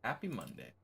Happy Monday.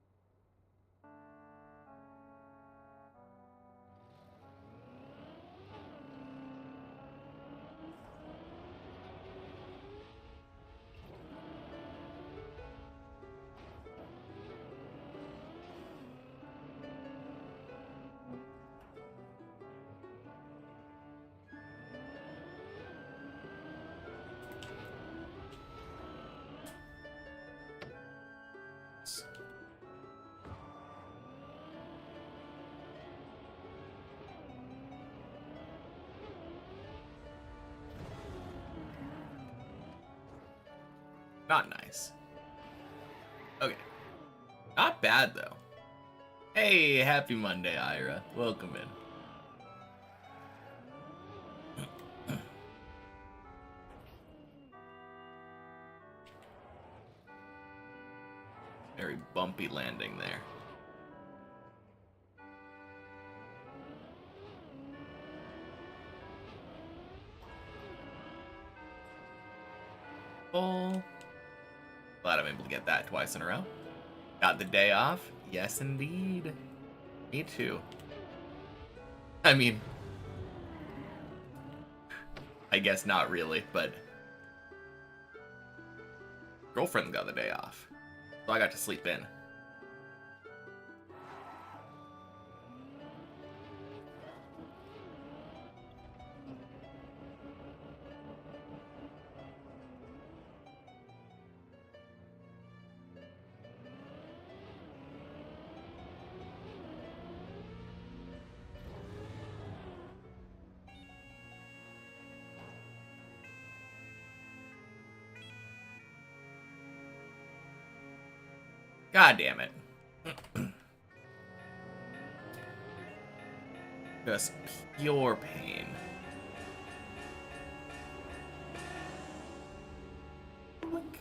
Not nice. Okay. Not bad, though. Hey, happy Monday, Ira. Welcome in. Very bumpy landing there. Full. Glad I'm able to get that twice in a row. Got the day off? Yes, indeed. Me too. I mean, I guess not really, but girlfriend got the day off, so I got to sleep in. God damn it. Just pure pain. Blink.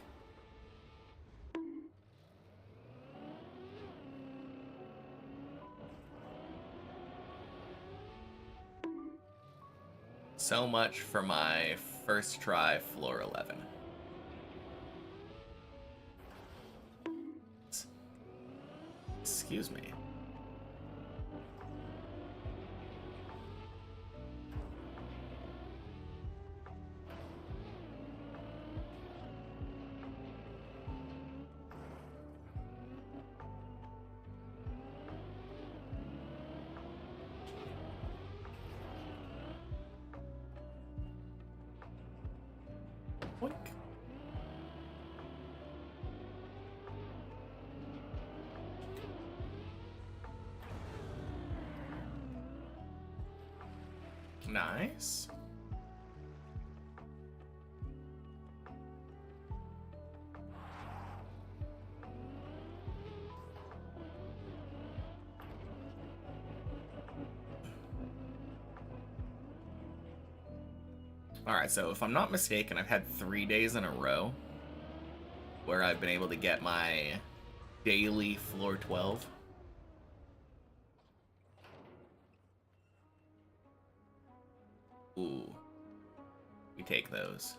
So much for my first try floor 11. Excuse me. Boink. Nice. Alright, so if I'm not mistaken, I've had 3 days in a row where I've been able to get my daily floor 12. Ooh. We take those.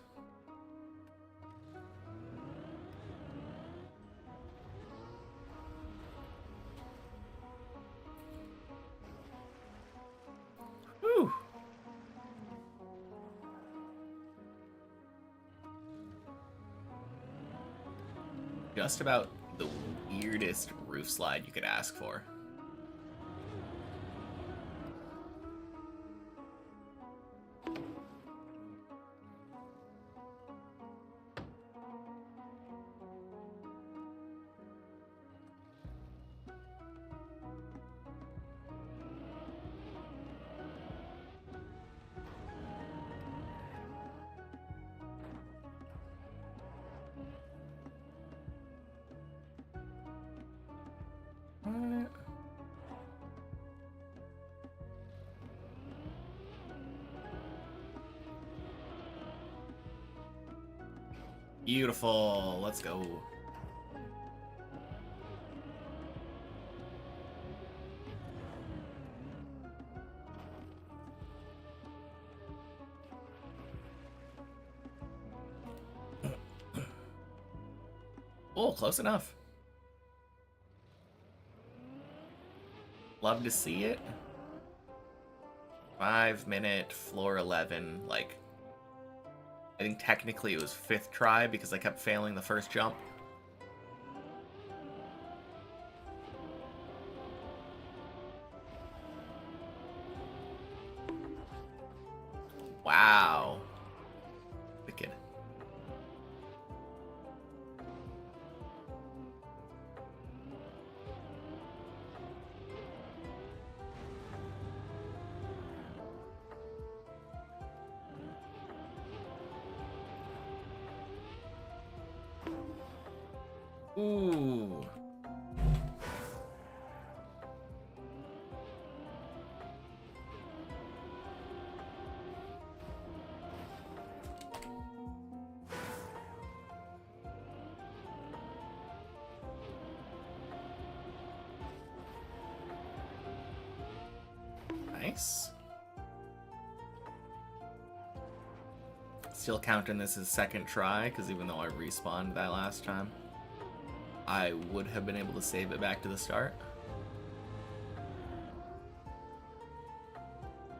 Whew. Just about the weirdest roof slide you could ask for. Beautiful. Let's go. Oh, close enough. Love to see it. 5-minute, floor 11, like, I think technically it was 5th try because I kept failing the first jump. Wow. Wicked. Ooh. Nice. Still counting this as second try, because even though I respawned that last time, I would have been able to save it back to the start.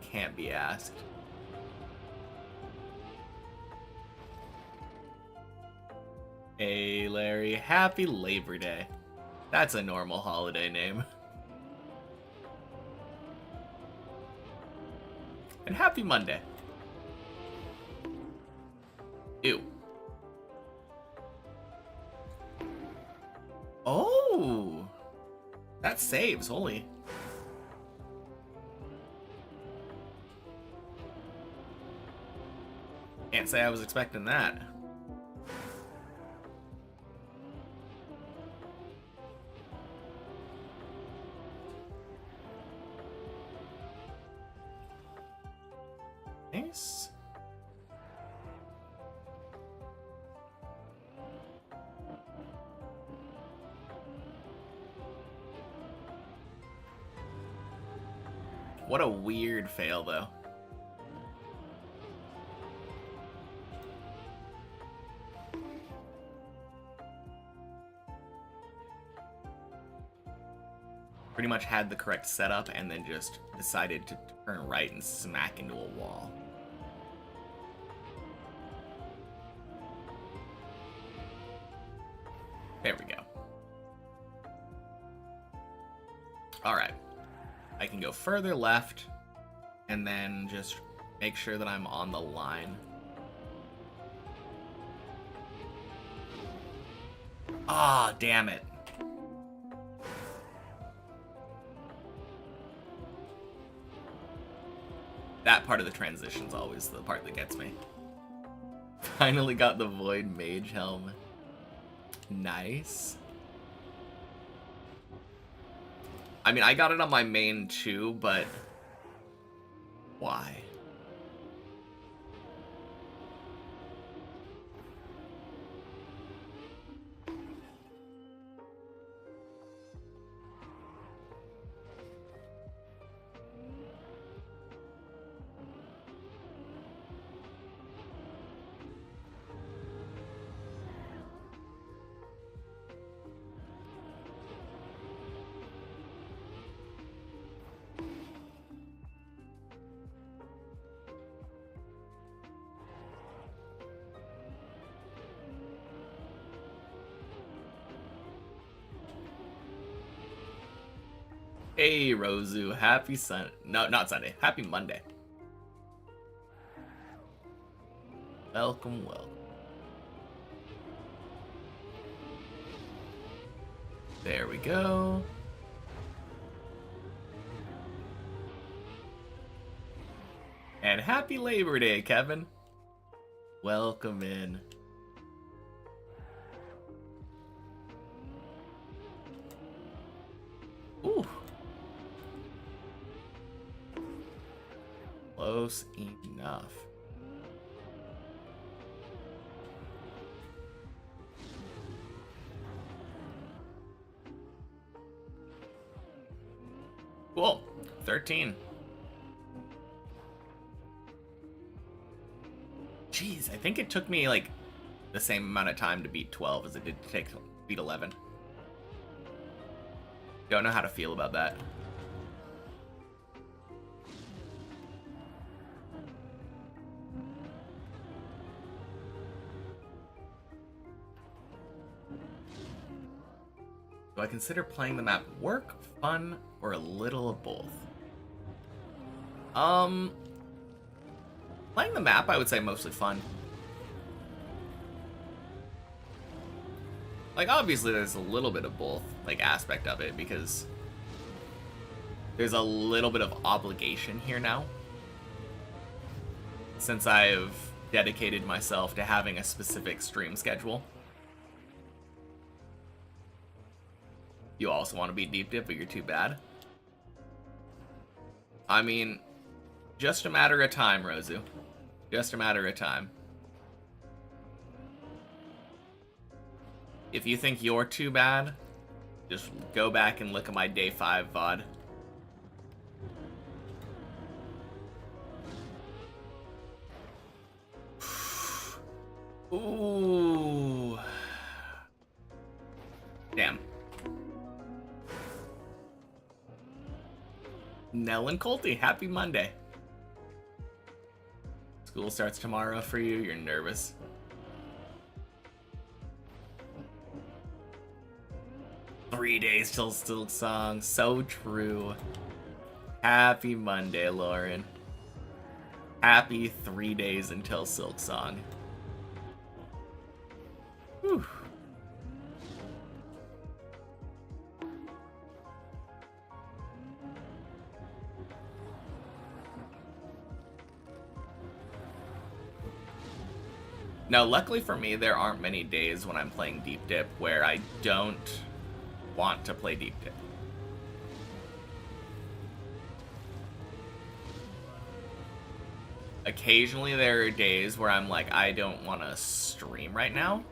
Can't be asked. Hey Larry, happy Labor Day. That's a normal holiday name. And happy Monday. Ew. Oh! That saves, holy. Can't say I was expecting that. Nice. What a weird fail, though. Pretty much had the correct setup and then just decided to turn right and smack into a wall. There we go. Alright. I can go further left and then just make sure that I'm on the line. Ah, damn it. That part of the transition's always the part that gets me. Finally got the Void Mage Helm. Nice. I mean, I got it on my main too, but why? Hey, Rozu, happy No, not Sunday. Happy Monday. Welcome, welcome. There we go. And happy Labor Day, Kevin. Welcome in. Ooh. Close enough. Cool. 13. Jeez, I think it took me like the same amount of time to beat 12 as it did to beat 11. Don't know how to feel about that. Do I consider playing the map work, fun, or a little of both? Playing the map, I would say mostly fun. Like, obviously there's a little bit of both, like, aspect of it, because there's a little bit of obligation here now. Since I've dedicated myself to having a specific stream schedule. You also want to beat Deep Dip, but you're too bad. I mean, just a matter of time, Rozu. Just a matter of time. If you think you're too bad, just go back and look at my day 5 VOD. Ooh. Damn. Nell and Colty, happy Monday. School starts tomorrow for you, you're nervous. Three days till Silk Song, so true. Happy Monday, Lauren. Happy 3 days until Silk Song. Whew. Now, luckily for me, there aren't many days when I'm playing Deep Dip where I don't want to play Deep Dip. Occasionally there are days where I'm like, I don't want to stream right now.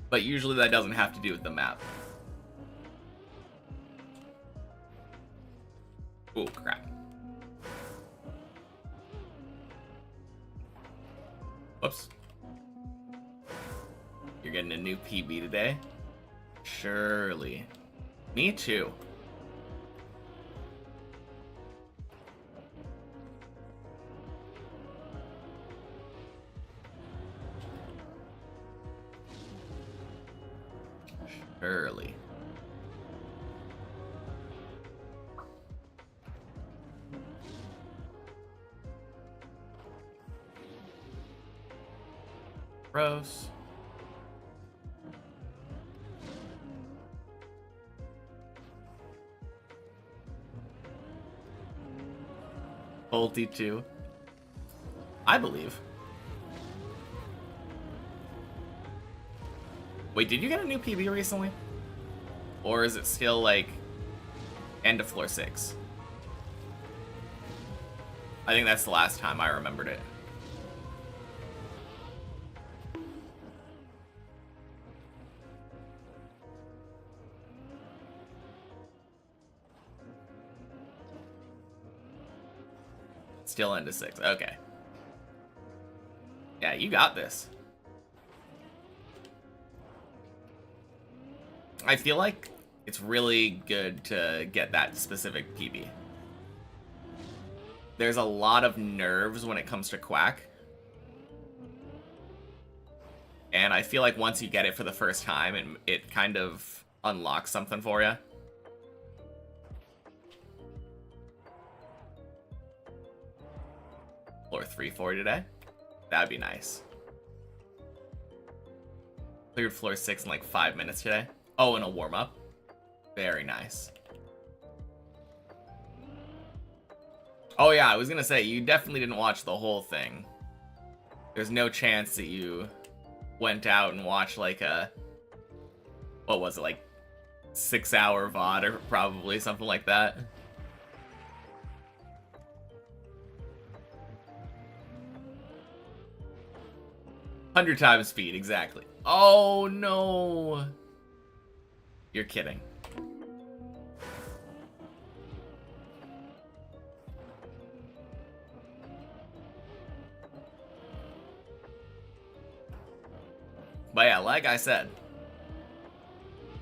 But usually that doesn't have to do with the map. Oh, crap. Whoops. You're getting a new PB today? Surely. Me too. Surely. Gross. Ulti too. I believe. Wait, did you get a new PB recently? Or is it still like end of floor 6? I think that's the last time I remembered it. Still into 6. Okay. Yeah, you got this. I feel like it's really good to get that specific PB. There's a lot of nerves when it comes to Quack. And I feel like once you get it for the first time, it kind of unlocks something for you. Floor 3-4 today. That'd be nice. Cleared floor 6 in like 5 minutes today. Oh, and a warm-up. Very nice. Oh yeah, I was gonna say, you definitely didn't watch the whole thing. There's no chance that you went out and watched like a... What was it, like 6-hour VOD or probably something like that. Hundred times speed, exactly. Oh no! You're kidding. But yeah, like I said,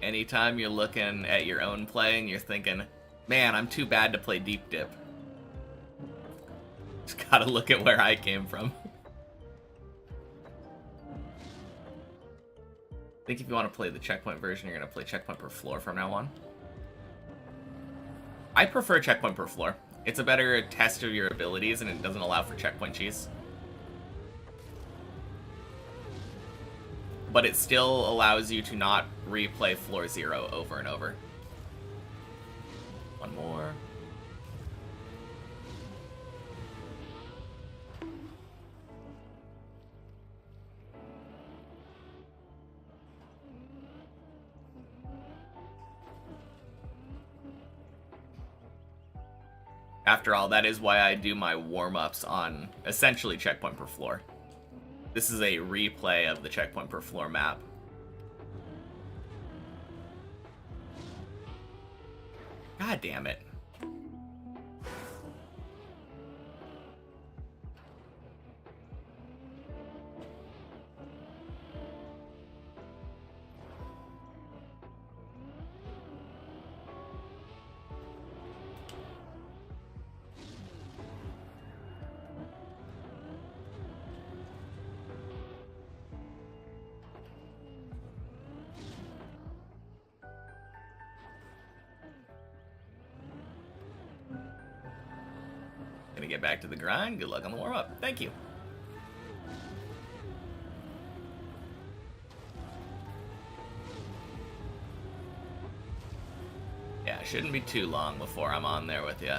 anytime you're looking at your own play and you're thinking, man, I'm too bad to play Deep Dip, just gotta look at where I came from. I think if you want to play the checkpoint version, you're going to play checkpoint per floor from now on. I prefer checkpoint per floor. It's a better test of your abilities, and it doesn't allow for checkpoint cheese. But it still allows you to not replay floor 0 over and over. One more. After all, that is why I do my warm-ups on essentially checkpoint per floor. This is a replay of the checkpoint per floor map. God damn it. Gonna get back to the grind. Good luck on the warm-up. Thank you. Yeah, it shouldn't be too long before I'm on there with you.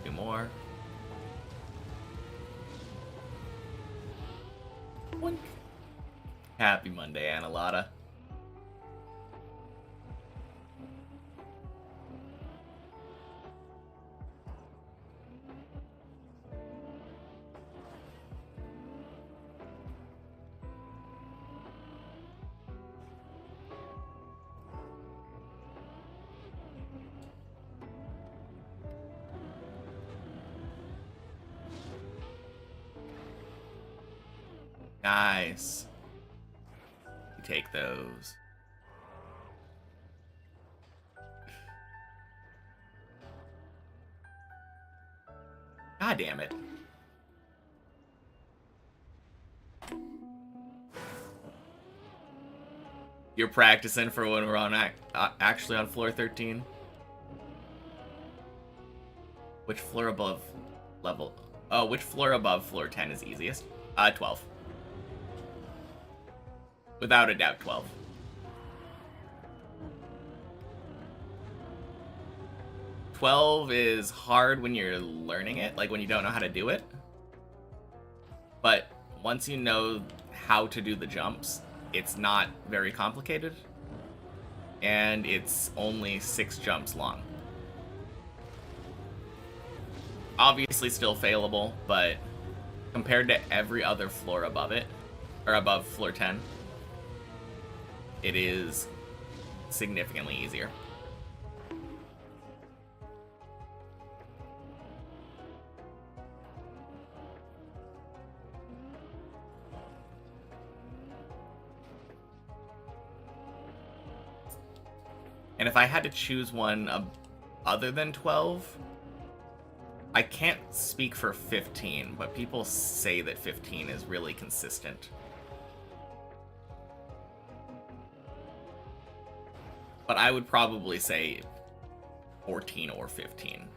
2 more. One. Happy Monday, Annalata. Nice. You take those. God damn it. You're practicing for when we're on actually on floor 13? Which floor above level? Oh, which floor above floor 10 is easiest? 12. Without a doubt, 12. "12 is hard when you're learning it, like when you don't know how to do it. But once you know how to do the jumps, it's not very complicated. And it's only 6 jumps long. Obviously still failable, but compared to every other floor above it, or above floor 10, it is significantly easier. And if I had to choose one other than 12, I can't speak for 15, but people say that 15 is really consistent. But I would probably say 14 or 15.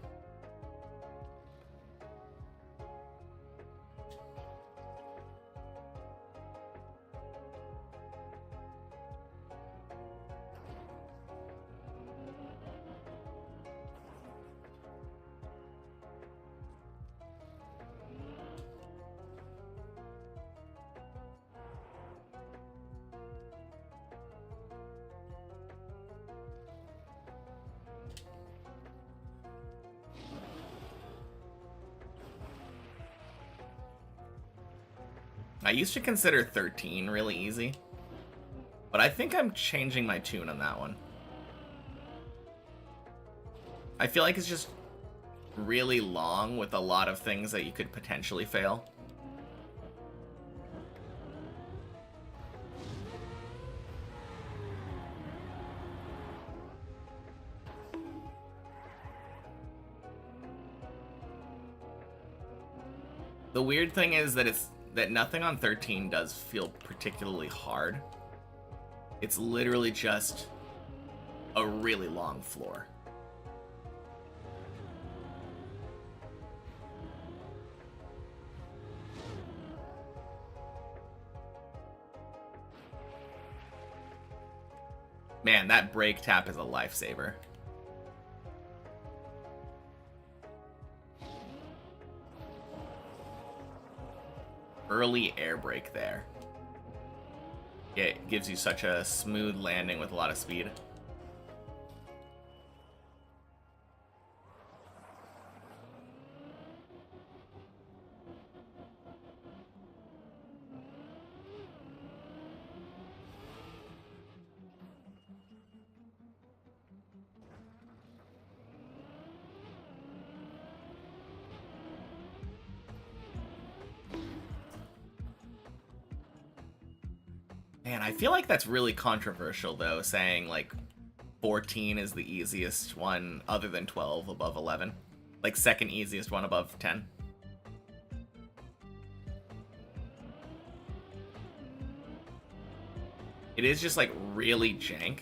I used to consider 13 really easy, but I think I'm changing my tune on that one. I feel like it's just really long with a lot of things that you could potentially fail. The weird thing is that nothing on 13 does feel particularly hard. It's literally just a really long floor. Man, that break tap is a lifesaver. Early air brake there. Yeah, it gives you such a smooth landing with a lot of speed. Man, I feel like that's really controversial, though, saying, like, 14 is the easiest one other than 12 above 11. Like, second easiest one above 10. It is just, like, really jank.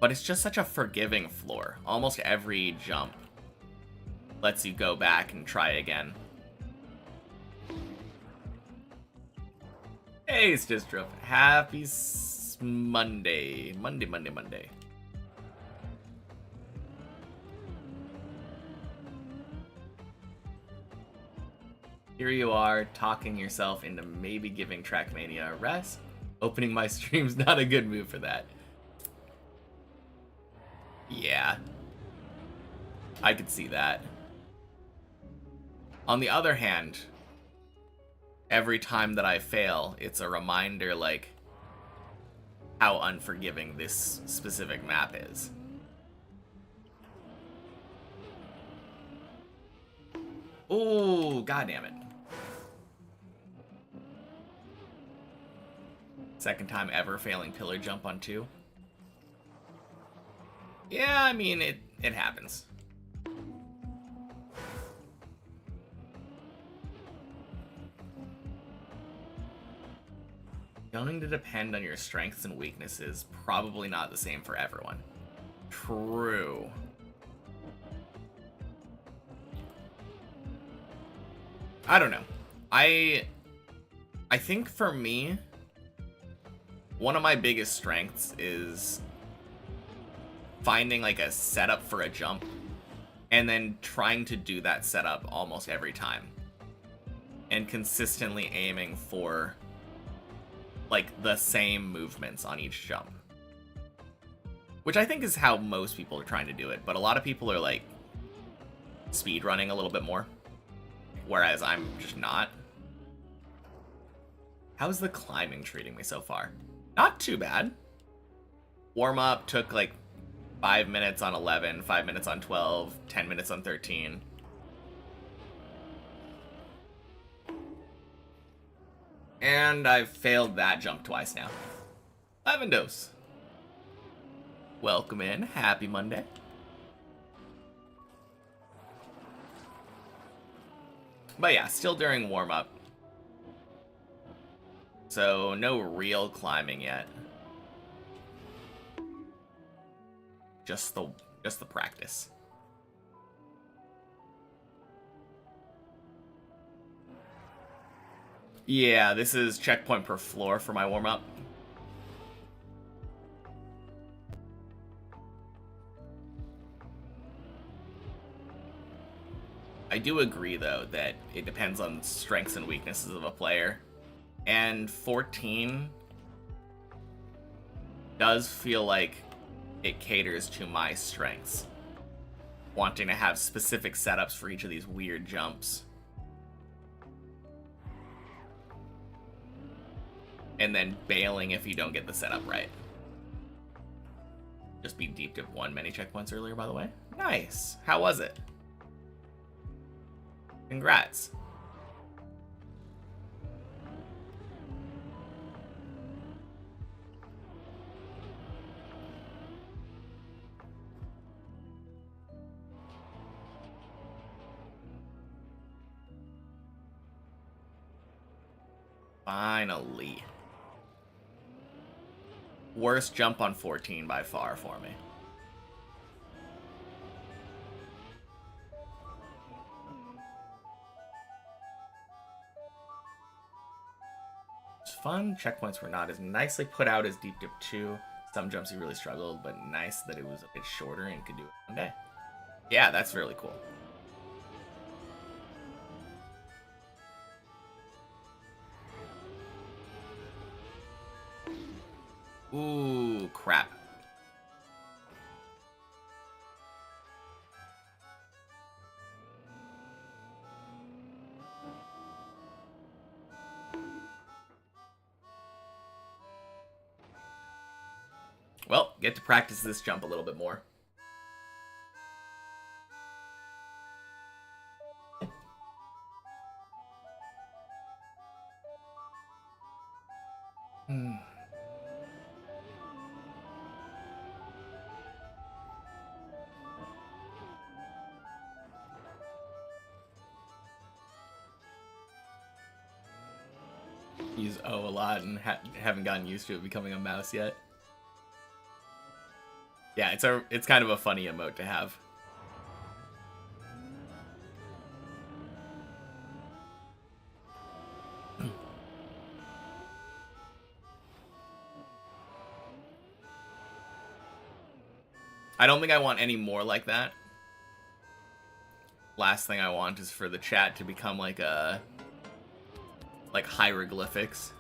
But it's just such a forgiving floor. Almost every jump lets you go back and try again. Hey, Stistrop. Happy Monday. Monday. Here you are, talking yourself into maybe giving Trackmania a rest. Opening my stream's not a good move for that. Yeah. I could see that. On the other hand, every time that I fail, it's a reminder, like, how unforgiving this specific map is. Oh, goddammit. Second time ever failing pillar jump on 2. Yeah, I mean, it happens. Going to depend on your strengths and weaknesses, probably not the same for everyone. True. I don't know. I think for me, one of my biggest strengths is finding like a setup for a jump and then trying to do that setup almost every time and consistently aiming for like the same movements on each jump, which I think is how most people are trying to do it, but a lot of people are like speed running a little bit more, whereas I'm just not. How's the climbing treating me so far? Not too bad. Warm up took like 5 minutes on 11, 5 minutes on 12, 10 minutes on 13. And I've failed that jump twice now. Levendos. Welcome in. Happy Monday. But yeah, still during warm-up. So no real climbing yet. Just the practice. Yeah, this is checkpoint per floor for my warm-up. I do agree, though, that it depends on strengths and weaknesses of a player. And 14 does feel like it caters to my strengths. Wanting to have specific setups for each of these weird jumps. And then bailing if you don't get the setup right. Just beat Deep Dip 1 many checkpoints earlier, by the way. Nice. How was it? Congrats. Finally. Worst jump on 14 by far for me. It's fun. Checkpoints were not as nicely put out as Deep Dip 2. Some jumps he really struggled, but nice that it was a bit shorter and could do it one day. Yeah, that's really cool. Ooh, crap. Well, get to practice this jump a little bit more. Use O a lot and haven't gotten used to it becoming a mouse yet. Yeah, it's kind of a funny emote to have. I don't think I want any more like that. Last thing I want is for the chat to become like hieroglyphics.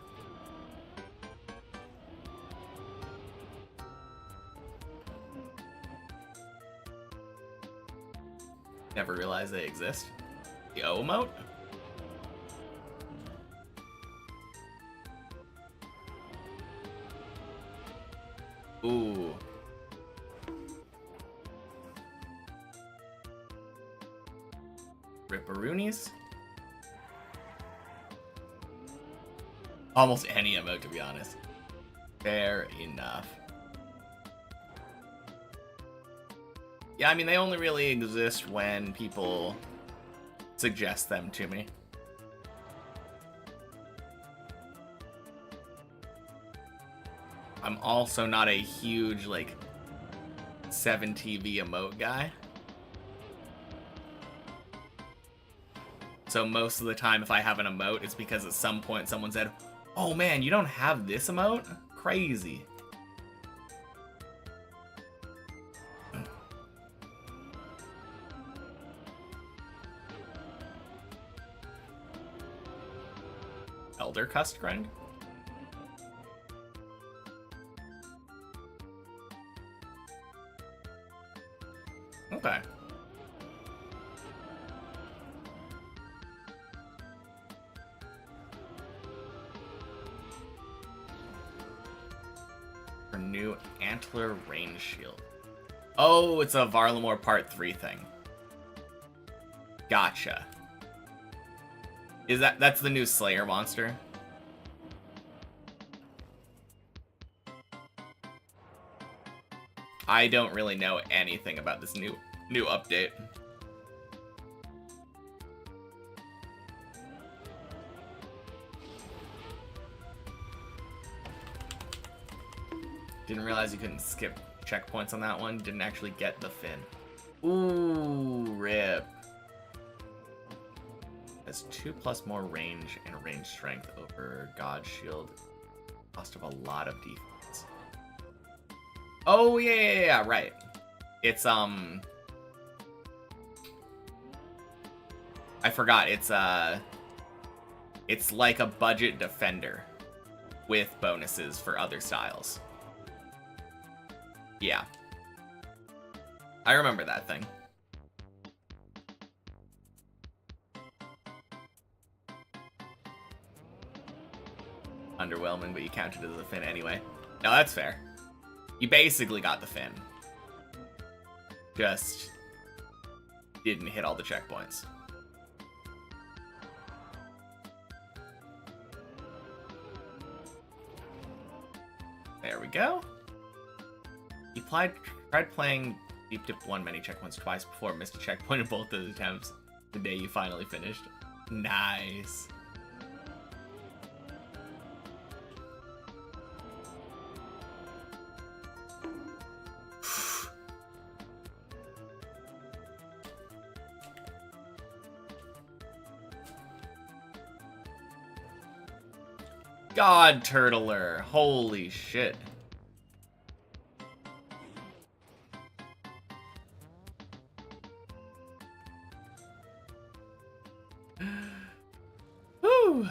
Never realized they exist. The O emote? Ooh. Ripperoonies? Almost any emote, to be honest. Fair enough. Yeah, I mean, they only really exist when people suggest them to me. I'm also not a huge, like, 7TV emote guy. So most of the time, if I have an emote, it's because at some point someone said, "Oh man, you don't have this emote? Crazy." Elder Cust grind? Okay. For new Antler Range Shield. Oh, it's a Varlamore Part 3 thing. Gotcha. Is that's the new Slayer monster? I don't really know anything about this new update. Didn't realize you couldn't skip checkpoints on that one. Didn't actually get the fin. Ooh, rip. Has 2+ more range and range strength over God's Shield. Cost of a lot of defense. Oh yeah, right. It's I forgot. It's like a budget defender with bonuses for other styles. Yeah. I remember that thing. Underwhelming, but you counted it as a fin anyway. No, that's fair. You basically got the fin. Just didn't hit all the checkpoints. There we go. You tried playing Deep Dip 1 many checkpoints twice before, missed a checkpoint in both those attempts the day you finally finished. Nice. God, Turtler. Holy shit. Whew.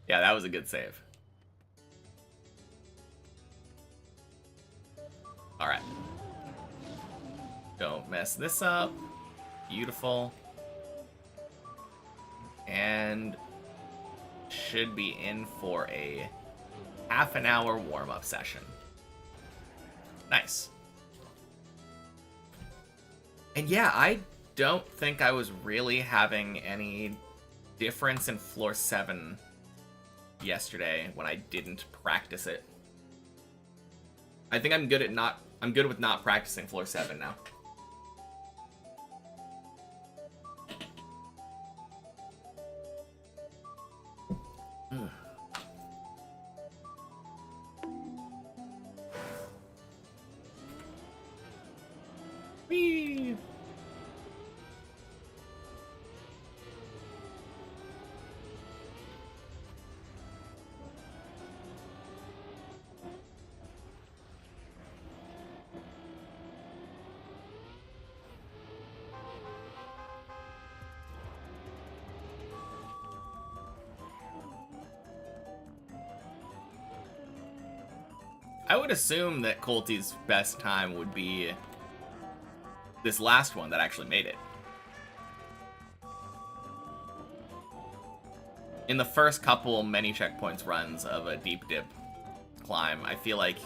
Yeah, that was a good save. Alright. Don't mess this up. Beautiful. And should be in for a half an hour warm-up session. Nice. And yeah, I don't think I was really having any difference in floor 7 yesterday when I didn't practice it. I think I'm good with not practicing floor 7 now. Whee! I would assume that Colty's best time would be this last one that actually made it. In the first couple many checkpoints runs of a deep dip climb, I feel like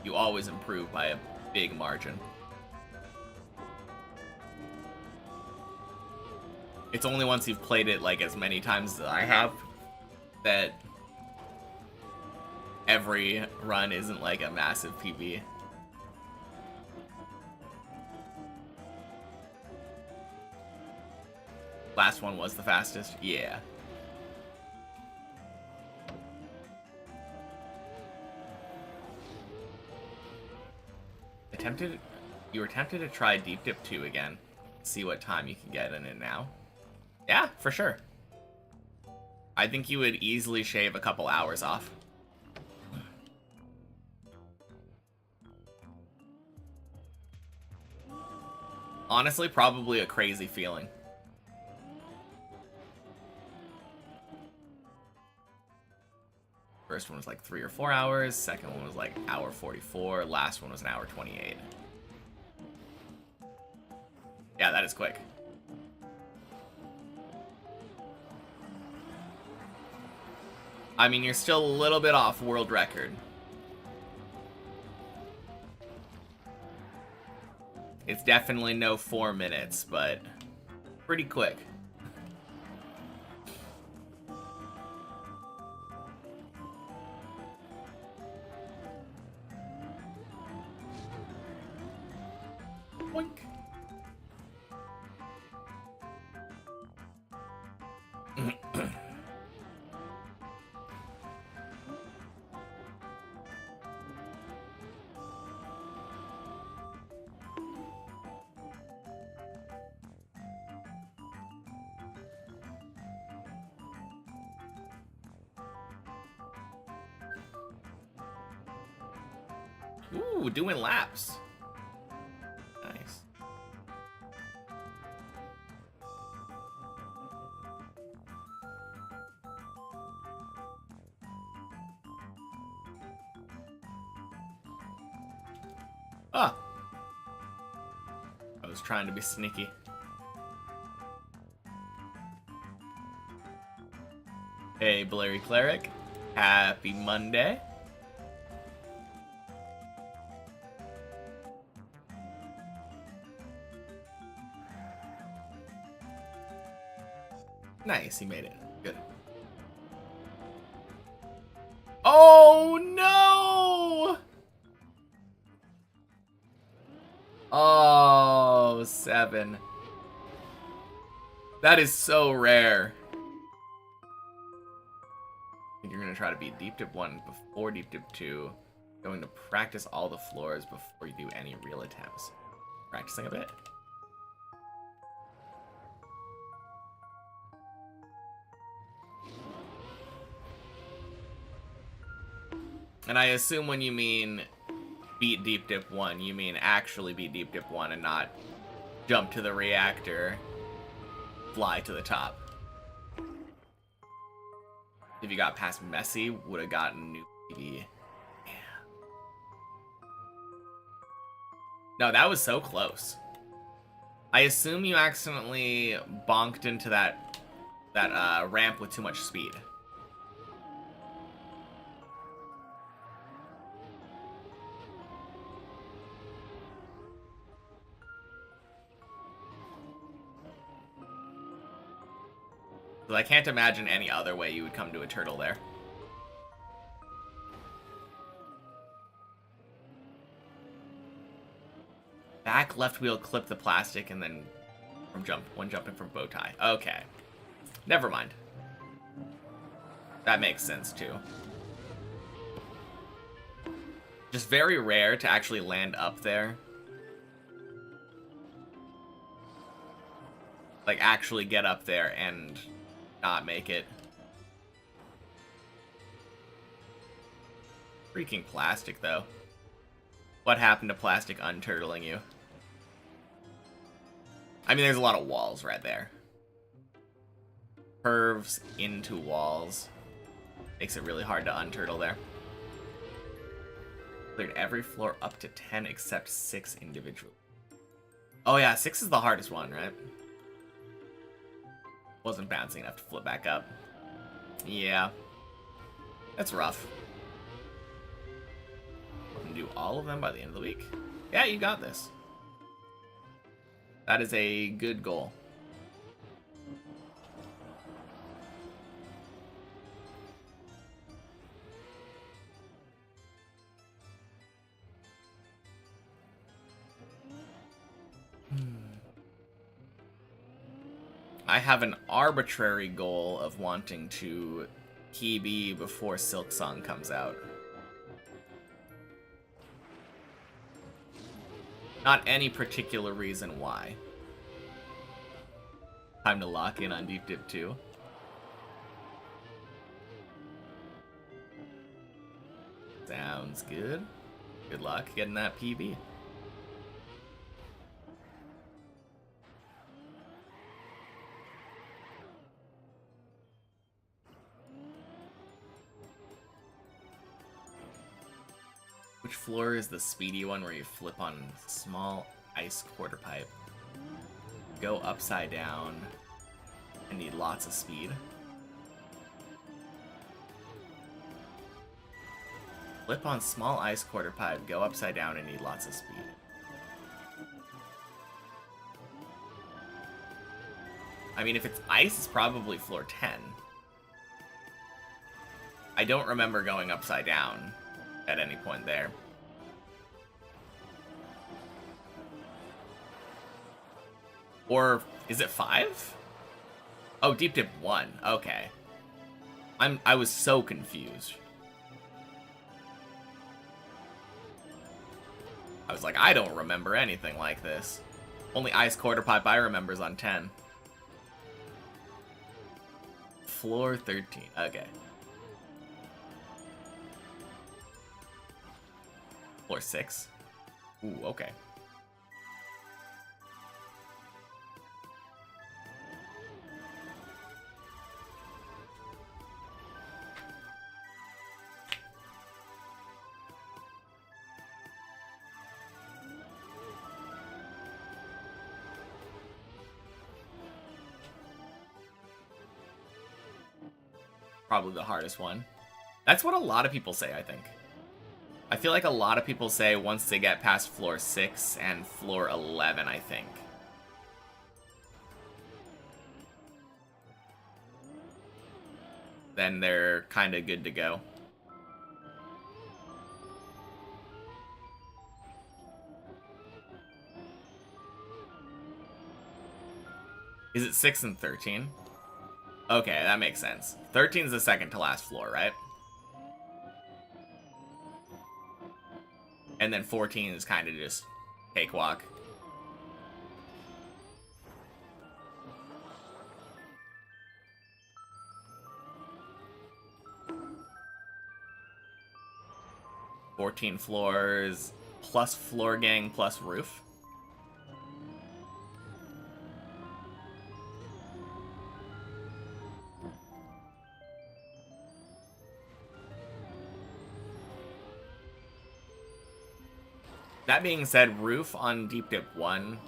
you always improve by a big margin. It's only once you've played it like as many times as I have that every run isn't like a massive PB. Last one was the fastest? Yeah. You were tempted to try Deep Dip 2 again. See what time you can get in it now. Yeah, for sure. I think you would easily shave a couple hours off. Honestly, probably a crazy feeling. First one was like 3 or 4 hours. Second one was like hour 44. Last one was an hour 28. Yeah, that is quick. I mean, you're still a little bit off world record. It's definitely no 4 minutes, but pretty quick. Boink. Ooh, doing laps. Nice. Ah. I was trying to be sneaky. Hey, Blurry Cleric. Happy Monday. Nice, he made it. Good. Oh, no! Oh, 7. That is so rare. I think you're going to try to beat Deep Dip 1 before Deep Dip 2. Going to practice all the floors before you do any real attempts. Practicing a bit. And I assume when you mean beat Deep Dip 1, you mean actually beat Deep Dip 1 and not jump to the reactor, fly to the top. If you got past Messy, would have gotten new PB. Yeah. No, that was so close. I assume you accidentally bonked into that ramp with too much speed. I can't imagine any other way you would come to a turtle there. Back left wheel clip the plastic and then when jumping from bow tie. Okay. Never mind. That makes sense too. Just very rare to actually land up there. Like actually get up there and not make it. Freaking plastic though. What happened to plastic unturtling you? I mean, there's a lot of walls right there. Curves into walls. Makes it really hard to unturtle there. Cleared every floor up to 10 except 6 individually. Oh yeah, 6 is the hardest one, right? Wasn't bouncing enough to flip back up. Yeah. That's rough. I'm gonna do all of them by the end of the week. Yeah, you got this. That is a good goal. I have an arbitrary goal of wanting to PB before Silk Song comes out. Not any particular reason why. Time to lock in on Deep Dip 2. Sounds good. Good luck getting that PB. Which floor is the speedy one where you flip on small ice quarter pipe? Go upside down and need lots of speed. Flip on small ice quarter pipe, go upside down and need lots of speed. I mean, if it's ice, it's probably floor 10. I don't remember going upside down at any point there. Or is it 5? Oh, Deep Dip 1. Okay. I was so confused. I was like, I don't remember anything like this. Only ice quarter pipe I remember is on 10. Floor 13. Okay. Floor 6. Ooh, okay. Probably the hardest one. That's what a lot of people say, I think. I feel like a lot of people say once they get past floor 6 and floor 11, I think. Then they're kind of good to go. Is it 6 and 13? Okay, that makes sense. 13 is the second to last floor, right? And then 14 is kind of just cakewalk. 14 floors, plus floor gang, plus roof. That being said, roof on Deep Dip 1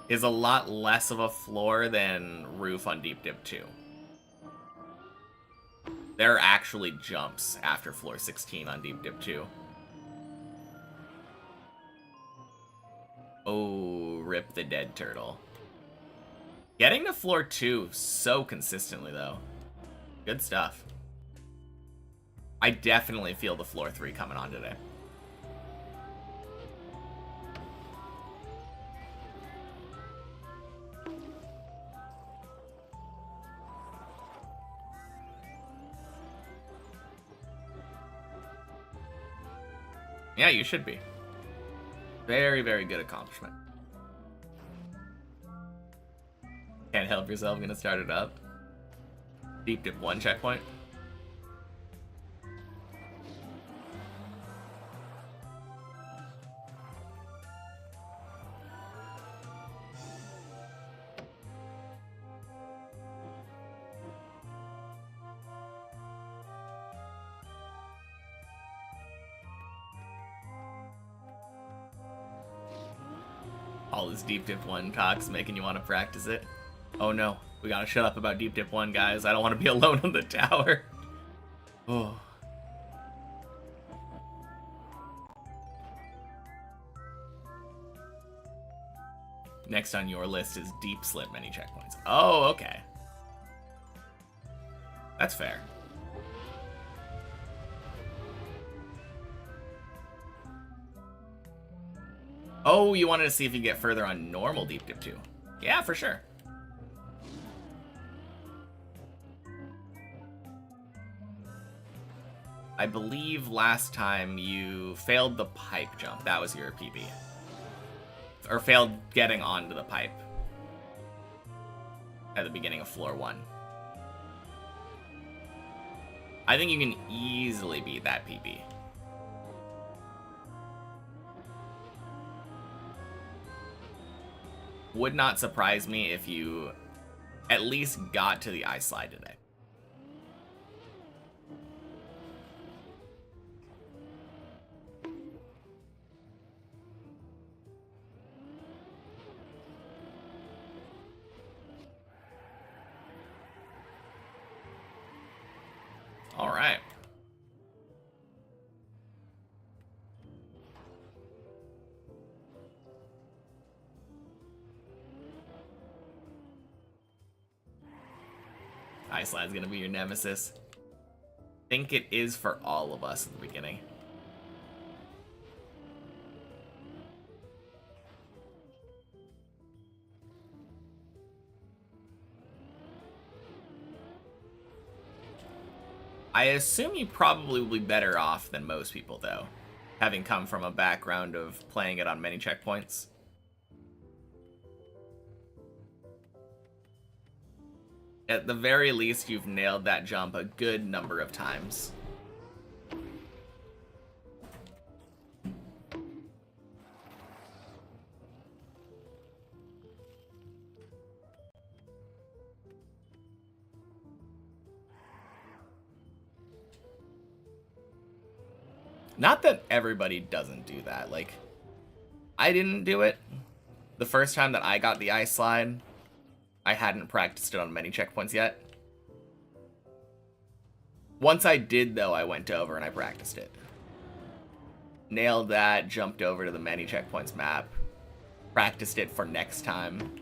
is a lot less of a floor than roof on Deep Dip 2. There are actually jumps after floor 16 on Deep Dip 2. Oh, rip the dead turtle. Getting to floor 2 so consistently, though. Good stuff. I definitely feel the floor 3 coming on today. Yeah, you should be. Very, very good accomplishment. Can't help yourself, gonna start it up. Deep Dip 1 checkpoint. All this Deep Dip 1 talk's making you want to practice it. Oh no, we gotta shut up about Deep Dip 1, guys. I don't want to be alone on the tower. Oh. Next on your list is Deep Slip many checkpoints. Oh, okay. That's fair. Oh, you wanted to see if you get further on normal Deep Dip 2. Yeah, for sure. I believe last time you failed the pipe jump. That was your PB. Or failed getting onto the pipe at the beginning of floor 1. I think you can easily beat that PB. Would not surprise me if you at least got to the ice slide today. All right. Ice slide's gonna be your nemesis. Think it is for all of us at the beginning. I assume you probably will be better off than most people, though, having come from a background of playing it on many checkpoints. At the very least, you've nailed that jump a good number of times. Not that everybody doesn't do that. Like, I didn't do it. The first time that I got the ice slide, I hadn't practiced it on many checkpoints yet. Once I did, though, I went over and I practiced it. Nailed that, jumped over to the many checkpoints map, practiced it for next time.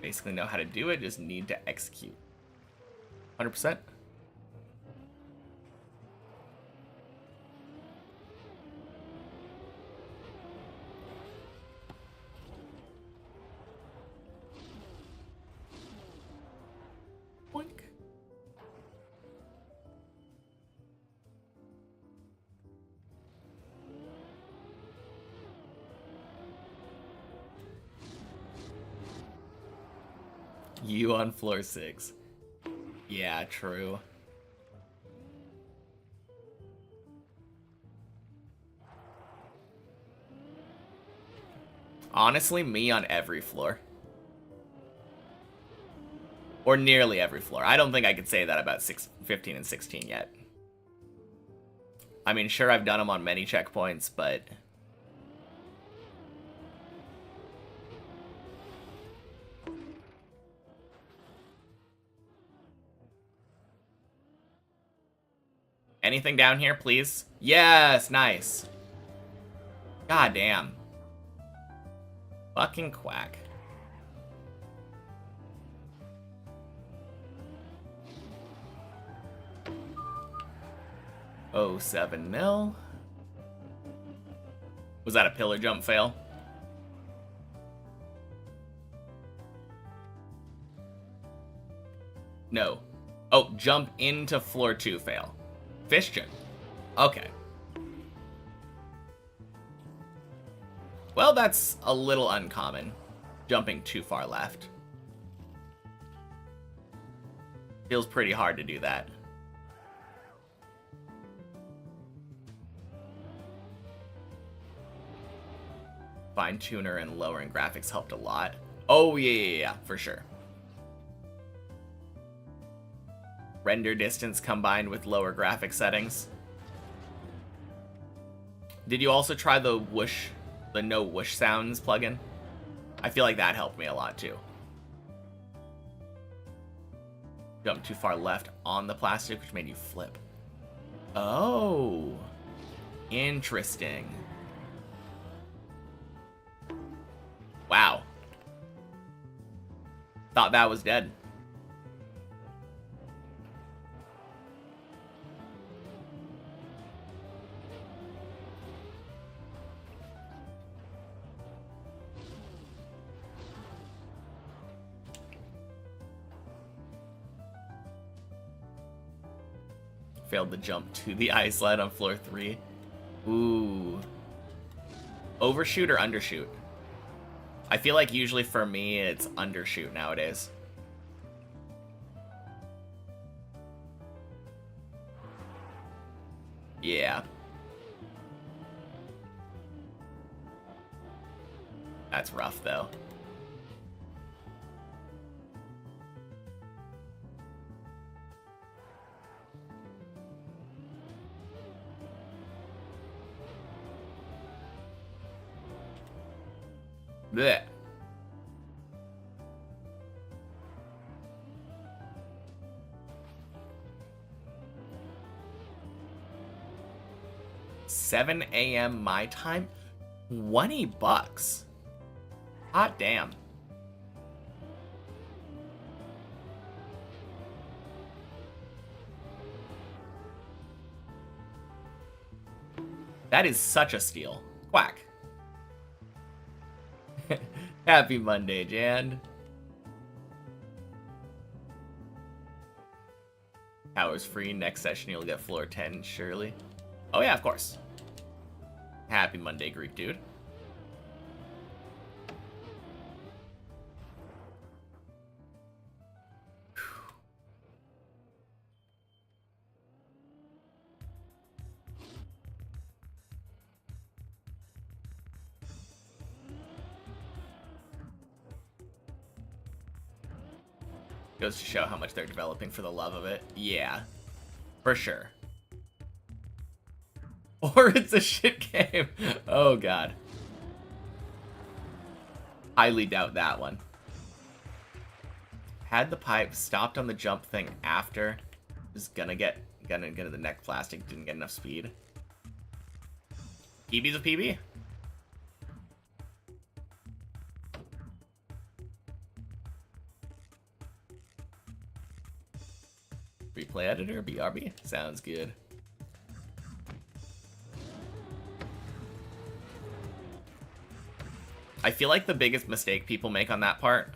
Basically know how to do it, just need to execute. 100%. Boink. You on floor 6. Yeah, true. Honestly, me on every floor. Or nearly every floor. I don't think I could say that about 15 and 16 yet. I mean, sure, I've done them on many checkpoints, but... Anything down here, please? Yes, nice. God damn. Fucking quack. Oh, 7 mil. Was that a pillar jump fail? No. Oh, jump into floor 2 fail. Fish jump. Okay. Well, that's a little uncommon. Jumping too far left. Feels pretty hard to do that. Fine-tuner and lowering graphics helped a lot. Oh, yeah, for sure. Render distance combined with lower graphic settings. Did you also try the whoosh, the no whoosh sounds plugin? I feel like that helped me a lot too. Jumped too far left on the plastic, which made you flip. Oh, interesting. Wow. Thought that was dead. Failed to jump to the ice slide on floor 3. Ooh. Overshoot or undershoot? I feel like usually for me, it's undershoot nowadays. Yeah. That's rough, though. Blech. $7 a.m. my time? $20. Hot damn. That is such a steal. Quack. Happy Monday, Jan. Hours free. Next session, you'll get floor 10, surely. Oh, yeah, of course. Happy Monday, Greek dude. Goes to show how much they're developing for the love of it. Yeah, for sure. Or it's a shit game. Oh, God. Highly doubt that one. Had the pipe stopped on the jump thing after. Is gonna get the neck plastic. Didn't get enough speed. PB's a PB. Replay editor, BRB. Sounds good. I feel like the biggest mistake people make on that part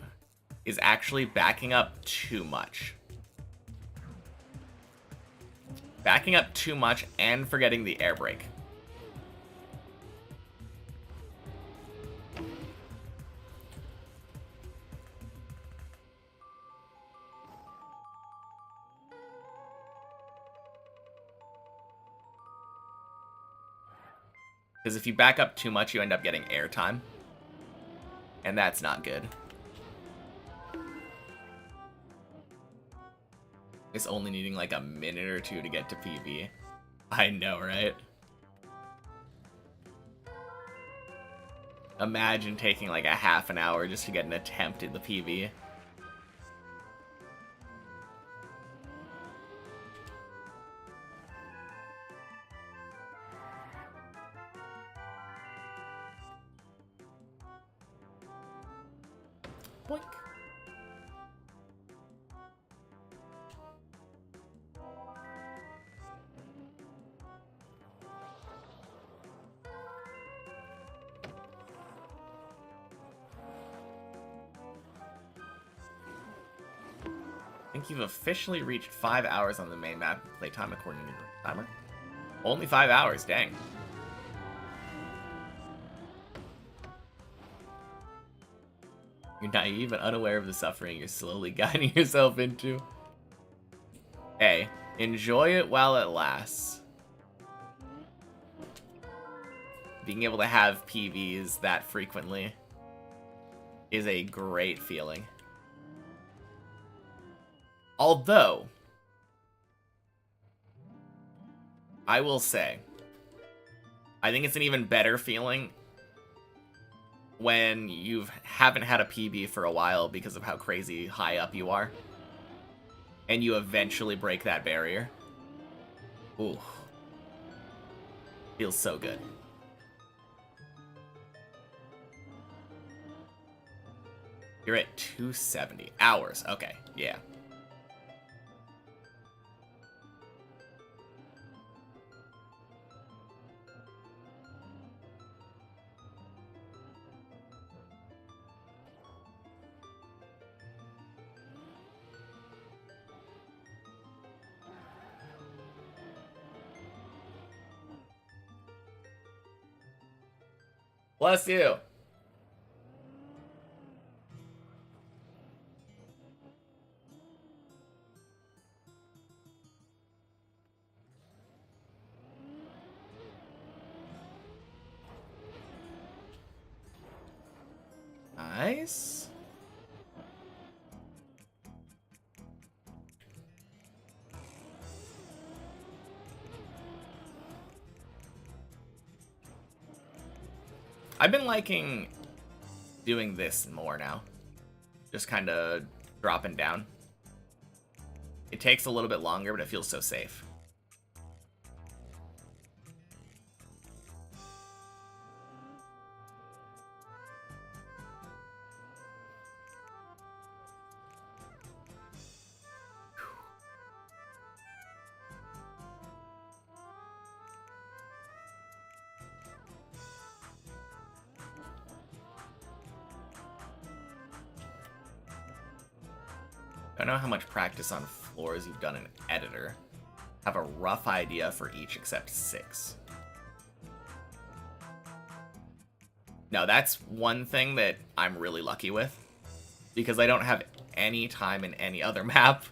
is actually backing up too much. Backing up too much and forgetting the air brake. Because if you back up too much, you end up getting airtime. And that's not good. It's only needing like a minute or two to get to PV. I know, right? Imagine taking like a half an hour just to get an attempt at the PV. Boink. I think you've officially reached 5 hours on the main map. Playtime according to your timer. Only 5 hours, dang. You're naive and unaware of the suffering you're slowly guiding yourself into. Hey, enjoy it while it lasts. Being able to have PVs that frequently is a great feeling. Although, I will say, I think it's an even better feeling when you haven't had a PB for a while because of how crazy high up you are, and you eventually break that barrier. Ooh. Feels so good. You're at 270 hours. Okay, yeah. Bless you. Nice. I've been liking doing this more now. Just kind of dropping down. It takes a little bit longer, but it feels so safe. I don't know how much practice on floors you've done in Editor. Have a rough idea for each except 6. No, that's one thing that I'm really lucky with. Because I don't have any time in any other map.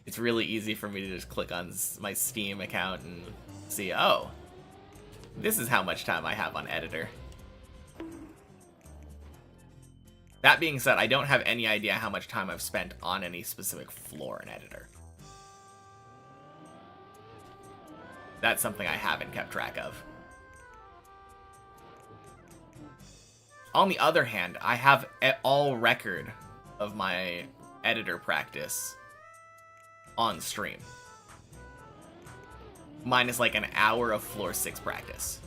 It's really easy for me to just click on my Steam account and see, oh, this is how much time I have on Editor. That being said, I don't have any idea how much time I've spent on any specific floor in Editor. That's something I haven't kept track of. On the other hand, I have all record of my Editor practice on stream. Minus like an hour of floor 6 practice.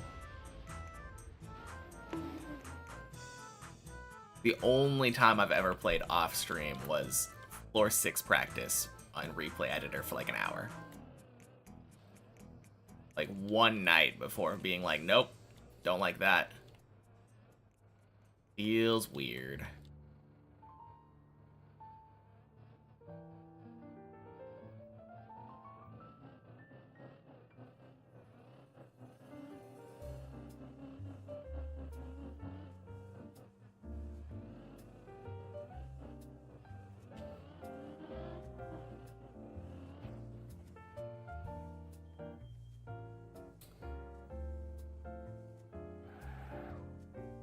The only time I've ever played off stream was floor 6 practice on Replay Editor for like an hour. Like one night before being like, nope, don't like that. Feels weird.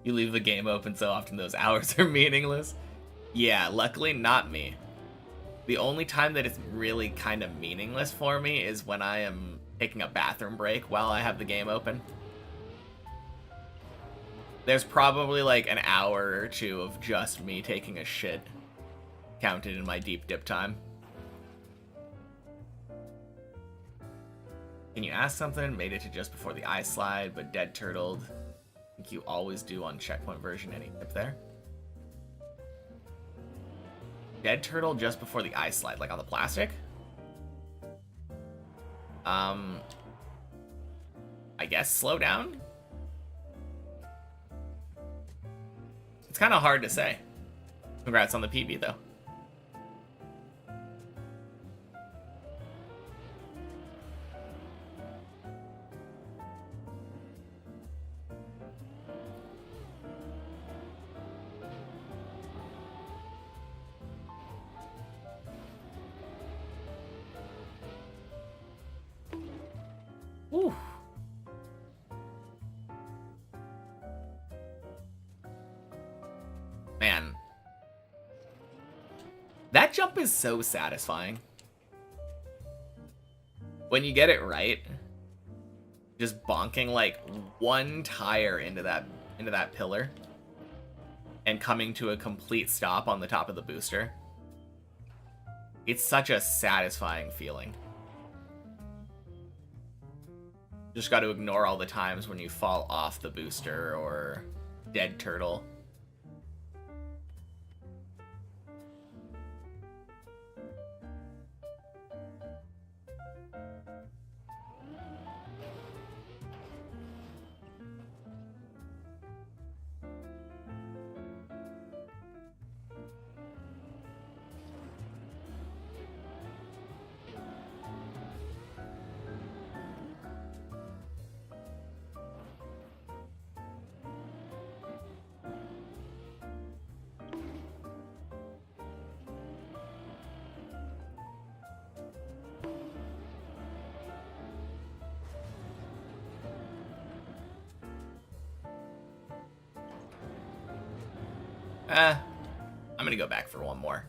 You leave the game open so often those hours are meaningless. Yeah, luckily not me. The only time that it's really kind of meaningless for me is when I am taking a bathroom break while I have the game open. There's probably like an hour or two of just me taking a shit counted in my deep dip time. Can you ask something? Made it to just before the ice slide, but dead turtled. I think you always do on checkpoint version. Any tip there? Dead turtle just before the ice slide, like on the plastic? I guess slow down? It's kind of hard to say. Congrats on the PB though. Ooh. Man. That jump is so satisfying. When you get it right, just bonking like one tire into that pillar and coming to a complete stop on the top of the booster. It's such a satisfying feeling. Just got to ignore all the times when you fall off the booster or dead turtle. I'm gonna go back for one more.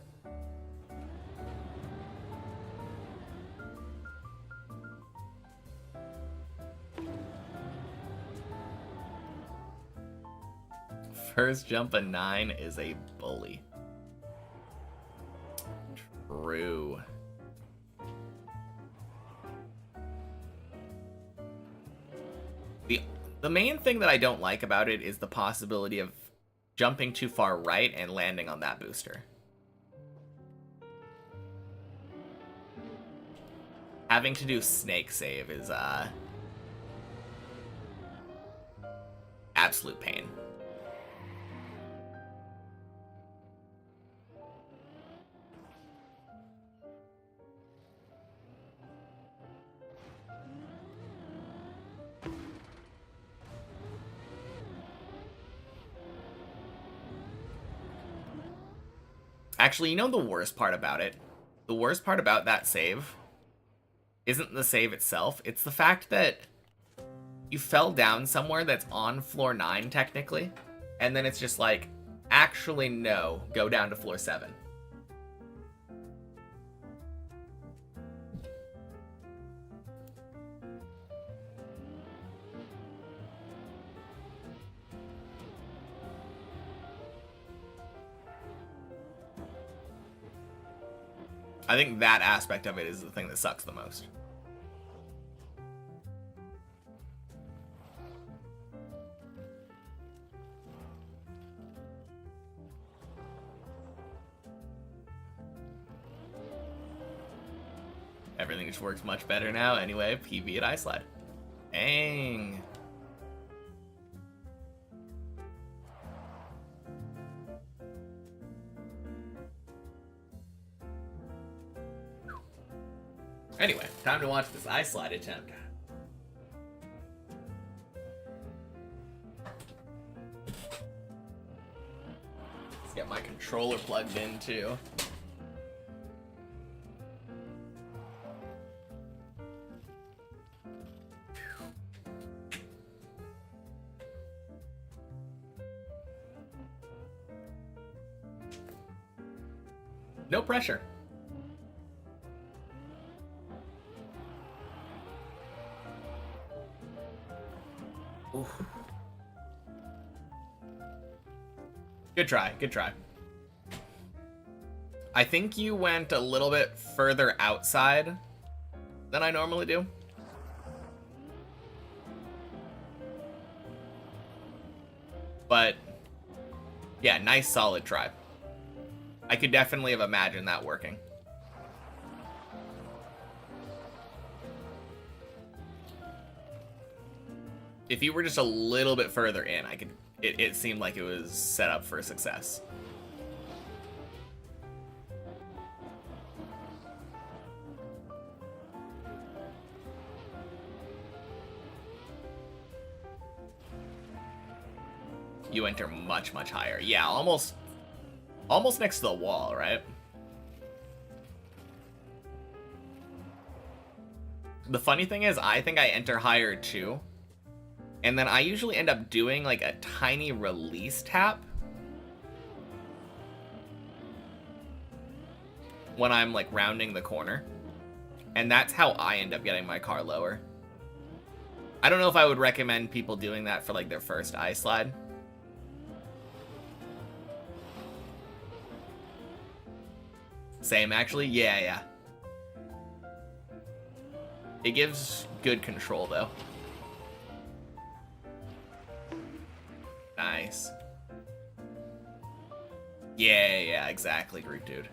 First jump of 9 is a bully. True. The main thing that I don't like about it is the possibility of jumping too far right and landing on that booster. Having to do snake save is absolute pain. Actually, you know the worst part about it? The worst part about that save isn't the save itself. It's the fact that you fell down somewhere that's on floor 9, technically. And then it's just like, actually, no, go down to floor 7. I think that aspect of it is the thing that sucks the most. Everything just works much better now. Anyway, PB at iSlide. Dang. Anyway, time to watch this ice slide attempt. Let's get my controller plugged in too. No pressure. Oof. Good try, good try. I think you went a little bit further outside than I normally do. But yeah, nice solid try. I could definitely have imagined that working. If you were just a little bit further in, it seemed like it was set up for success. You enter much, much higher. Yeah, almost next to the wall, right? The funny thing is, I think I enter higher too. And then I usually end up doing like a tiny release tap when I'm like rounding the corner. And that's how I end up getting my car lower. I don't know if I would recommend people doing that for like their first ice slide. Same, actually. Yeah. It gives good control, though. Nice. Yeah, exactly, Groot Dude.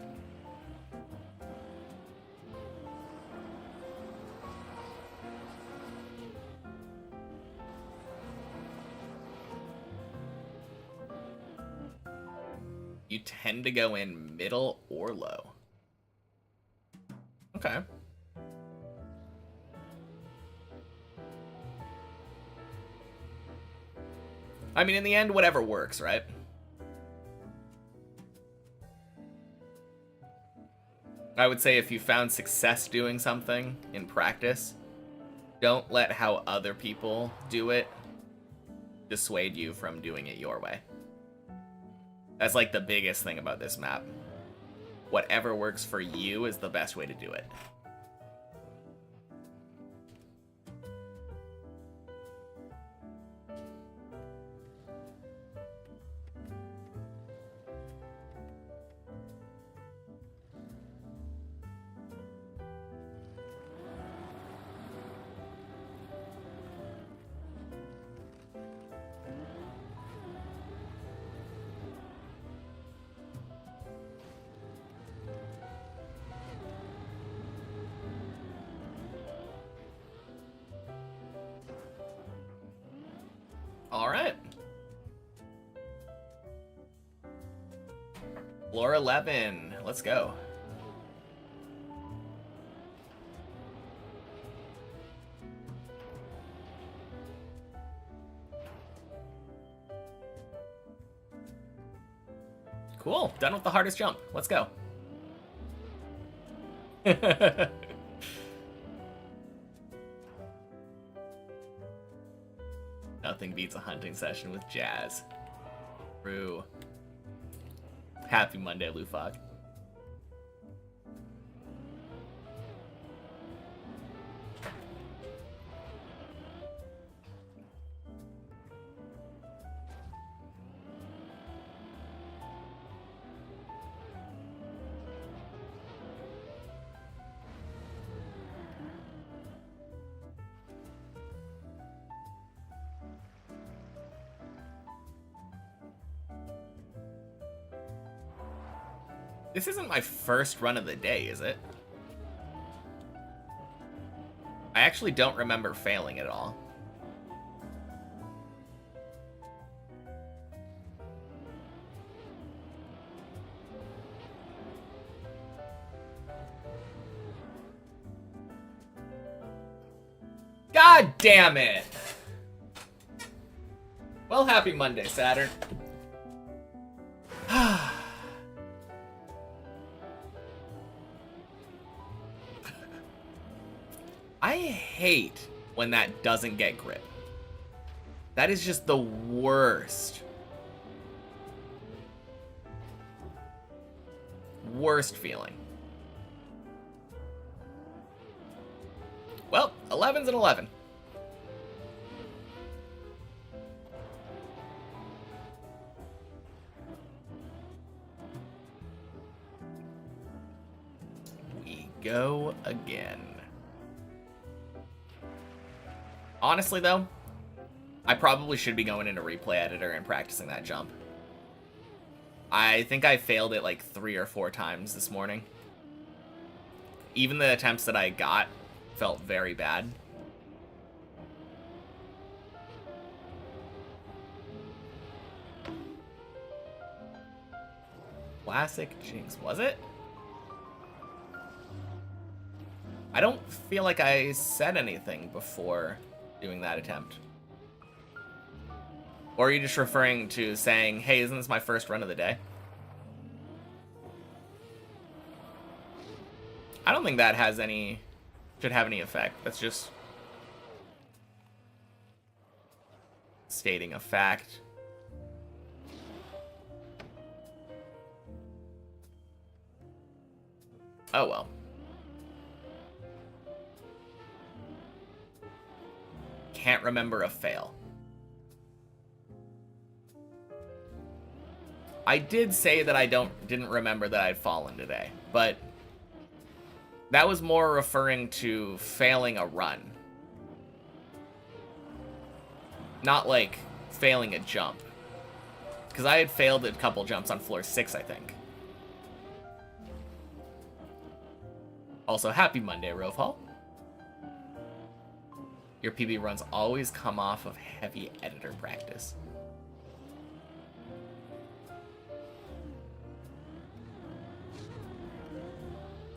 You tend to go in middle or low. Okay. I mean, in the end, whatever works, right? I would say if you found success doing something in practice, don't let how other people do it dissuade you from doing it your way. That's like the biggest thing about this map. Whatever works for you is the best way to do it. All right. Floor 11. Let's go. Cool. Done with the hardest jump. Let's go. Nothing beats a hunting session with Jazz. True. Happy Monday, Lufog. This isn't my first run of the day, is it? I actually don't remember failing at all. God damn it! Well, happy Monday, Saturn. I hate when that doesn't get grip. That is just the worst. Worst feeling. Well, 11's an 11. We go again. Honestly, though, I probably should be going into replay editor and practicing that jump. I think I failed it like 3 or 4 times this morning. Even the attempts that I got felt very bad. Classic Jinx, was it? I don't feel like I said anything before doing that attempt. Or are you just referring to saying, hey, isn't this my first run of the day? I don't think that should have any effect. That's just stating a fact. Oh well. Can't remember a fail. I did say that I didn't remember that I'd fallen today, but that was more referring to failing a run. Not like failing a jump. Because I had failed a couple jumps on floor 6, I think. Also, happy Monday, Rove Hall. Your PB runs always come off of heavy editor practice.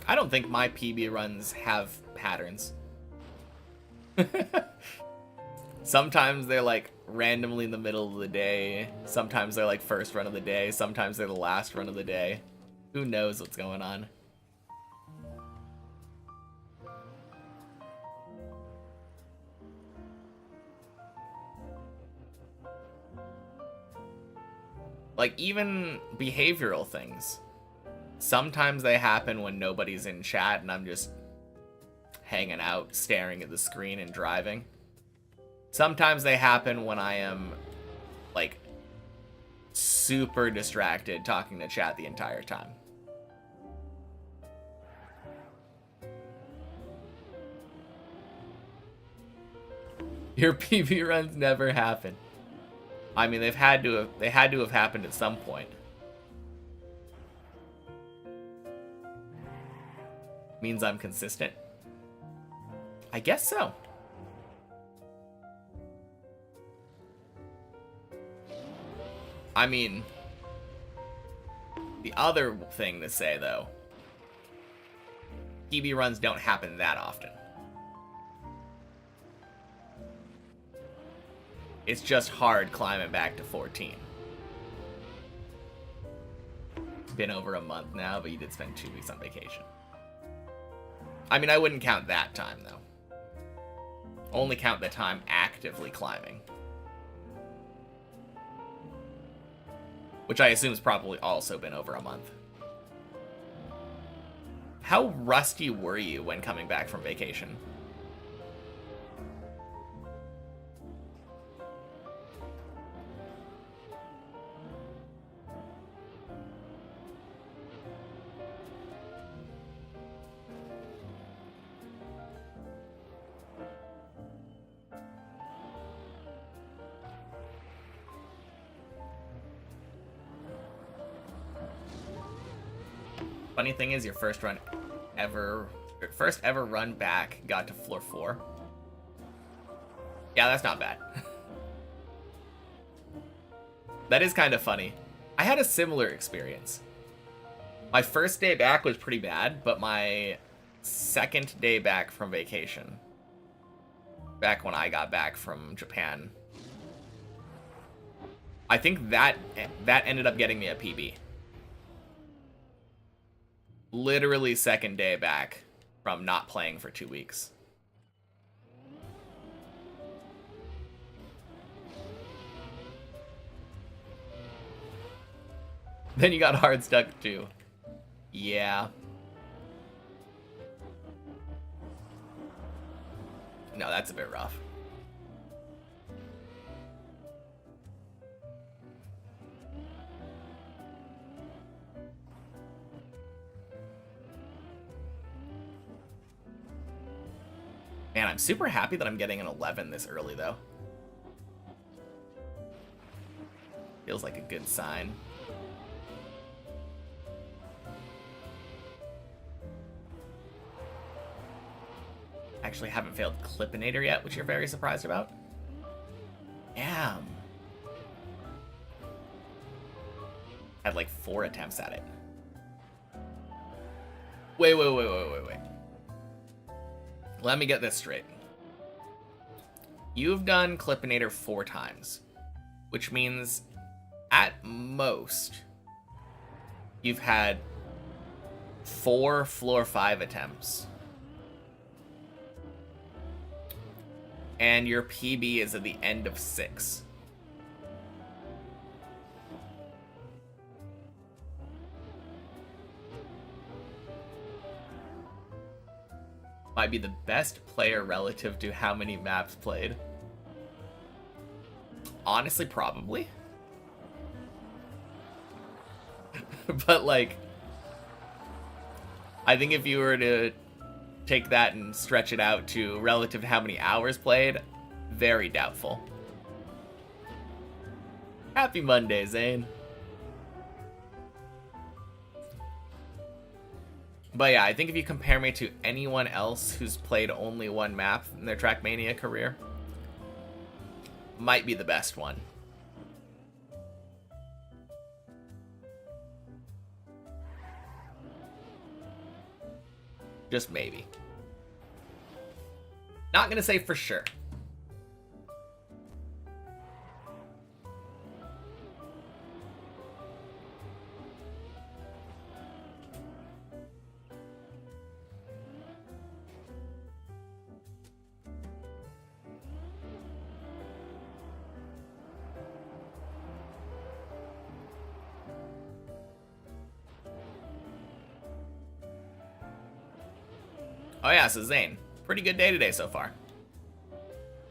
I don't think my PB runs have patterns. Sometimes they're like randomly in the middle of the day. Sometimes they're like first run of the day. Sometimes they're the last run of the day. Who knows what's going on? Like even behavioral things. Sometimes they happen when nobody's in chat and I'm just hanging out, staring at the screen and driving. Sometimes they happen when I am, like, super distracted talking to chat the entire time. Your PB runs never happen. I mean, they had to have happened at some point. Means I'm consistent? I guess so. I mean, the other thing to say, though, PB runs don't happen that often. It's just hard climbing back to 14. Been over a month now, but you did spend 2 weeks on vacation. I mean, I wouldn't count that time, though. Only count the time actively climbing. Which I assume has probably also been over a month. How rusty were you when coming back from vacation? Funny thing is, your first ever run back got to floor 4. Yeah, that's not bad. That is kind of funny. I had a similar experience. My first day back was pretty bad, but my second day back from vacation, back when I got back from Japan, I think that ended up getting me a PB. Literally second day back from not playing for 2 weeks. Then you got hard stuck too. Yeah. No, that's a bit rough. Man, I'm super happy that I'm getting an 11 this early, though. Feels like a good sign. Actually haven't failed Clippinator yet, which you're very surprised about. Damn. Had like 4 attempts at it. Wait. Let me get this straight. You've done Clippinator 4 times, which means at most you've had 4 floor 5 attempts. And your PB is at the end of 6. Might be the best player relative to how many maps played. Honestly, probably. But like, I think if you were to take that and stretch it out to relative to how many hours played, very doubtful. Happy Monday, Zane. But yeah, I think if you compare me to anyone else who's played only one map in their Trackmania career, might be the best one. Just maybe. Not gonna say for sure. Oh yeah, so Zane, pretty good day today so far.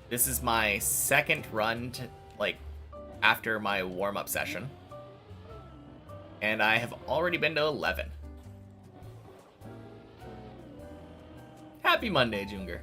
This is my second run to, like, after my warm-up session. And I have already been to 11. Happy Monday, Junger.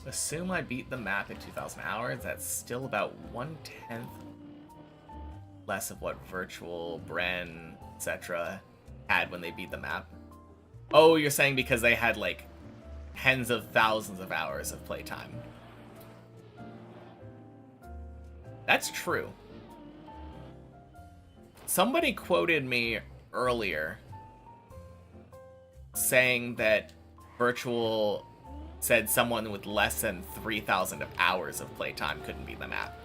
Assume I beat the map in 2,000 hours. That's still about 1/10 less of what Virtual, Bren, etc. had when they beat the map. Oh, you're saying because they had like tens of thousands of hours of playtime. That's true. Somebody quoted me earlier saying that Virtual said someone with less than 3,000 hours of playtime couldn't beat the map.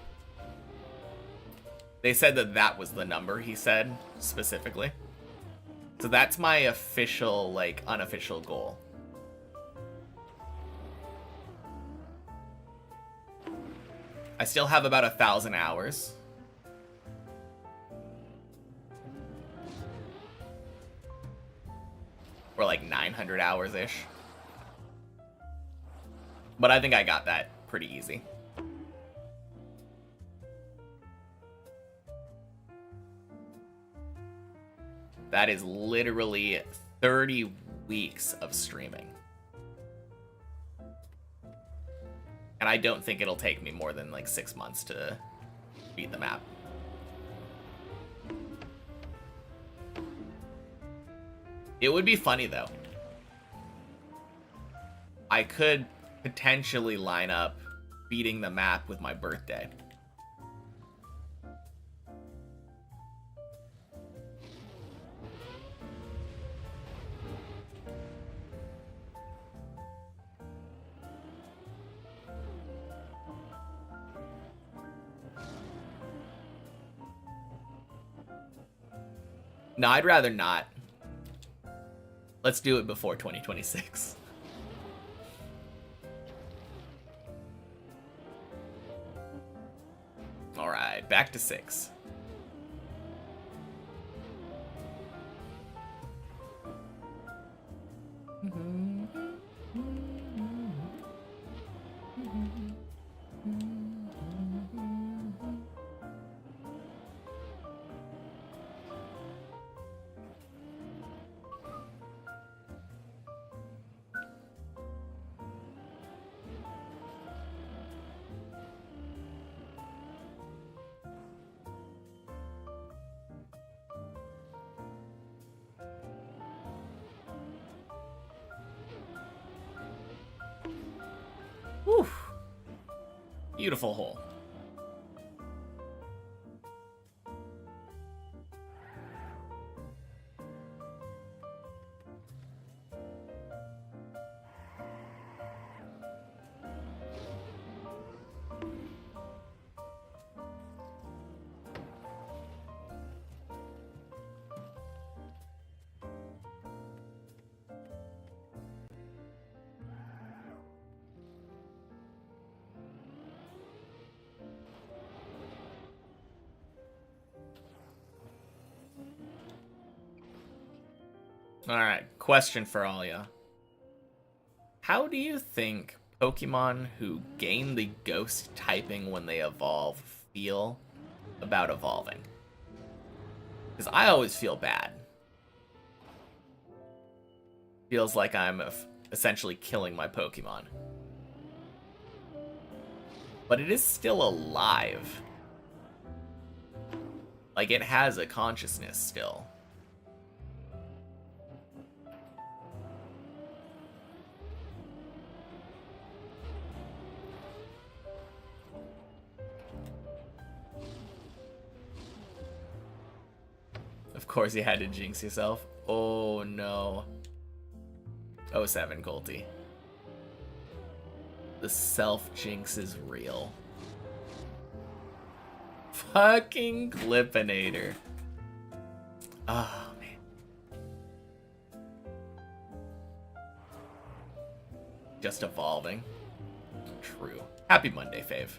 They said that that was the number he said, specifically. So that's my official, like, unofficial goal. I still have about 1,000 hours. Or like 900 hours-ish. But I think I got that pretty easy. That is literally 30 weeks of streaming. And I don't think it'll take me more than like 6 months to beat the map. It would be funny though. I could potentially line up beating the map with my birthday. No, I'd rather not. Let's do it before 2026. Alright, back to 6. Whew. Beautiful hole. Alright, question for all ya. How do you think Pokemon who gain the ghost typing when they evolve feel about evolving? Because I always feel bad. Feels like I'm essentially killing my Pokemon. But it is still alive. Like, it has a consciousness still. Of course you had to jinx yourself. Oh no. 07 Colty. The self-jinx is real. Fucking Clippinator. Oh, man. Just evolving. True. Happy Monday, Fave.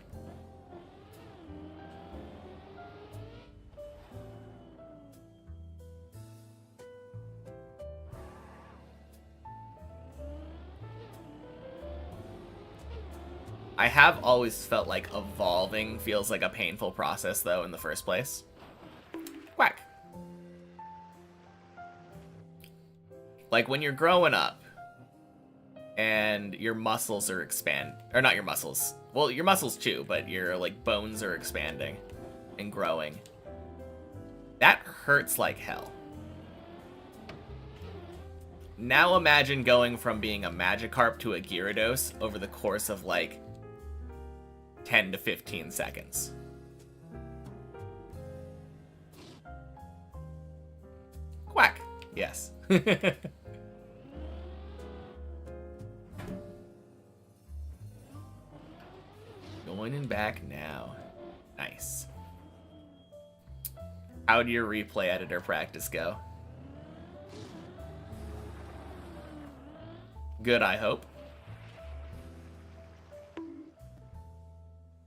I have always felt like evolving feels like a painful process, though, in the first place. Quack. Like, when you're growing up, and your muscles are or not your muscles. Well, your muscles too, but your, like, bones are expanding and growing. That hurts like hell. Now imagine going from being a Magikarp to a Gyarados over the course of, like, 10 to 15 seconds. Quack. Yes. Going in back now. Nice. How'd your replay editor practice go? Good, I hope.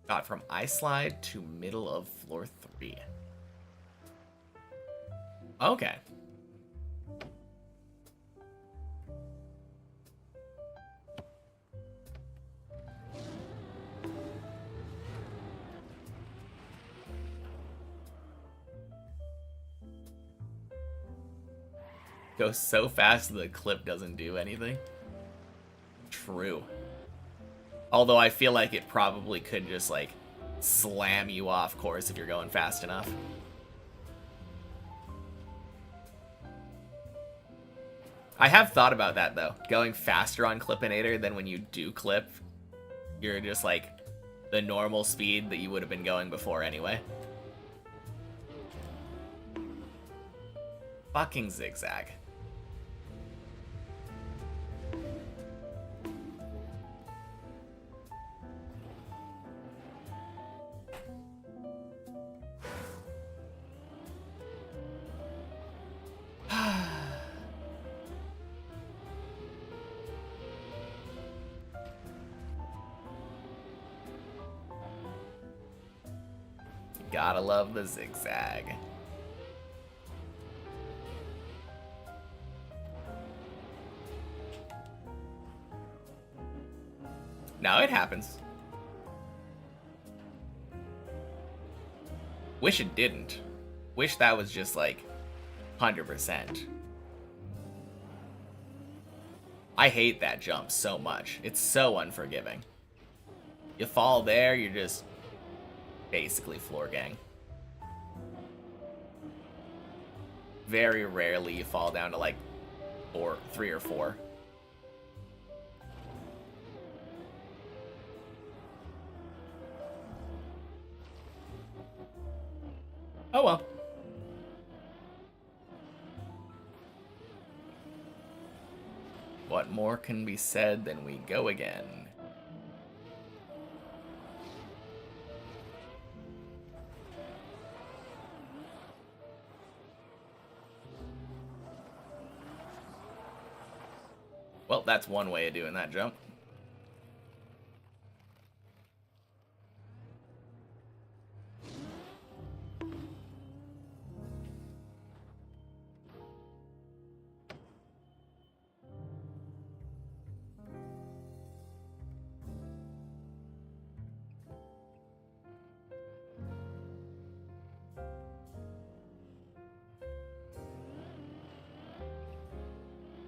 Got from Ice Slide to middle of floor 3. Okay. Goes so fast the clip doesn't do anything. True. Although I feel like it probably could just, like, slam you off course if you're going fast enough. I have thought about that, though. Going faster on Clippinator than when you do clip. You're just, like, the normal speed that you would have been going before anyway. Fucking zigzag. Gotta love the zigzag. No, it happens. Wish it didn't. Wish that was just like 100%. I hate that jump so much. It's so unforgiving. You fall there, you're just basically floor gang. Very rarely you fall down to like 3 or 4. Oh well. What more can be said than we go again? Well, that's one way of doing that jump.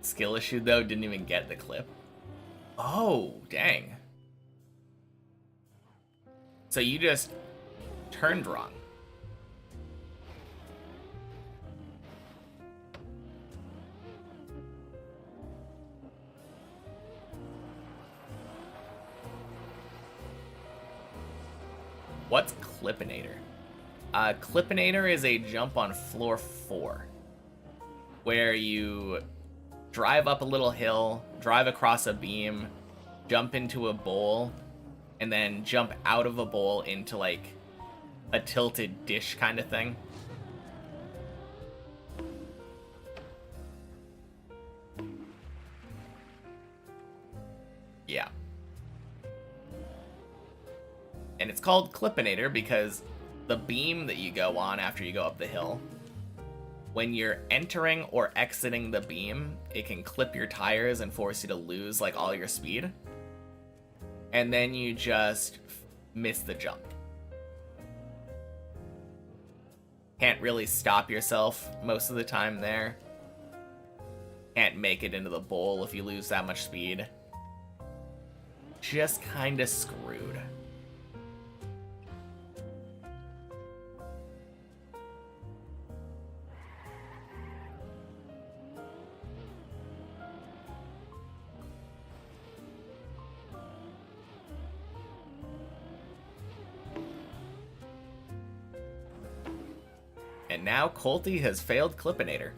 Skill issue though, didn't even get the clip. Oh, dang. So you just turned wrong. What's Clippinator? Clippinator is a jump on floor 4, where you drive up a little hill, drive across a beam, jump into a bowl, and then jump out of a bowl into like a tilted dish kind of thing. Yeah. And it's called Clippinator because the beam that you go on after you go up the hill, when you're entering or exiting the beam, it can clip your tires and force you to lose like all your speed. And then you just miss the jump. Can't really stop yourself most of the time there. Can't make it into the bowl if you lose that much speed. Just kinda screwed. And now Colty has failed Clippinator.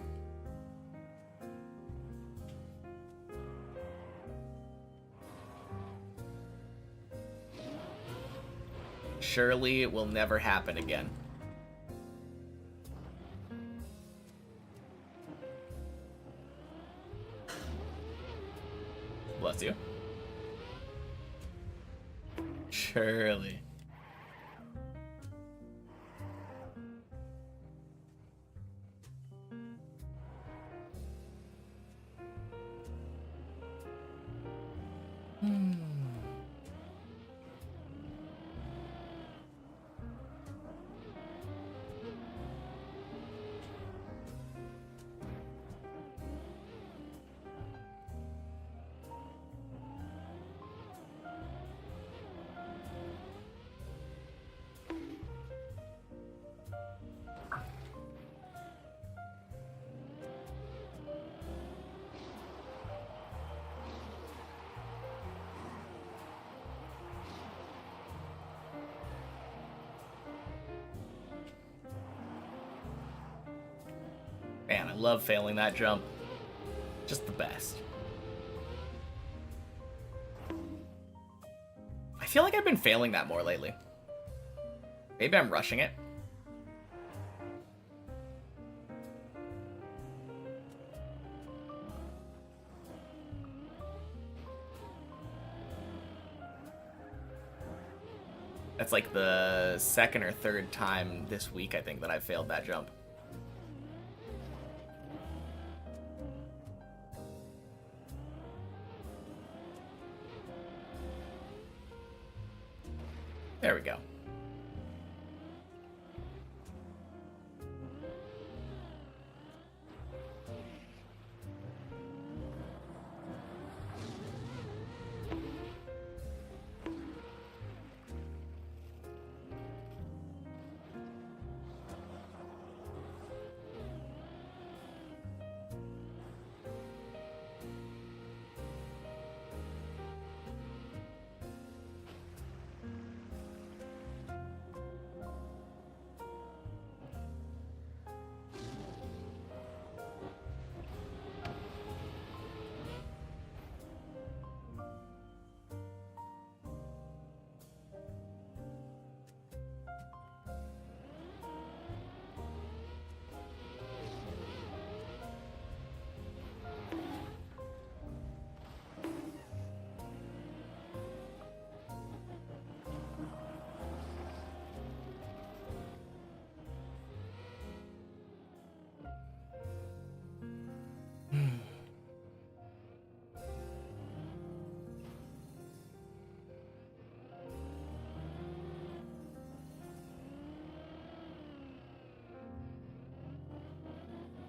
Surely it will never happen again. Bless you. Surely. Man, I love failing that jump. Just the best. I feel like I've been failing that more lately. Maybe I'm rushing it. That's like the second or third time this week, I think, that I failed that jump. There we go.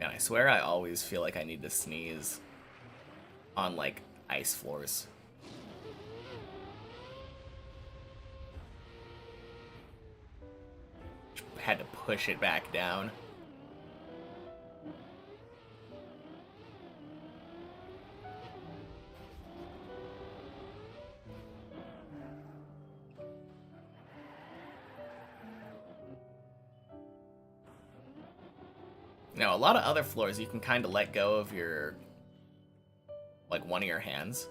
And I swear I always feel like I need to sneeze on, like, ice floors. Had to push it back down. Now, a lot of other floors, you can kind of let go of your, like, one of your hands.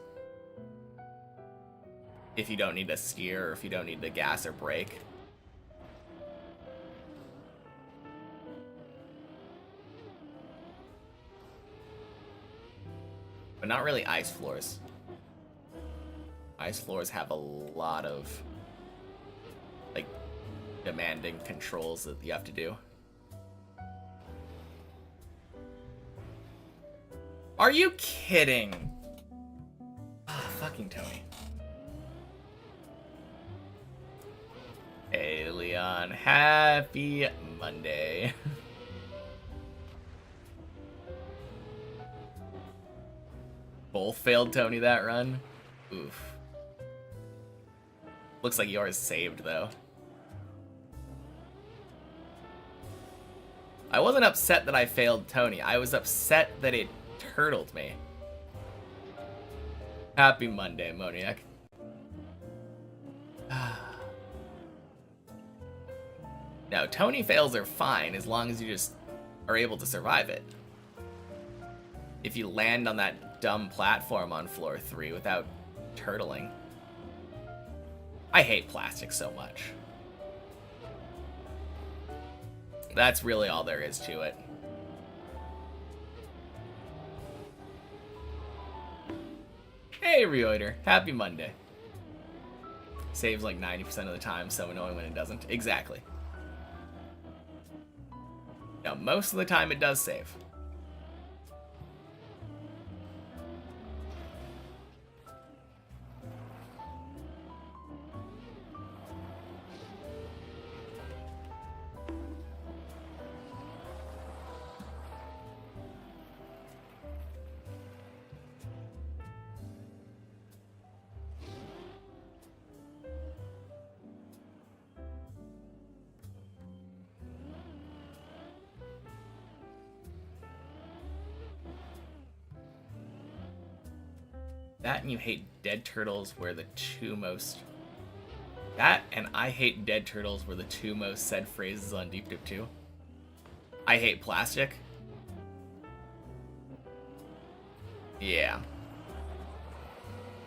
If you don't need to steer, or if you don't need to gas or brake. But not really ice floors. Ice floors have a lot of, like, demanding controls that you have to do. Are you kidding? Oh, fucking Tony. Hey, Leon. Happy Monday. Both failed Tony that run? Oof. Looks like yours saved, though. I wasn't upset that I failed Tony. I was upset that it turtled me. Happy Monday, Moniac. Now, Tony fails are fine as long as you just are able to survive it. If you land on that dumb platform on floor 3 without turtling. I hate plastic so much. That's really all there is to it. Hey, Reoiter. Happy Monday. Saves like 90% of the time, so annoying when it doesn't. Exactly. Now, most of the time it does save. That and you hate dead turtles were the two most... That and I hate dead turtles were the two most said phrases on Deep Dip 2. I hate plastic. Yeah.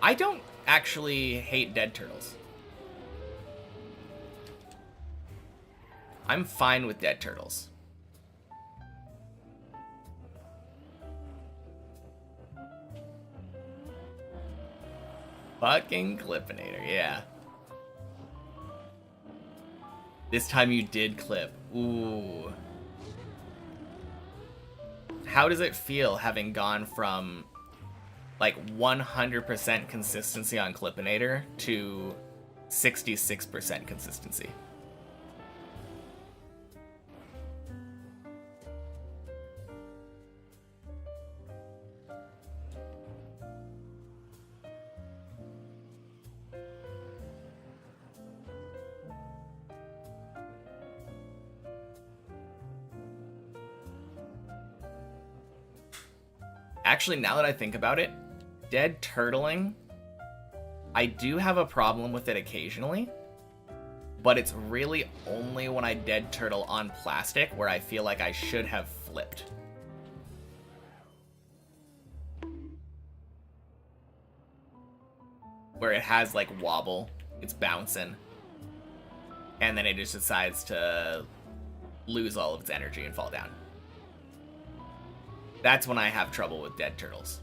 I don't actually hate dead turtles. I'm fine with dead turtles. Fucking Clippinator, yeah. This time you did clip. Ooh. How does it feel having gone from like 100% consistency on Clipinator to 66% consistency? Actually, now that I think about it, dead turtling, I do have a problem with it occasionally, but it's really only when I dead turtle on plastic where I feel like I should have flipped. Where it has like wobble, it's bouncing, and then it just decides to lose all of its energy and fall down. That's when I have trouble with dead turtles.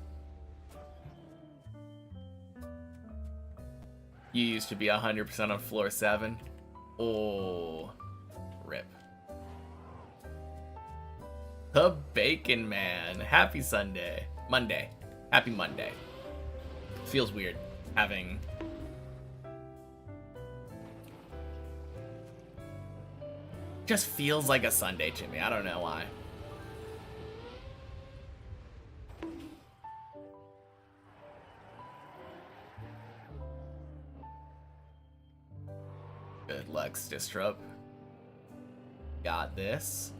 You used to be 100% on floor 7. Oh, rip. The Bacon Man. Happy Sunday. Monday. Happy Monday. Feels weird having... Just feels like a Sunday to me. I don't know why. Good luck, Stistrup. Got this.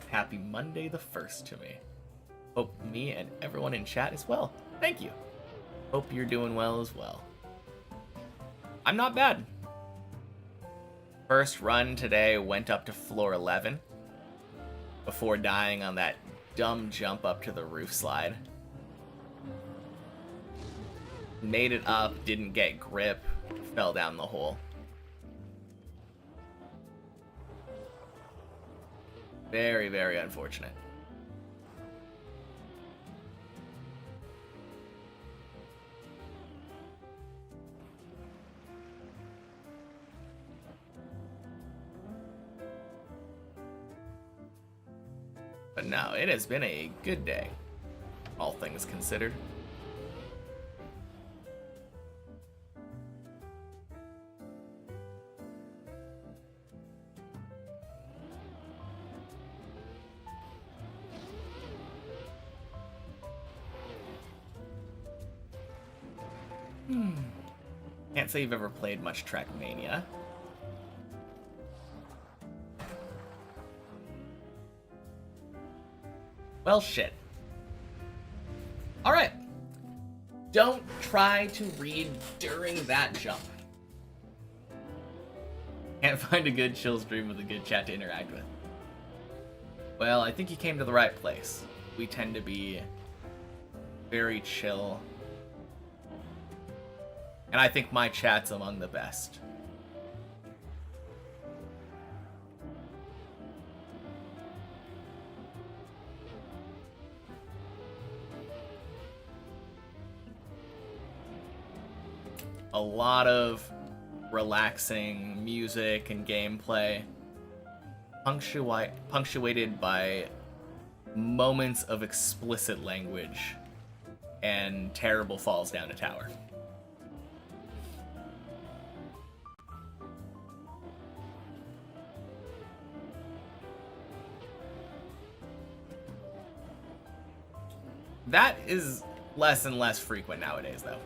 Happy Monday the 1st to me. Hope me and everyone in chat is well. Thank you. Hope you're doing well as well. I'm not bad. First run today went up to floor 11 before dying on that dumb jump up to the roof slide. Made it up, didn't get grip, fell down the hole. Very, very unfortunate. But no, it has been a good day, all things considered. Can't say you've ever played much Trackmania. Well, shit. Alright. Don't try to read during that jump. Can't find a good chill stream with a good chat to interact with. Well, I think you came to the right place. We tend to be very chill. And I think my chat's among the best. A lot of relaxing music and gameplay, punctuated by moments of explicit language and terrible falls down a tower. That is less and less frequent nowadays, though,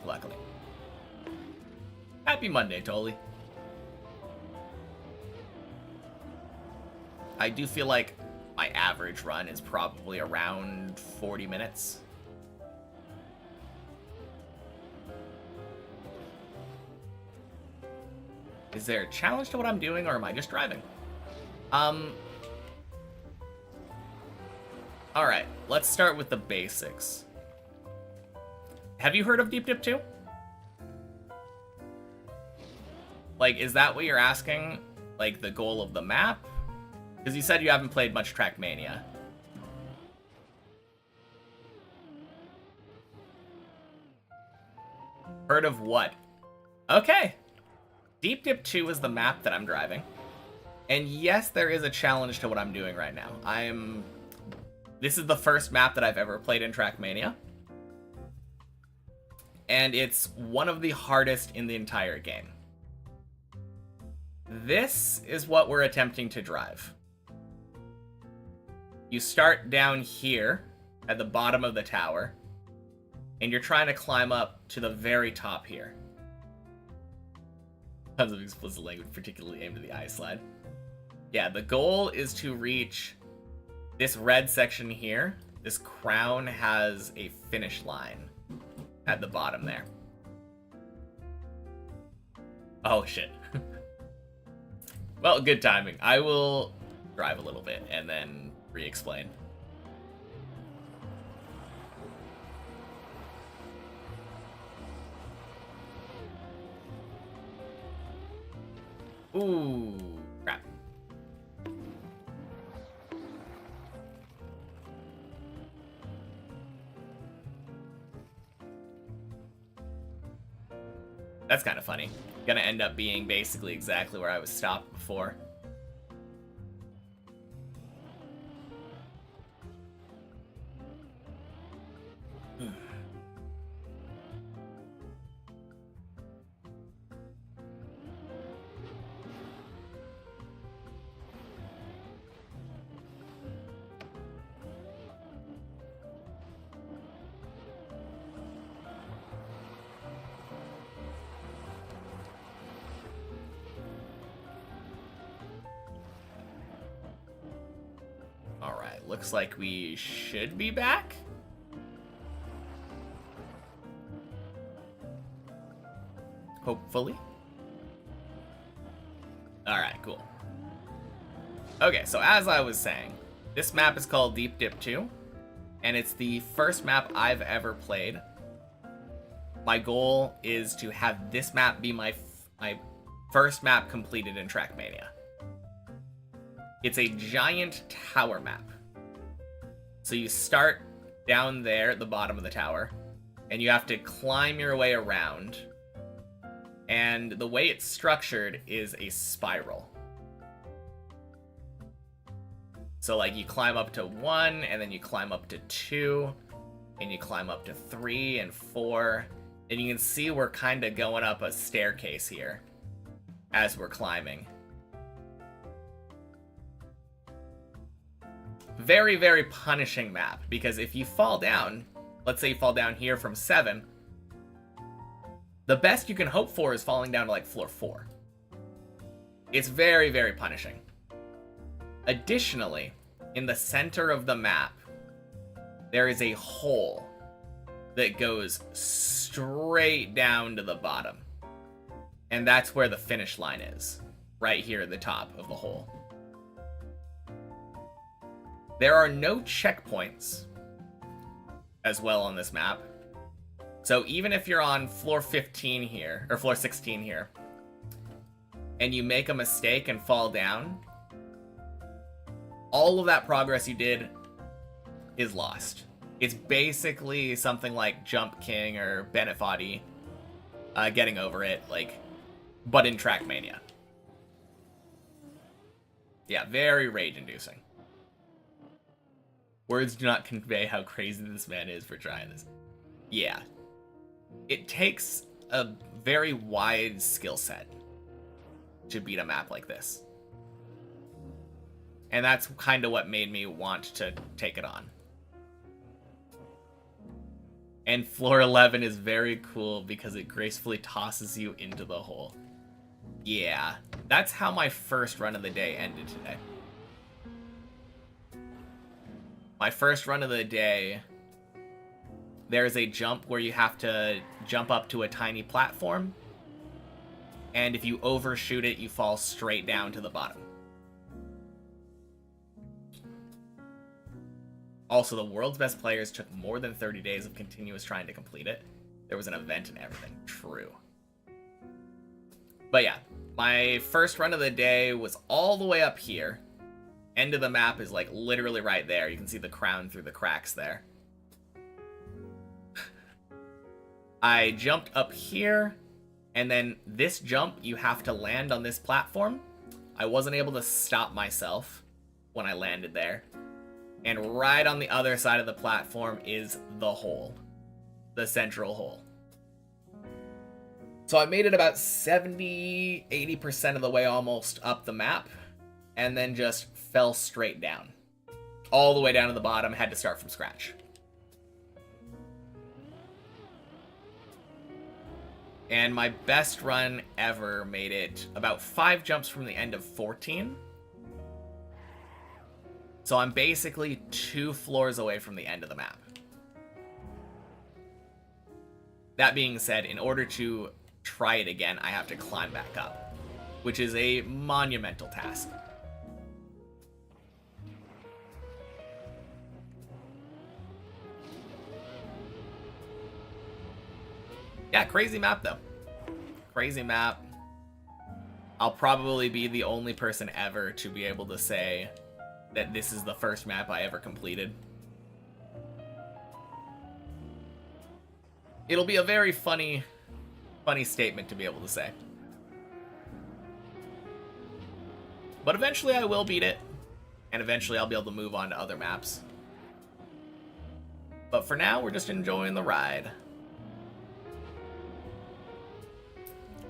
luckily. Happy Monday, Tolly. I do feel like my average run is probably around 40 minutes. Is there a challenge to what I'm doing, or am I just driving? Alright, let's start with the basics. Have you heard of Deep Dip 2? Like, is that what you're asking? Like, the goal of the map? Because you said you haven't played much Trackmania. Heard of what? Okay. Deep Dip 2 is the map that I'm driving. And yes, there is a challenge to what I'm doing right now. This is the first map that I've ever played in Trackmania. And it's one of the hardest in the entire game. This is what we're attempting to drive. You start down here at the bottom of the tower, and you're trying to climb up to the very top here. Tons of explicit language, particularly aimed at the eye slide. Yeah, the goal is to reach this red section here. This crown has a finish line at the bottom there. Oh, shit. Well, good timing. I will drive a little bit and then re-explain. Ooh, crap. That's kind of funny. Gonna end up being basically exactly where I was stopped before. Alright, looks like we should be back. Hopefully. Alright, cool. Okay, so as I was saying, this map is called Deep Dip 2, and it's the first map I've ever played. My goal is to have this map be my first map completed in Trackmania. It's a giant tower map. So you start down there at the bottom of the tower, and you have to climb your way around. And the way it's structured is a spiral. So like you climb up to 1, and then you climb up to 2, and you climb up to 3 and 4. And you can see we're kind of going up a staircase here as we're climbing. Very, very punishing map, because if you fall down, let's say you fall down here from 7, the best you can hope for is falling down to like floor 4. It's very, very punishing. Additionally, in the center of the map, there is a hole that goes straight down to the bottom. And that's where the finish line is, right here at the top of the hole. There are no checkpoints as well on this map. So even if you're on floor 15 here, or floor 16 here, and you make a mistake and fall down, all of that progress you did is lost. It's basically something like Jump King or Bennett Foddy getting over it, like, but in Trackmania. Yeah, very rage-inducing. Words do not convey how crazy this man is for trying this. Yeah. It takes a very wide skill set to beat a map like this. And that's kind of what made me want to take it on. And floor 11 is very cool because it gracefully tosses you into the hole. Yeah, that's how my first run of the day ended today. My first run of the day, there's a jump where you have to jump up to a tiny platform, and if you overshoot it, you fall straight down to the bottom. Also, the world's best players took more than 30 days of continuous trying to complete it. There was an event and everything. True. But yeah, my first run of the day was all the way up here, End of the map is like literally right there. You can see the crown through the cracks there. I jumped up here, and then this jump, you have to land on this platform. I wasn't able to stop myself when I landed there. And right on the other side of the platform is the hole. The central hole. So I made it about 70, 80% of the way almost up the map, and then just fell straight down. All the way down to the bottom, had to start from scratch. And my best run ever made it about 5 jumps from the end of 14. So I'm basically 2 floors away from the end of the map. That being said, in order to try it again, I have to climb back up, which is a monumental task. Yeah, crazy map though. Crazy map. I'll probably be the only person ever to be able to say that this is the first map I ever completed. It'll be a very funny statement to be able to say. But eventually I will beat it, and eventually I'll be able to move on to other maps. But for now, we're just enjoying the ride.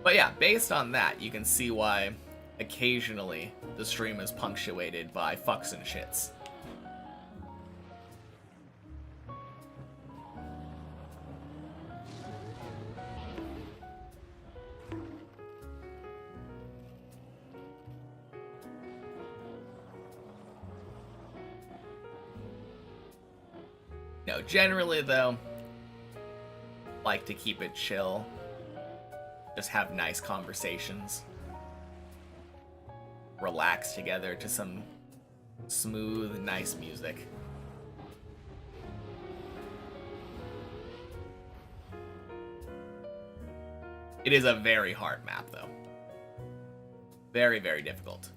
But yeah, based on that, you can see why occasionally the stream is punctuated by fucks and shits. No, generally though, like to keep it chill. Just have nice conversations. Relax together to some smooth, nice music. It is a very hard map, though. Very, very difficult.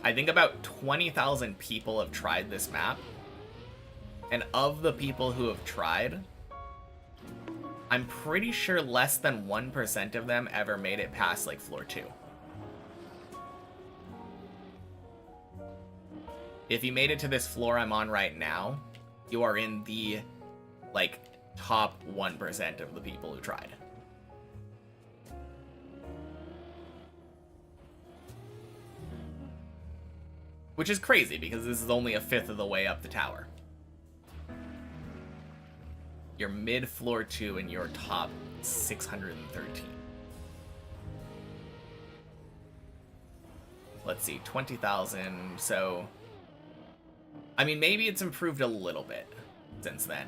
I think about 20,000 people have tried this map. And of the people who have tried, I'm pretty sure less than 1% of them ever made it past, like, floor 2. If you made it to this floor I'm on right now, you are in the, like, top 1% of the people who tried. Which is crazy, because this is only a fifth of the way up the tower. You're mid-floor 2 and you're top 613. Let's see, 20,000, so... I mean, maybe it's improved a little bit since then.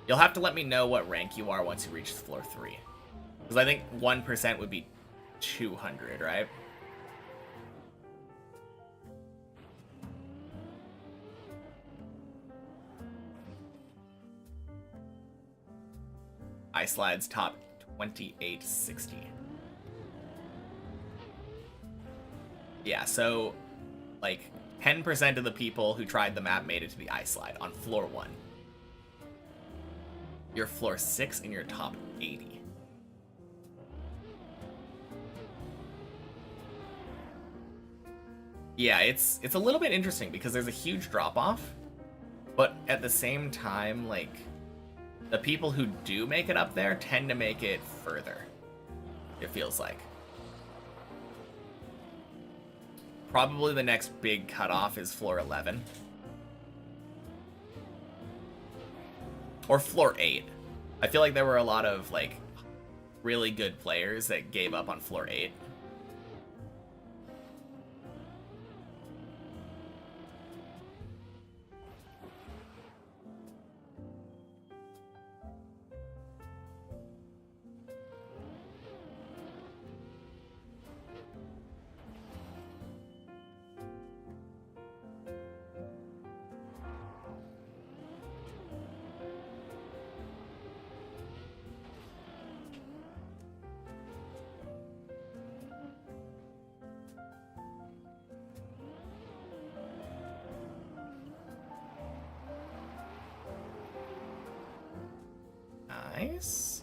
You'll have to let me know what rank you are once you reach floor 3. Because I think 1% would be 200, right? Ice Slide's top 2860. Yeah, so like 10% of the people who tried the map made it to the Ice Slide on floor 1. You're floor 6 and you're top 80. Yeah, it's a little bit interesting because there's a huge drop-off, but at the same time, like, the people who do make it up there tend to make it further, it feels like. Probably the next big cutoff is floor 11. Or floor 8. I feel like there were a lot of, like, really good players that gave up on floor 8. Nice.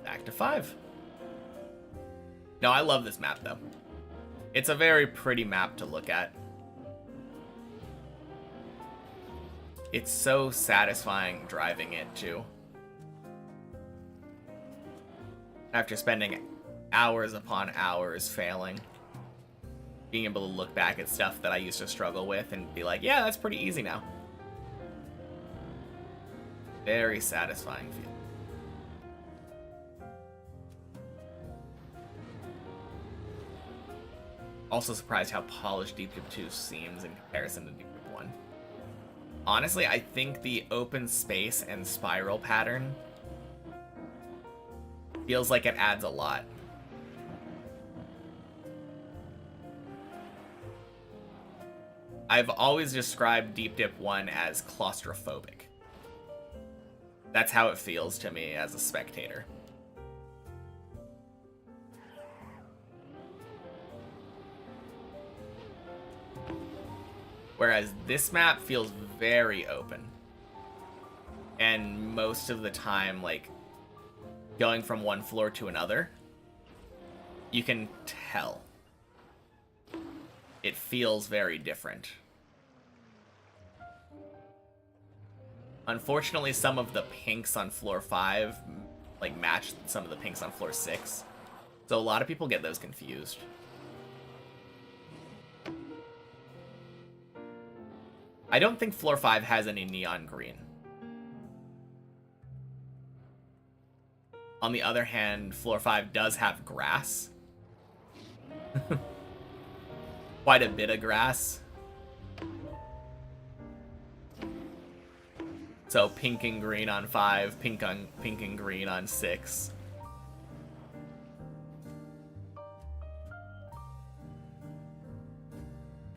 Back to 5. No, I love this map, though. It's a very pretty map to look at. It's so satisfying driving it, too. After spending hours upon hours failing. Being able to look back at stuff that I used to struggle with and be like, yeah, that's pretty easy now. Very satisfying feeling. Also surprised how polished Deep Dip 2 seems in comparison to Deep Dip 1. Honestly, I think the open space and spiral pattern feels like it adds a lot. I've always described Deep Dip 1 as claustrophobic. That's how it feels to me as a spectator. Whereas this map feels very open. And most of the time, like, going from one floor to another, you can tell. It feels very different. Unfortunately, some of the pinks on floor 5, like, match some of the pinks on floor 6. So a lot of people get those confused. I don't think floor 5 has any neon green. On the other hand, floor 5 does have grass. Quite a bit of grass. So pink and green on 5, pink and green on 6.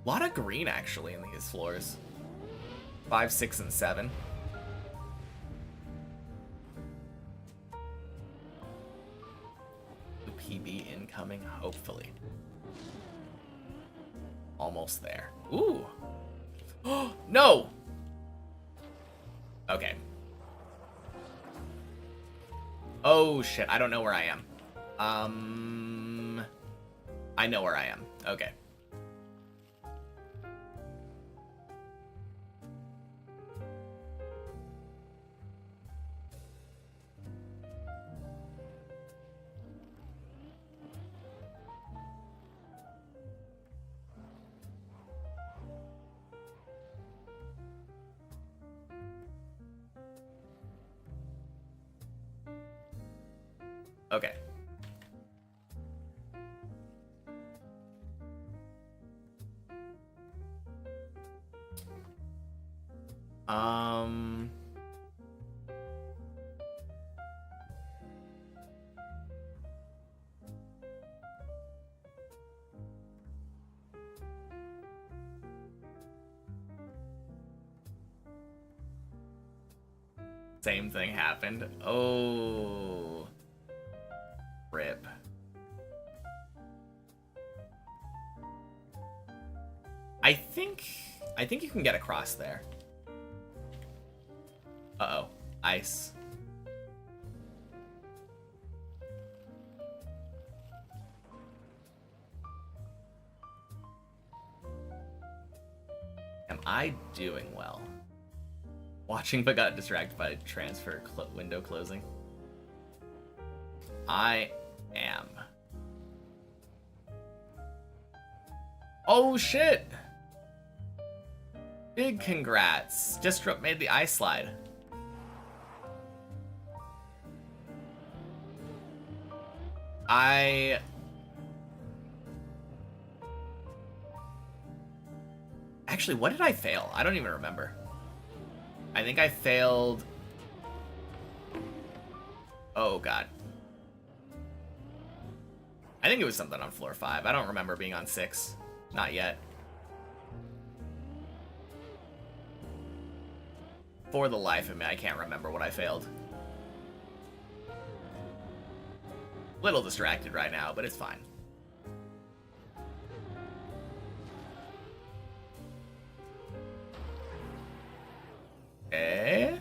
A lot of green actually in these floors. 5, 6, and 7. PB incoming, hopefully. Almost there. Ooh. Oh, no! Okay. Oh, shit. I don't know where I am. I know where I am. Okay. Okay. Same thing happened. Oh. Rip. I think you can get across there. Uh-oh. Ice. Am I doing well? Watching but got distracted by transfer window closing. I am. Oh shit! Big congrats. Disrupt made the ice slide. Actually, what did I fail? I don't even remember. I think I failed... Oh, God. I think it was something on floor 5. I don't remember being on 6. Not yet. For the life of me, I can't remember what I failed. Little distracted right now, but it's fine. Okay.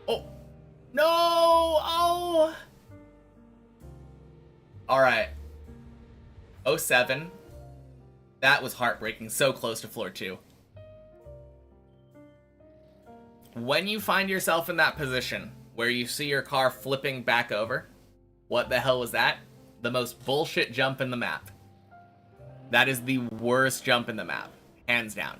Oh, no! Oh! Alright. 07. That was heartbreaking. So close to floor 2. When you find yourself in that position where you see your car flipping back over, what the hell was that? The most bullshit jump in the map. That is the worst jump in the map. Hands down.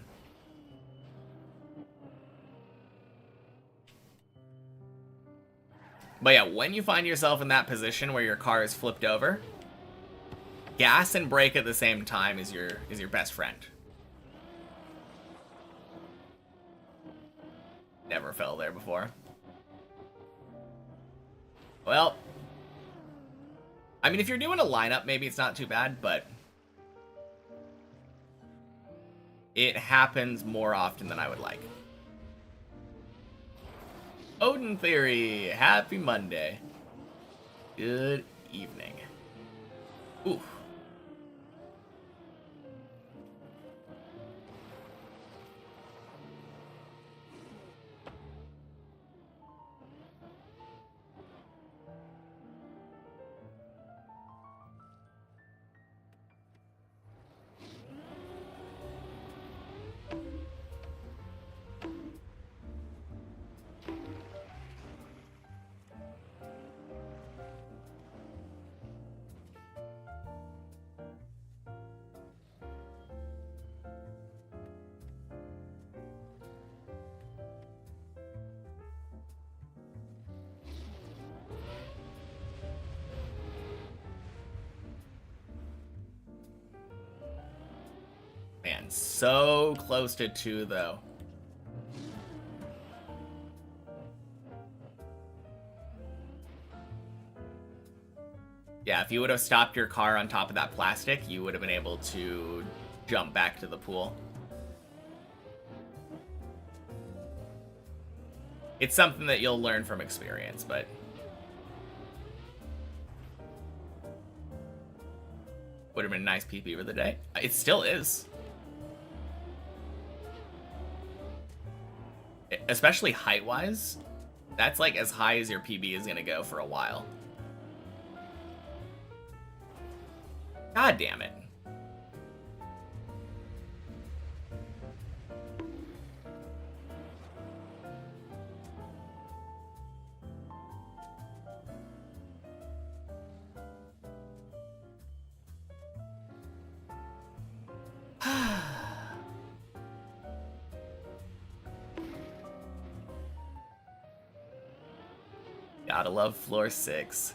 But yeah, when you find yourself in that position where your car is flipped over, gas and brake at the same time is your best friend. Never fell there before. Well, I mean, if you're doing a lineup, maybe it's not too bad, but it happens more often than I would like. Odin Theory, happy Monday. Good evening. Ooh. Man, so close to 2, though. Yeah, if you would have stopped your car on top of that plastic, you would have been able to jump back to the pool. It's something that you'll learn from experience, but... would have been a nice PP for the day. It still is. Especially height-wise, that's like as high as your PB is gonna go for a while. God damn it. Gotta love floor 6.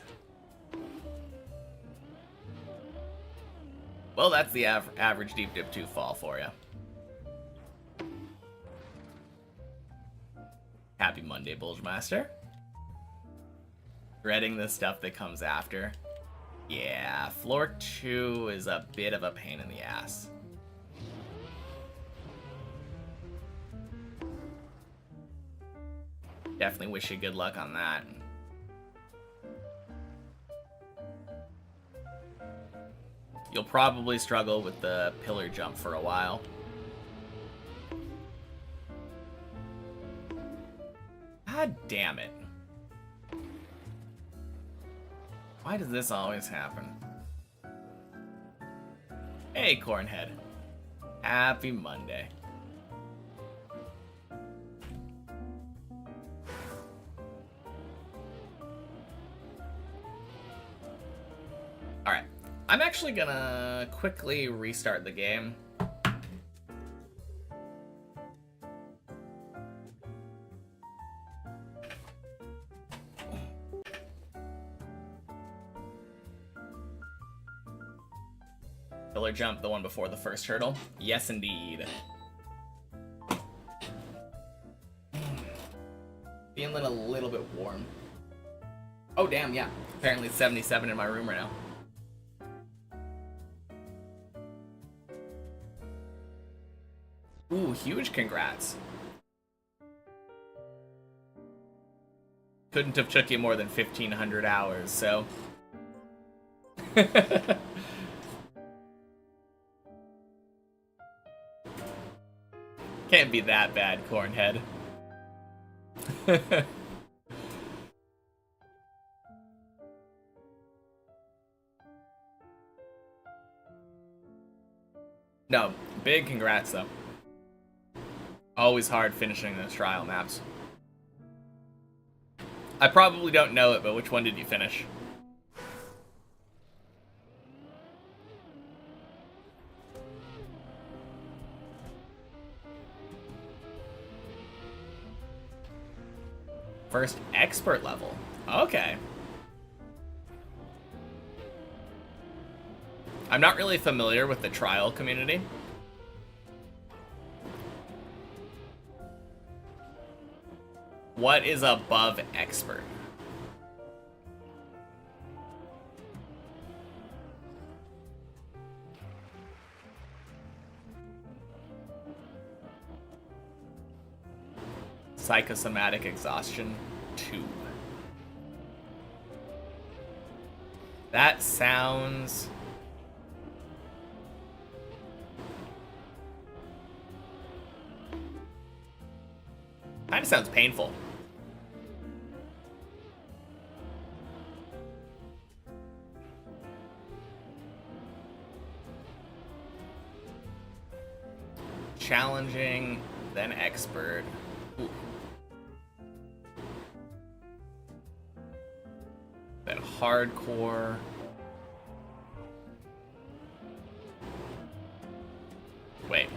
Well, that's the average deep dip 2 fall for you. Happy Monday, Bulgemaster. Dreading the stuff that comes after. Yeah, floor 2 is a bit of a pain in the ass. Definitely wish you good luck on that. You'll probably struggle with the pillar jump for a while. God damn it. Why does this always happen? Hey, Cornhead. Happy Monday. Alright. I'm actually gonna quickly restart the game. Pillar jump, the one before the first hurdle. Yes, indeed. Feeling a little bit warm. Oh, damn, yeah. Apparently it's 77 in my room right now. Ooh, huge congrats. Couldn't have took you more than 1,500 hours, so... Can't be that bad, Cornhead. No, big congrats, though. Always hard finishing those trial maps. I probably don't know it, but which one did you finish? First expert level. Okay. I'm not really familiar with the trial community. What is above expert? Psychosomatic exhaustion 2. That sounds... kind of sounds painful. Challenging, then expert. Ooh. Then hardcore. Wait.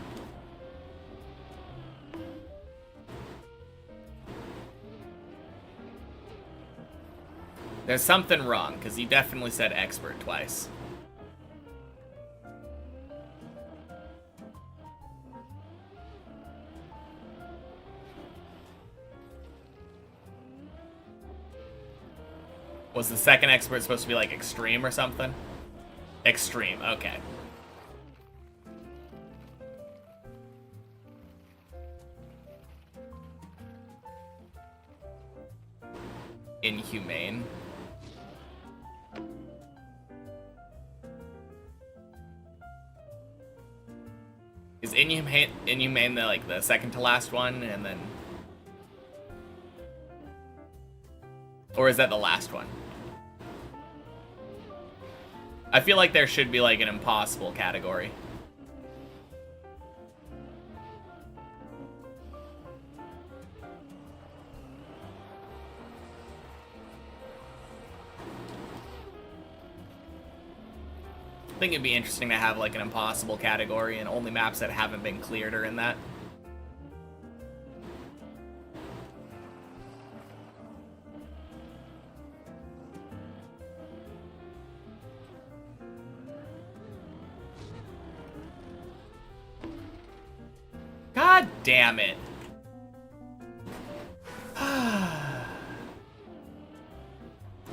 There's something wrong, because he definitely said expert twice. Was the second expert supposed to be like extreme or something? Extreme, okay. Inhumane. Is Inhumane the, like, the second to last one, and then... or is that the last one? I feel like there should be, like, an impossible category. I think it'd be interesting to have, like, an impossible category, and only maps that haven't been cleared are in that. God damn it.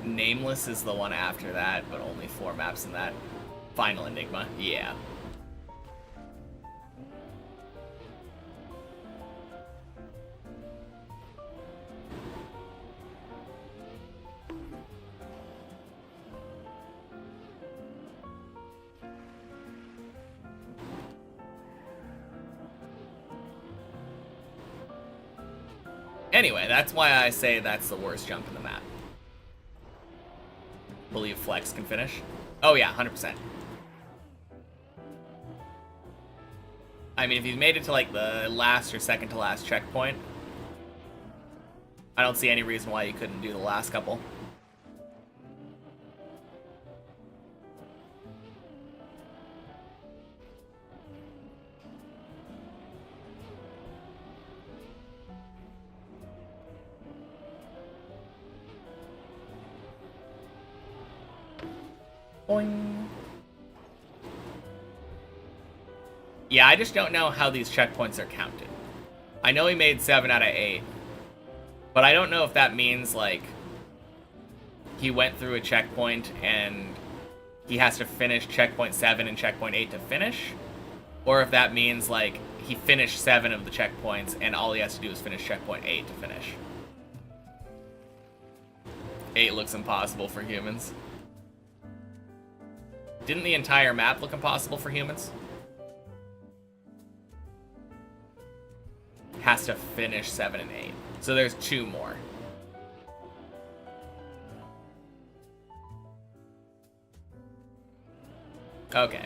Nameless is the one after that, but only 4 maps in that. Final Enigma, yeah. Anyway, that's why I say that's the worst jump in the map. Believe Flex can finish. Oh yeah, 100%. I mean, if he's made it to, like, the last or second to last checkpoint, I don't see any reason why you couldn't do the last couple. Boing. Yeah, I just don't know how these checkpoints are counted. I know he made 7 out of 8, but I don't know if that means, like, he went through a checkpoint and he has to finish checkpoint 7 and checkpoint 8 to finish, or if that means, like, he finished 7 of the checkpoints and all he has to do is finish checkpoint 8 to finish. 8 looks impossible for humans. Didn't the entire map look impossible for humans? Has to finish 7 and 8. So there's 2 more. Okay.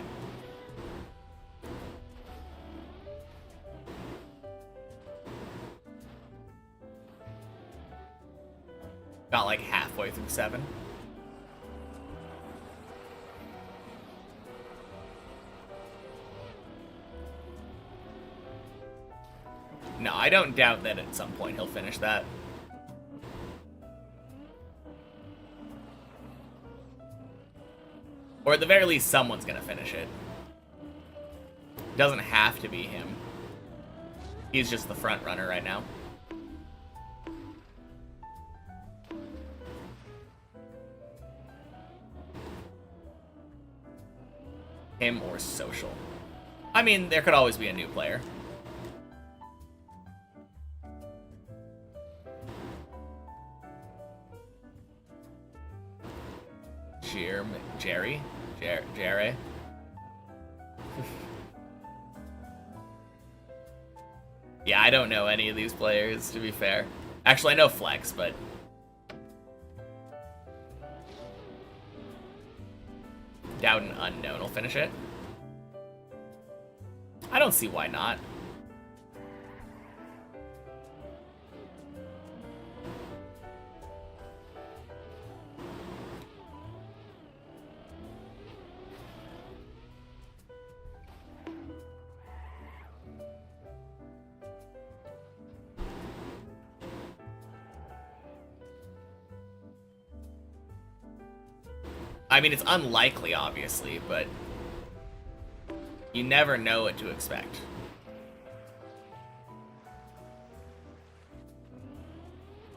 Got like halfway through 7. No, I don't doubt that at some point he'll finish that. Or at the very least, someone's gonna finish it. Doesn't have to be him. He's just the front runner right now. Him or social. I mean, there could always be a new player. Jerry. Yeah, I don't know any of these players, to be fair. Actually, I know Flex, but... Doubt an unknown will finish it. I don't see why not. I mean, it's unlikely, obviously, but you never know what to expect.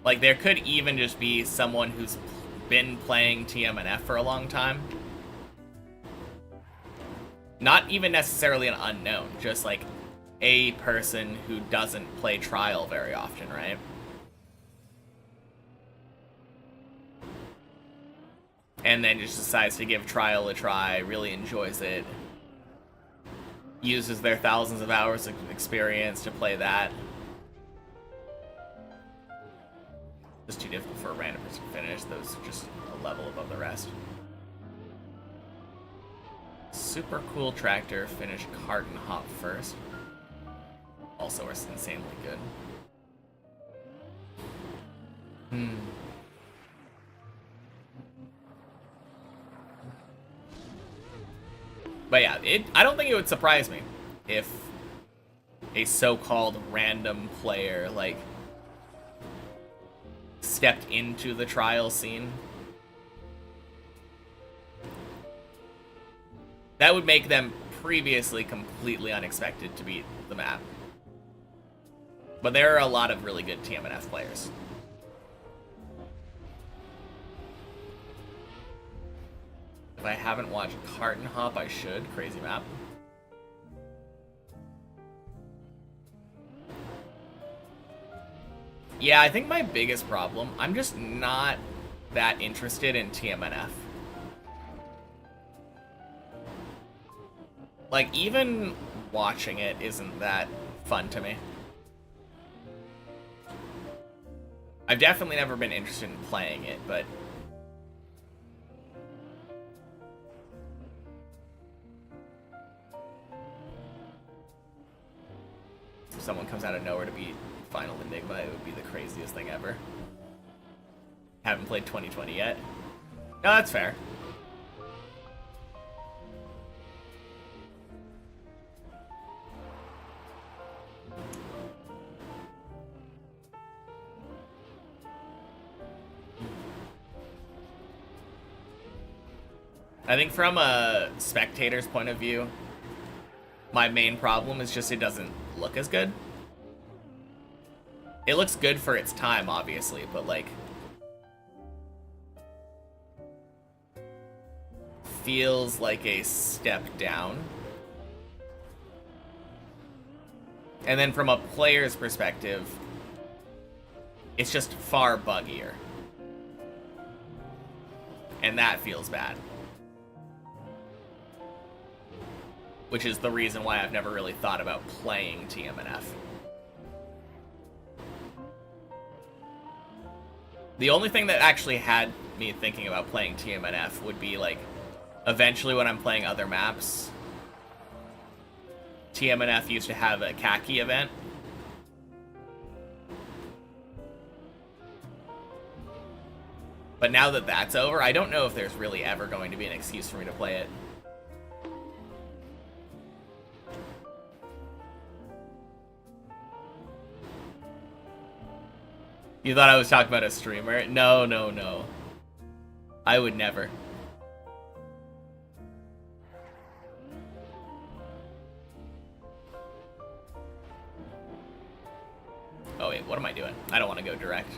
Like, there could even just be someone who's been playing TMNF for a long time. Not even necessarily an unknown, just like a person who doesn't play Trial very often, right? And then just decides to give Trial a try, really enjoys it, uses their thousands of hours of experience to play that. Just too difficult for a random person to finish. Those are just a level above the rest. Super cool tractor, finish cart and hop first. Also are insanely good. But yeah, I don't think it would surprise me if a so-called random player, like, stepped into the trial scene. That would make them previously completely unexpected to beat the map. But there are a lot of really good TMNF players. If I haven't watched Cart and Hop, I should. Crazy map. Yeah, I think my biggest problem, I'm just not that interested in TMNF. Like, even watching it isn't that fun to me. I've definitely never been interested in playing it, but... if someone comes out of nowhere to beat Final Enigma, it would be the craziest thing ever. Haven't played 2020 yet. No, that's fair. I think from a spectator's point of view, My main problem is just it doesn't look as good. It looks good for its time, obviously, but like... feels like a step down. And then from a player's perspective, it's just far buggier. And that feels bad. Which is the reason why I've never really thought about playing TMNF. The only thing that actually had me thinking about playing TMNF would be like, eventually when I'm playing other maps, TMNF used to have a khaki event. But now that that's over, I don't know if there's really ever going to be an excuse for me to play it. You thought I was talking about a streamer? No, no, no. I would never. Oh wait, what am I doing? I don't want to go direct.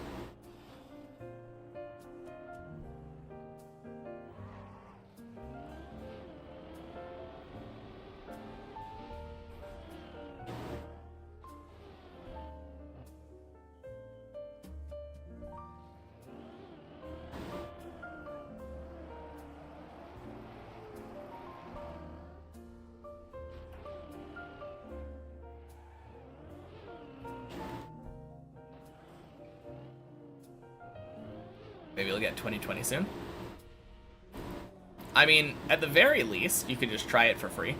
Maybe we'll get 2020 soon. I mean, at the very least, you could just try it for free.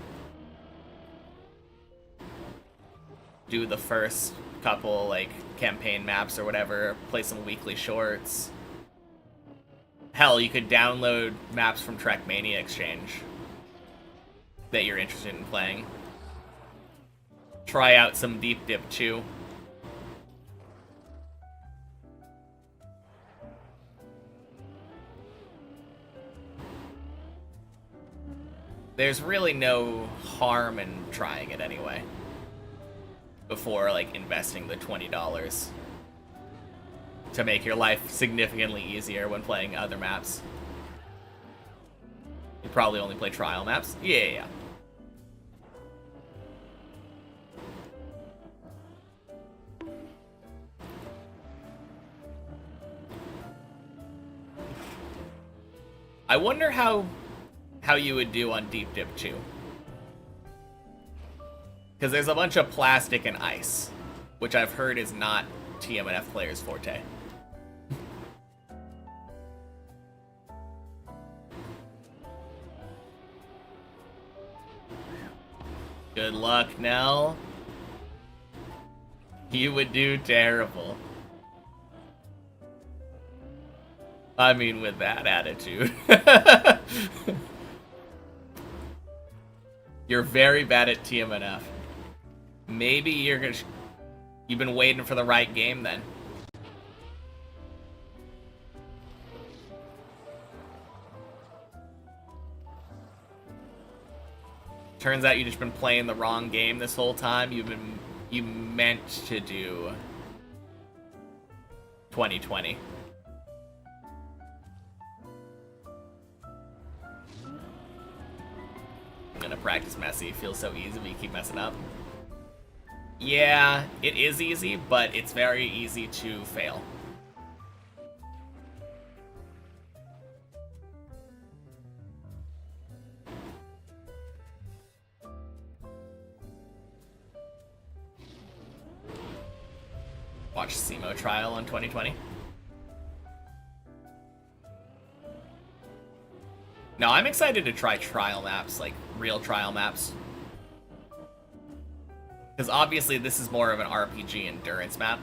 Do the first couple, like, campaign maps or whatever, play some weekly shorts. Hell, you could download maps from Trackmania Exchange that you're interested in playing. Try out some Deep Dip 2. There's really no harm in trying it anyway. Before, like, investing the $20 to make your life significantly easier when playing other maps. You probably only play trial maps. Yeah. I wonder how you would do on Deep Dip 2. Because there's a bunch of plastic and ice, which I've heard is not TMNF players' forte. Good luck, Nell. You would do terrible. I mean, with that attitude. You're very bad at TMNF. Maybe you've been waiting for the right game then. Turns out you've just been playing the wrong game this whole time. You meant to do 2020. I'm gonna practice messy. It feels so easy, but you keep messing up. Yeah, it is easy, but it's very easy to fail. Watch SEMO trial on 2020. No, I'm excited to try trial maps, like real trial maps. Because obviously this is more of an RPG endurance map.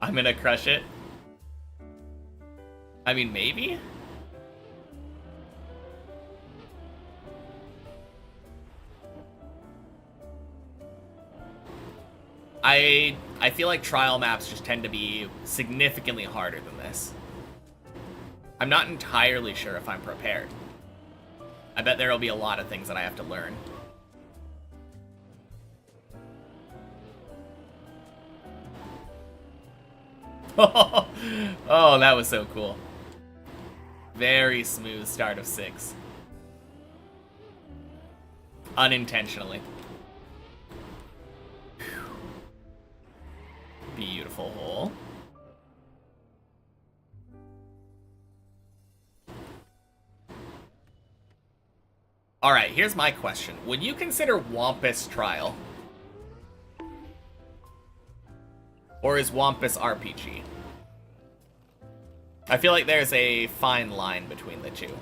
I'm gonna crush it. I mean, maybe? I feel like trial maps just tend to be significantly harder than this. I'm not entirely sure if I'm prepared. I bet there'll be a lot of things that I have to learn. Oh, that was so cool. Very smooth start of 6. Unintentionally. Beautiful hole. Alright, here's my question. Would you consider Wampus Trial? Or is Wampus RPG? I feel like there's a fine line between the two.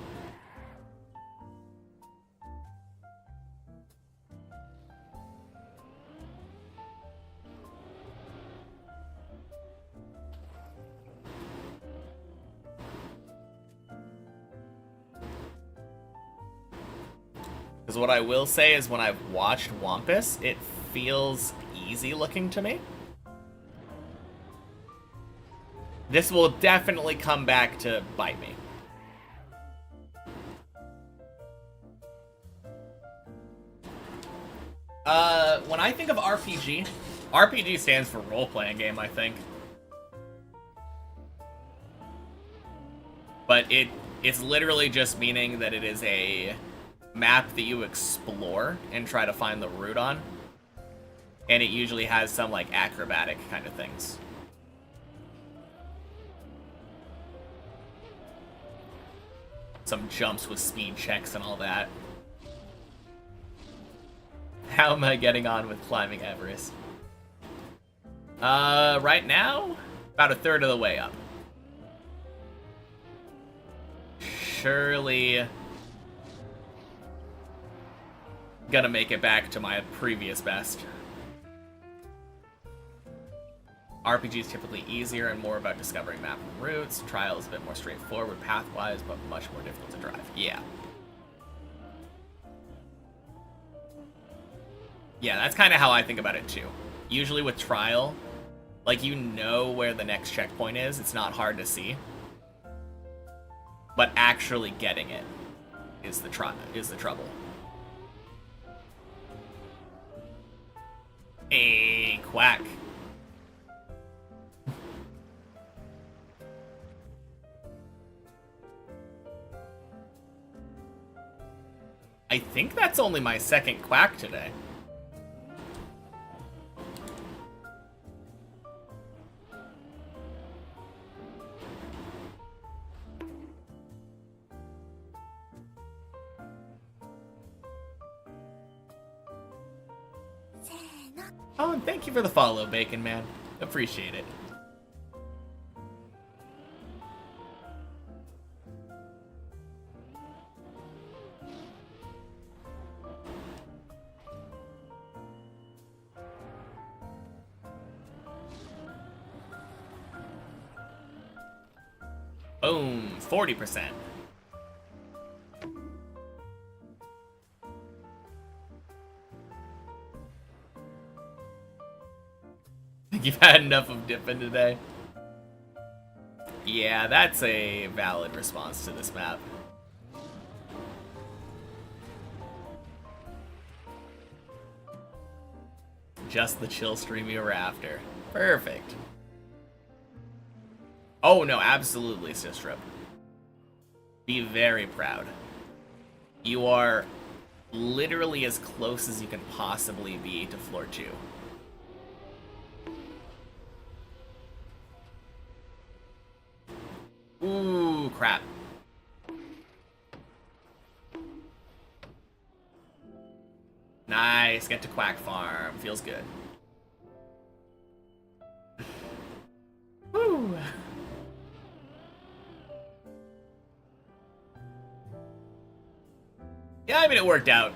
Because what I will say is when I've watched Wampus, it feels easy looking to me. This will definitely come back to bite me. When I think of RPG, RPG stands for role-playing game, I think. But it's literally just meaning that it is a map that you explore and try to find the route on. And it usually has some, like, acrobatic kind of things. Some jumps with speed checks and all that. How am I getting on with climbing Everest? Right now, about a third of the way up. Surely gonna make it back to my previous best. RPG is typically easier and more about discovering map and routes. Trial is a bit more straightforward path-wise, but much more difficult to drive. Yeah. Yeah, that's kind of how I think about it too. Usually with Trial, like, you know where the next checkpoint is. It's not hard to see. But actually getting it is the trouble. Hey, quack. I think that's only my second quack today. Oh, and thank you for the follow, Bacon Man. Appreciate it. Boom, 40%. Think you've had enough of dipping today? Yeah, that's a valid response to this map. Just the chill stream you were after. Perfect. Oh no, absolutely, Sistrip. Be very proud. You are literally as close as you can possibly be to floor 2. Ooh, crap. Nice, get to Quack Farm. Feels good. Woo. Yeah, I mean, it worked out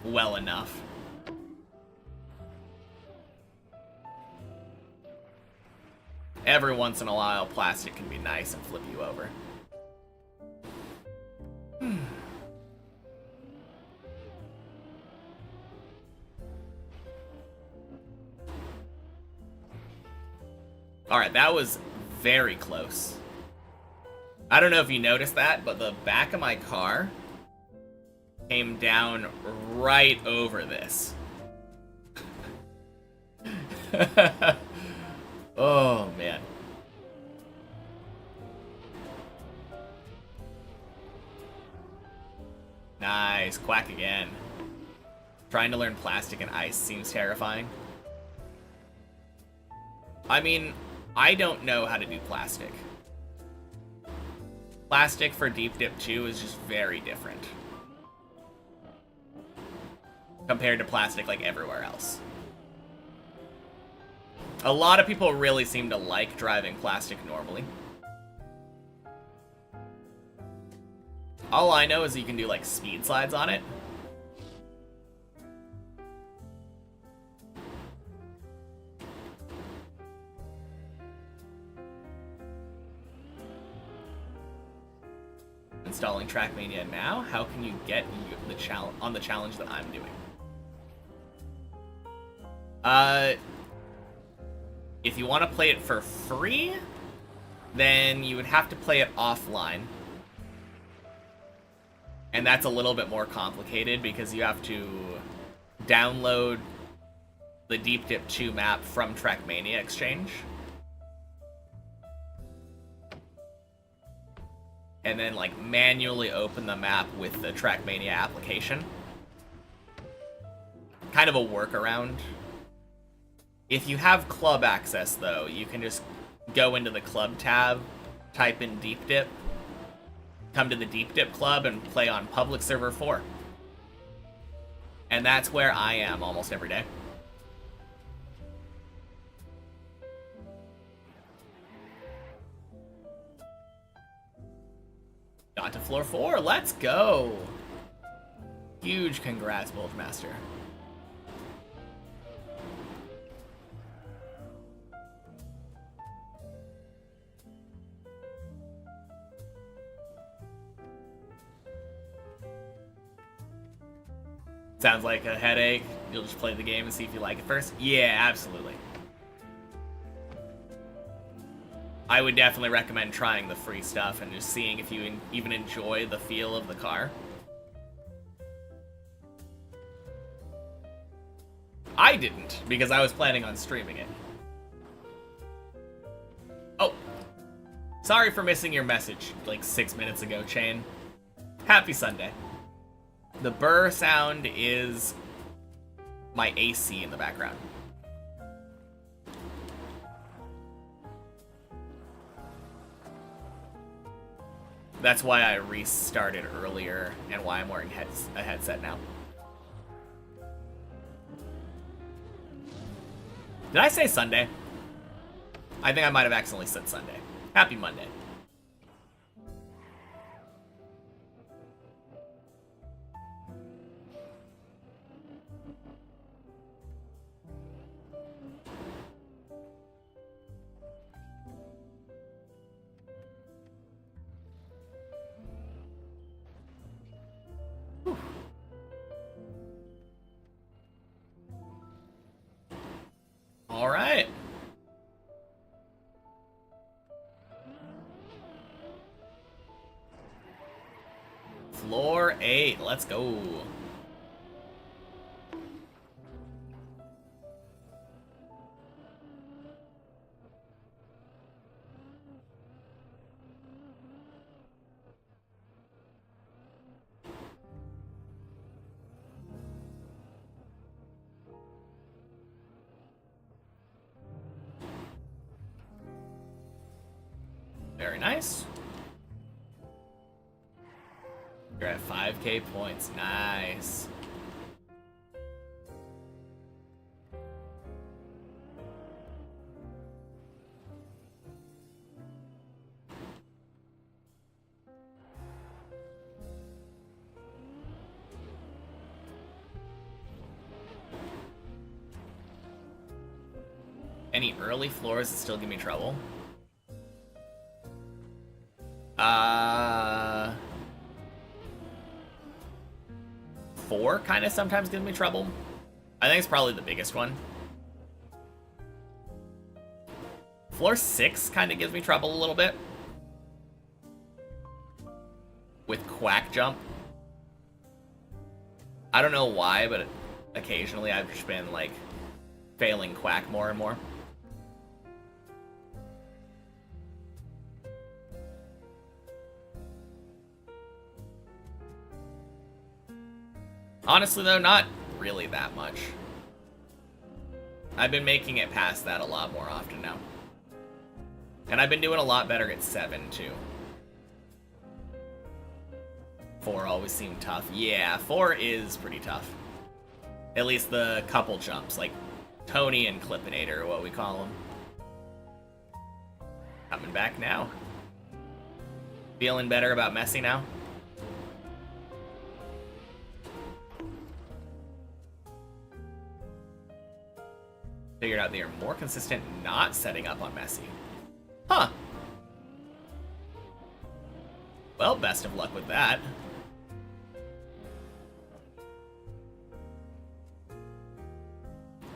well enough. Every once in a while, plastic can be nice and flip you over. Alright, that was very close. I don't know if you noticed that, but the back of my car came down right over this. Oh, man. Nice. Quack again. Trying to learn plastic and ice seems terrifying. I mean, I don't know how to do plastic. Plastic for Deep Dip 2 is just very different compared to plastic like everywhere else. A lot of people really seem to like driving plastic normally. All I know is you can do like speed slides on it. Installing Trackmania now. How can you get the challenge that I'm doing? If you want to play it for free, then you would have to play it offline. And that's a little bit more complicated because you have to download the Deep Dip 2 map from Trackmania Exchange. And then, like, manually open the map with the Trackmania application. Kind of a workaround. If you have club access, though, you can just go into the club tab, type in Deep Dip, come to the Deep Dip Club, and play on Public Server 4. And that's where I am almost every day. Got to floor 4, let's go! Huge congrats, Bulgemaster. Sounds like a headache. You'll just play the game and see if you like it first? Yeah, absolutely. I would definitely recommend trying the free stuff and just seeing if you even enjoy the feel of the car. I didn't, because I was planning on streaming it. Oh. Sorry for missing your message like 6 minutes ago, Chain. Happy Sunday. The burr sound is my AC in the background. That's why I restarted earlier and why I'm wearing a headset now. Did I say Sunday? I think I might have accidentally said Sunday. Happy Monday. All right. Floor 8, let's go. Very nice. You're at 5K points. Nice. Any early floors that still give me trouble? 4 kind of sometimes gives me trouble. I think it's probably the biggest one. Floor 6 kind of gives me trouble a little bit. with Quack Jump. I don't know why, but occasionally I've just been, like, failing Quack more and more. Honestly, though, not really that much. I've been making it past that a lot more often now. And I've been doing a lot better at 7, too. 4 always seemed tough. Yeah, 4 is pretty tough. At least the couple jumps, like Tony and Clippinator, what we call them. Coming back now. Feeling better about Messi now? Figured out they are more consistent not setting up on Messi. Huh. Well, best of luck with that.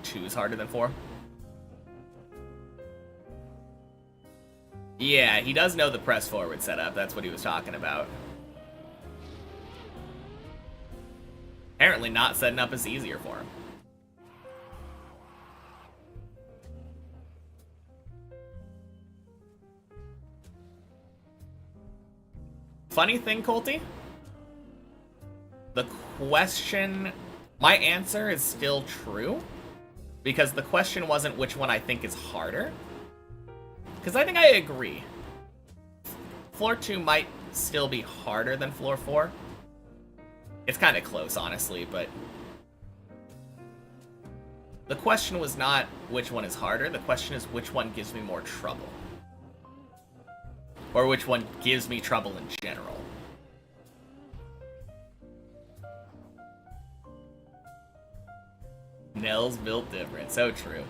Two's harder than 4. Yeah, he does know the press forward setup. That's what he was talking about. Apparently not setting up is easier for him. Funny thing, Colty, the question, my answer is still true, because the question wasn't which one I think is harder, because I think I agree. Floor 2 might still be harder than Floor 4. It's kind of close, honestly, but the question was not which one is harder, the question is which one gives me more trouble. Or which one gives me trouble in general. Nell's built different. So true.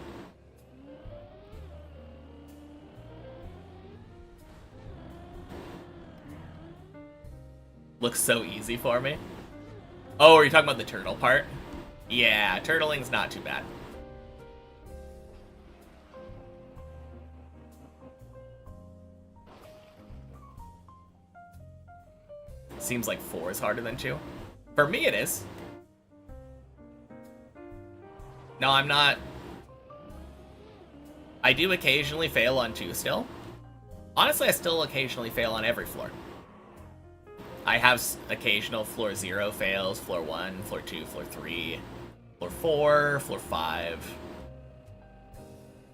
Looks so easy for me. Oh, are you talking about the turtle part? Yeah, turtling's not too bad. Seems like 4 is harder than 2. For me, it is. No, I'm not. I do occasionally fail on 2 still. Honestly, I still occasionally fail on every floor. I have occasional floor 0 fails, floor 1, floor 2, floor 3, floor 4, floor 5.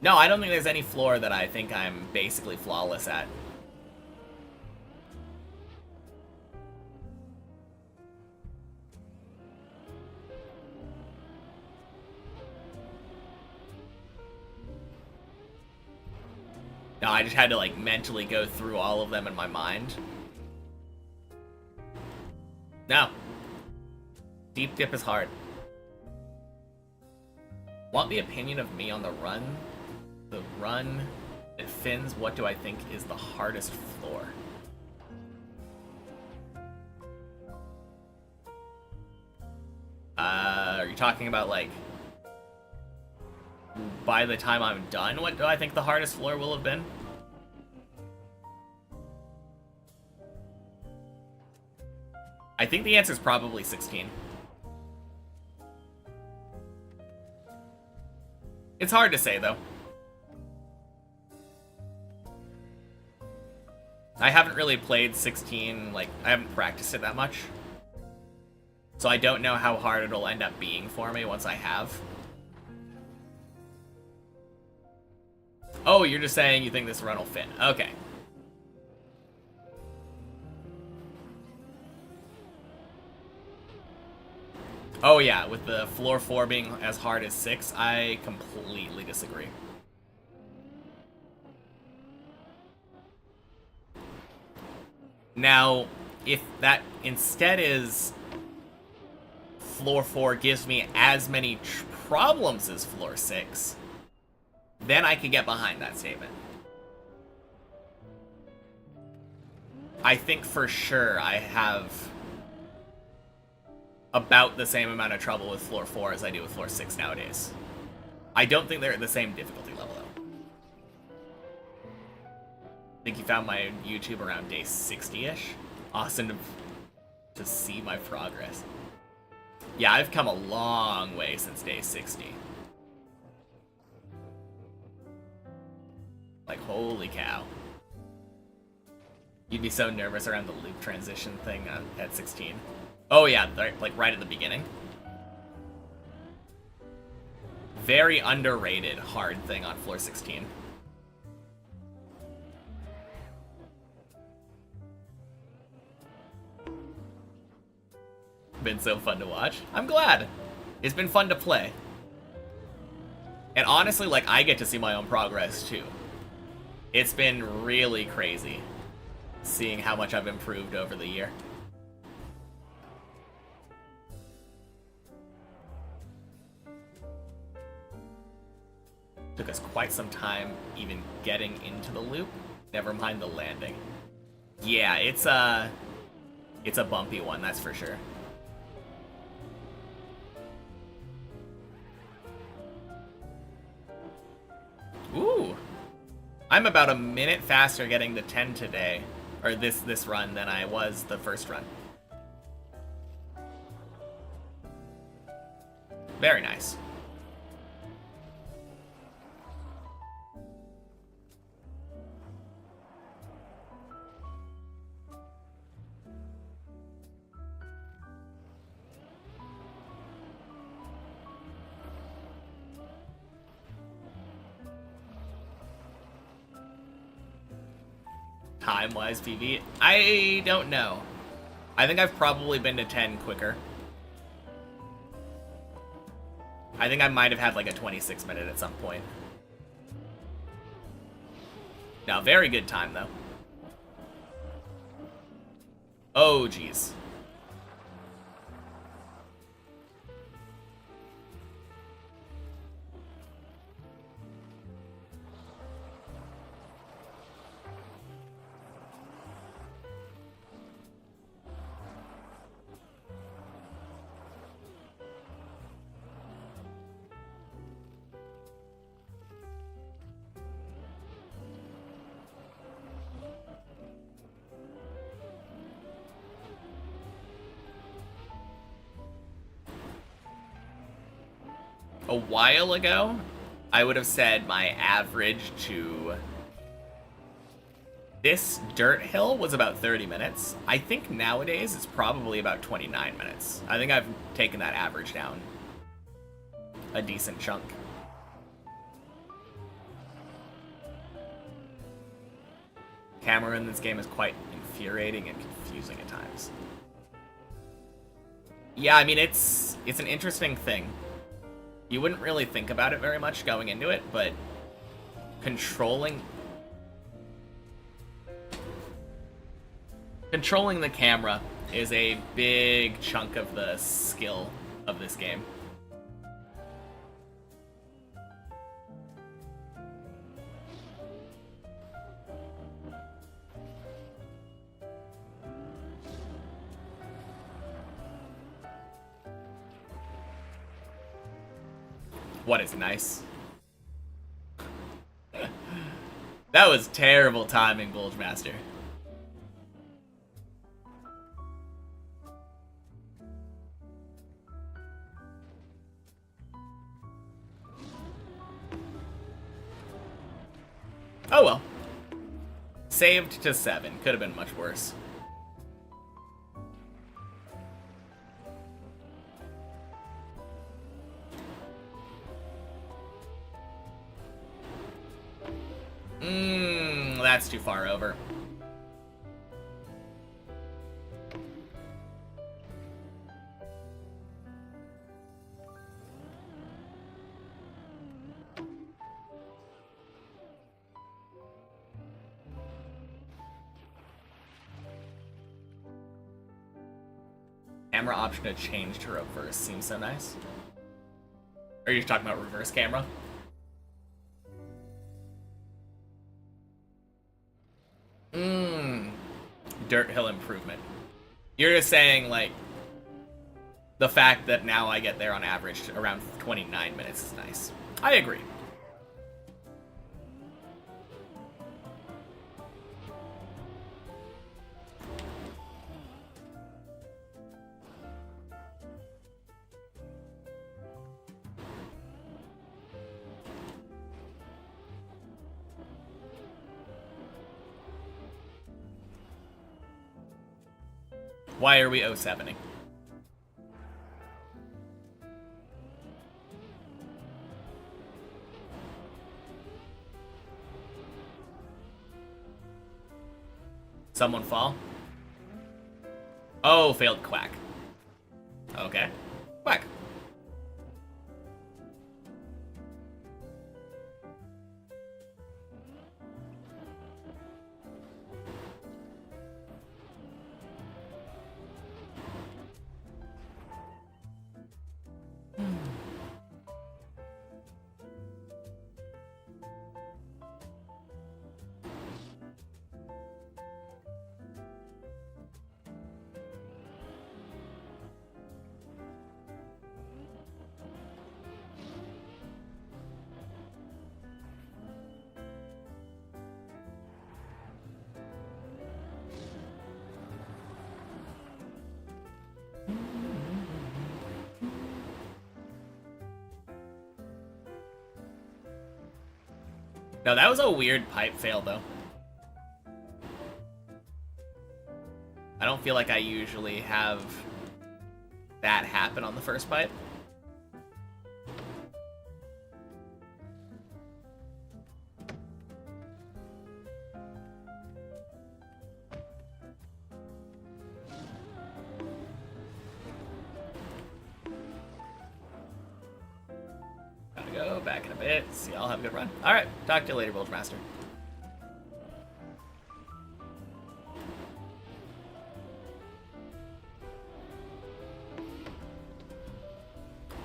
No, I don't think there's any floor that I think I'm basically flawless at. No, I just had to, like, mentally go through all of them in my mind. No. Deep dip is hard. Want the opinion of me on the run? The run at Finn's, what do I think is the hardest floor? Are you talking about, like, by the time I'm done, what do I think the hardest floor will have been? I think the answer is probably 16. It's hard to say, though. I haven't really played 16, like, I haven't practiced it that much. So I don't know how hard it'll end up being for me once I have. Oh, you're just saying you think this run will fit. Okay. Oh yeah, with the floor 4 being as hard as 6, I completely disagree. Now, if that instead is floor 4 gives me as many problems as floor 6, then I could get behind that statement. I think for sure I have about the same amount of trouble with floor 4 as I do with floor 6 nowadays. I don't think they're at the same difficulty level, though. I think you found my YouTube around day 60-ish. Austin to see my progress. Yeah, I've come a long way since day 60. Like, holy cow. You'd be so nervous around the loop transition thing at 16. Oh yeah, like right at the beginning. Very underrated hard thing on floor 16. Been so fun to watch. I'm glad. It's been fun to play. And honestly, like, I get to see my own progress too. It's been really crazy seeing how much I've improved over the year. Took us quite some time even getting into the loop. Never mind the landing. Yeah, it's a bumpy one, that's for sure. Ooh. I'm about a minute faster getting to 10 today, or this run, than I was the first run. Very nice. Time-wise PV? I don't know. I think I've probably been to 10 quicker. I think I might have had like a 26 minute at some point. No, very good time though. Oh, geez. A while ago, I would have said my average to this dirt hill was about 30 minutes. I think nowadays it's probably about 29 minutes. I think I've taken that average down a decent chunk. Camera in this game is quite infuriating and confusing at times. Yeah, I mean, it's an interesting thing. You wouldn't really think about it very much going into it, but controlling the camera is a big chunk of the skill of this game. What is nice? That was terrible timing, Bulgemaster. Oh well. Saved to 7. Could have been much worse. That's too far over. Camera option to change to reverse seems so nice. Are you talking about reverse camera? Dirt hill improvement. You're just saying, like, the fact that now I get there on average around 29 minutes is nice. I agree. Why are we 0-7ing? Someone fall? Oh, failed quack. Okay. Quack. No, that was a weird pipe fail, though. I don't feel like I usually have that happen on the first pipe. Gotta go back in a bit. See, I'll have a good run. All right, talk to you later, Bilge Master.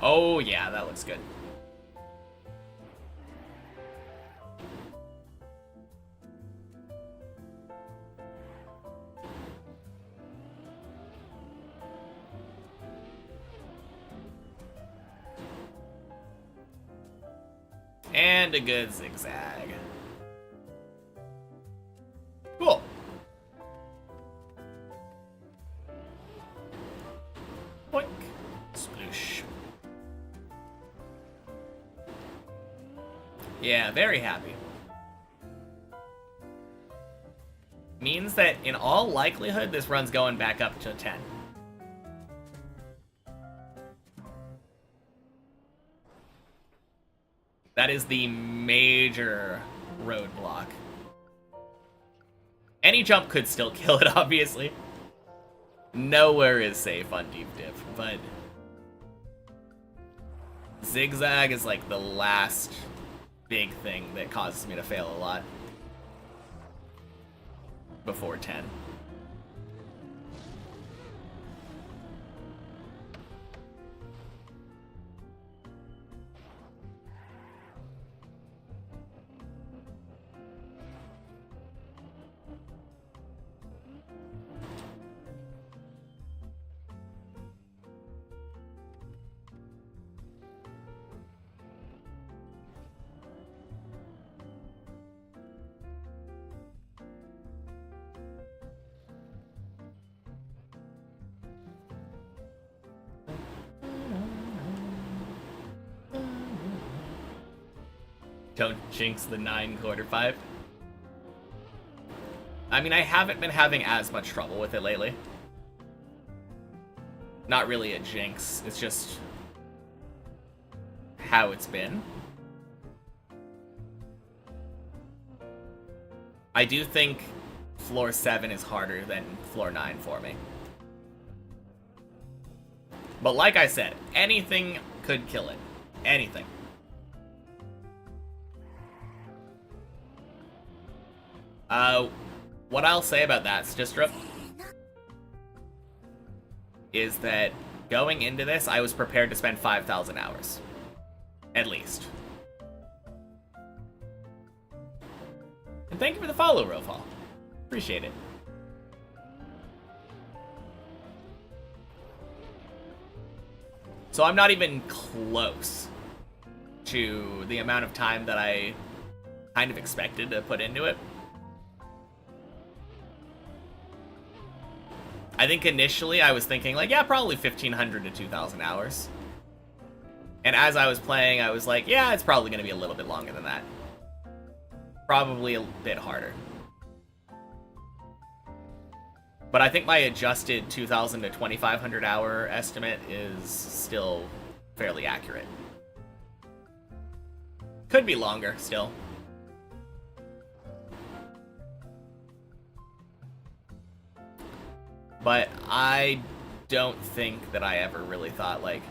Oh yeah, that looks good. And a good zigzag. Cool. Boink. Sploosh. Yeah, very happy. Means that in all likelihood, this run's going back up to 10. That is the major roadblock. Any jump could still kill it, obviously. Nowhere is safe on deep dip, but zigzag is like the last big thing that causes me to fail a lot before 10. Don't jinx the 9 quarter 5. I mean, I haven't been having as much trouble with it lately. Not really a jinx, it's just how it's been. I do think floor 7 is harder than floor 9 for me. But like I said, anything could kill it. Anything. What I'll say about that, Stistrip, is that going into this, I was prepared to spend 5,000 hours. At least. And thank you for the follow, Rofal. Appreciate it. So I'm not even close to the amount of time that I kind of expected to put into it. I think initially I was thinking, like, yeah, probably 1,500 to 2,000 hours. And as I was playing, I was like, yeah, it's probably going to be a little bit longer than that. Probably a bit harder. But I think my adjusted 2,000 to 2,500 hour estimate is still fairly accurate. Could be longer, still. But I don't think that I ever really thought, like...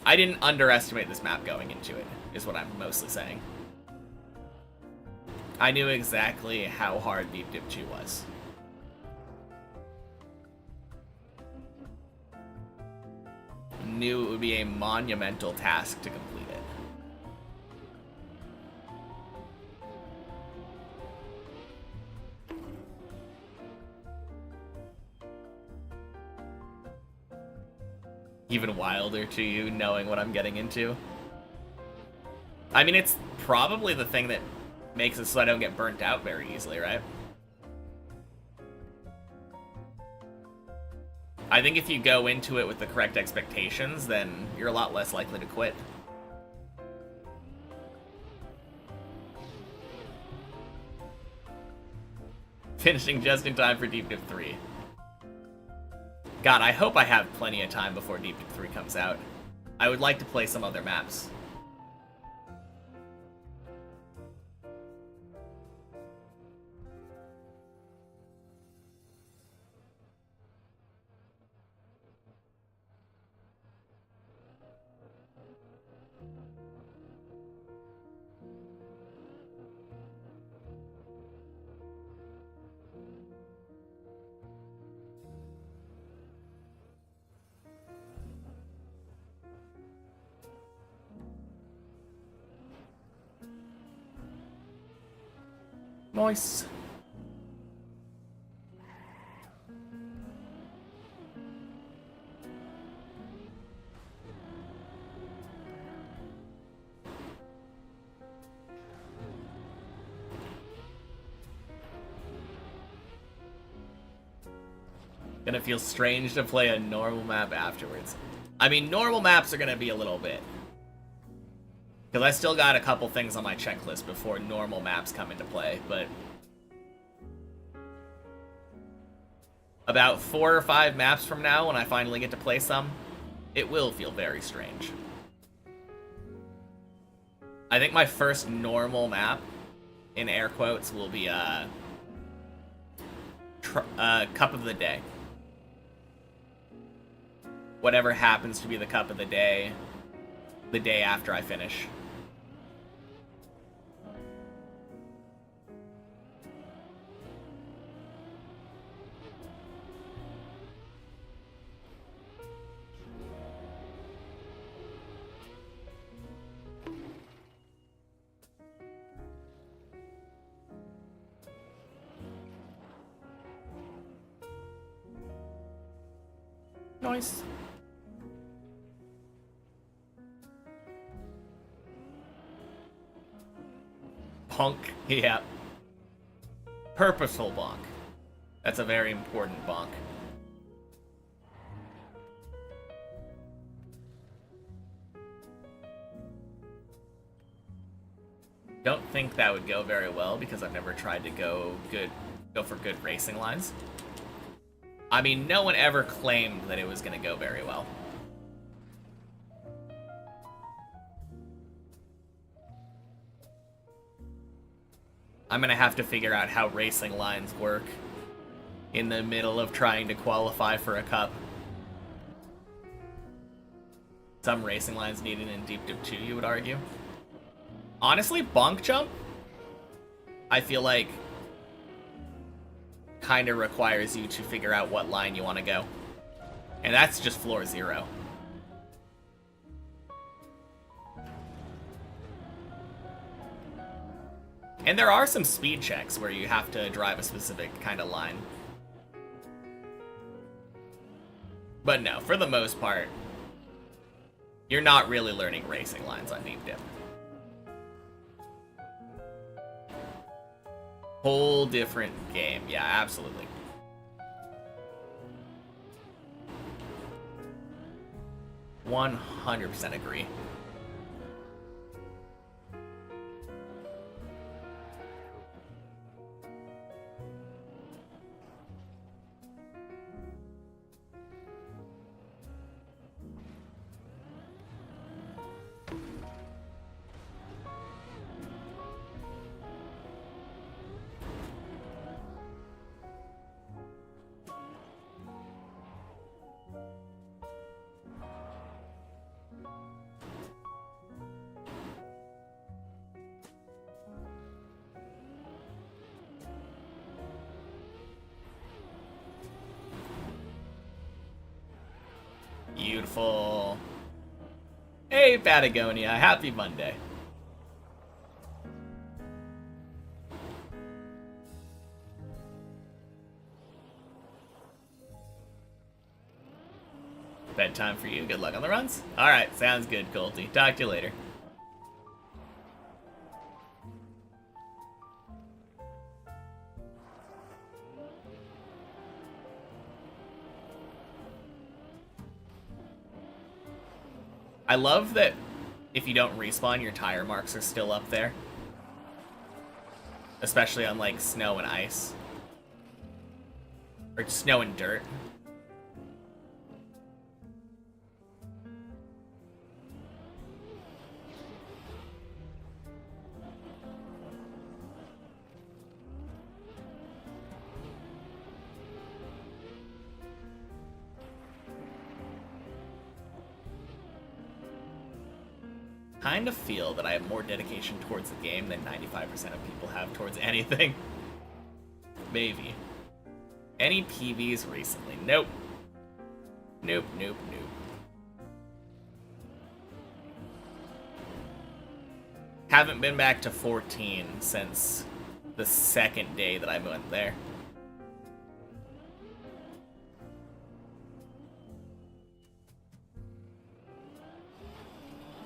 I didn't underestimate this map going into it, is what I'm mostly saying. I knew exactly how hard Deep Dip 2 was. Knew it would be a monumental task to complete it. Even wilder to you, knowing what I'm getting into. I mean, it's probably the thing that makes it so I don't get burnt out very easily, right? I think if you go into it with the correct expectations, then you're a lot less likely to quit. Finishing just in time for Deep Dip 3. God, I hope I have plenty of time before Deep Dip 3 comes out. I would like to play some other maps. Nice. Gonna feel strange to play a normal map afterwards. I mean, normal maps are gonna be a little bit. Because I still got a couple things on my checklist before normal maps come into play, but... about 4 or 5 maps from now, when I finally get to play some, it will feel very strange. I think my first normal map, in air quotes, will be, Cup of the Day. Whatever happens to be the Cup of the day after I finish. Nice. Bonk, yeah. Purposeful bonk. That's a very important bonk. Don't think that would go very well because I've never tried to go for good racing lines. I mean, no one ever claimed that it was going to go very well. I'm going to have to figure out how racing lines work in the middle of trying to qualify for a cup. Some racing lines needed in Deep Dip 2, you would argue. Honestly, bonk jump, I feel like, kind of requires you to figure out what line you want to go. And that's just floor 0. And there are some speed checks where you have to drive a specific kind of line. But no, for the most part, you're not really learning racing lines on Deep Dip. Whole different game. Yeah, absolutely. %100% agree. Beautiful. Hey, Patagonia. Happy Monday. Bedtime for you. Good luck on the runs. Alright, sounds good, Colty. Talk to you later. I love that if you don't respawn, your tire marks are still up there. Especially on, like, snow and ice. Or snow and dirt. Kind of feel that I have more dedication towards the game than 95% of people have towards anything. Maybe. Any PBs recently? Nope. Nope, nope, nope. Haven't been back to 14 since the second day that I went there.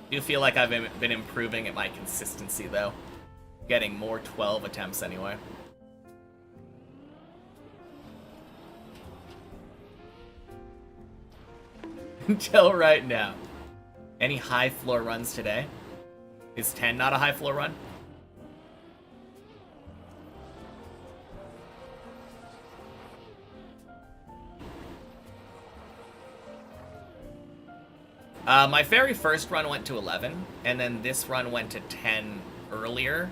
I do feel like I've been improving at my consistency, though. Getting more 12 attempts anyway. Until right now. Any high floor runs today? Is 10 not a high floor run? My very first run went to 11, and then this run went to 10 earlier,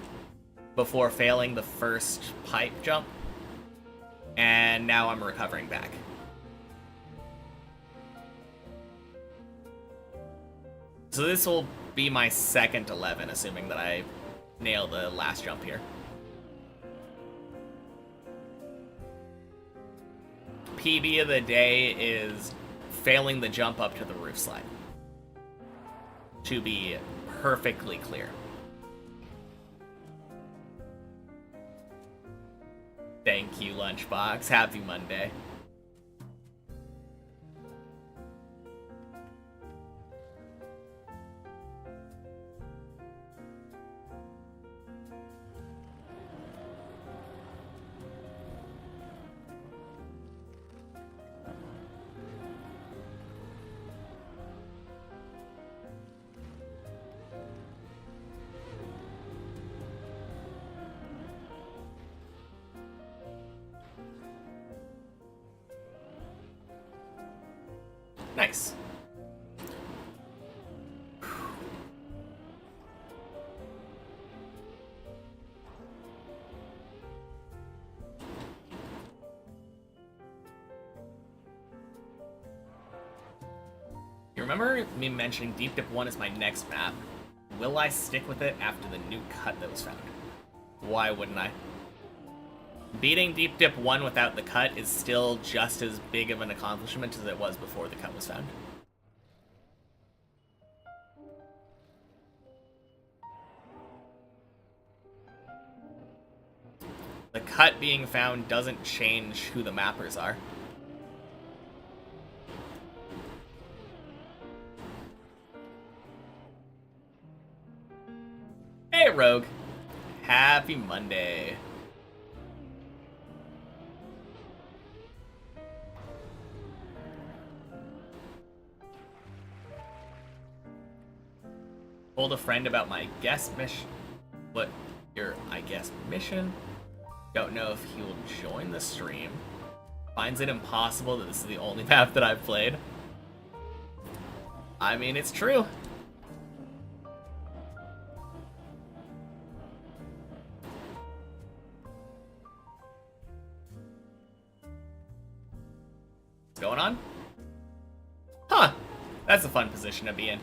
before failing the first pipe jump, and now I'm recovering back. So this will be my second 11, assuming that I nail the last jump here. PB of the day is failing the jump up to the roof slide. To be perfectly clear. Thank you, Lunchbox. Happy Monday. Nice. You remember me mentioning Deep Dip 1 is my next map? Will I stick with it after the new cut that was found? Why wouldn't I? Beating Deep Dip 1 without the cut is still just as big of an accomplishment as it was before the cut was found. The cut being found doesn't change who the mappers are. Hey, Rogue. Happy Monday. Told a friend about my guest mission. What? Your, I guess, mission? Don't know if he will join the stream. Finds it impossible that this is the only map that I've played. I mean, it's true. What's going on? Huh. That's a fun position to be in.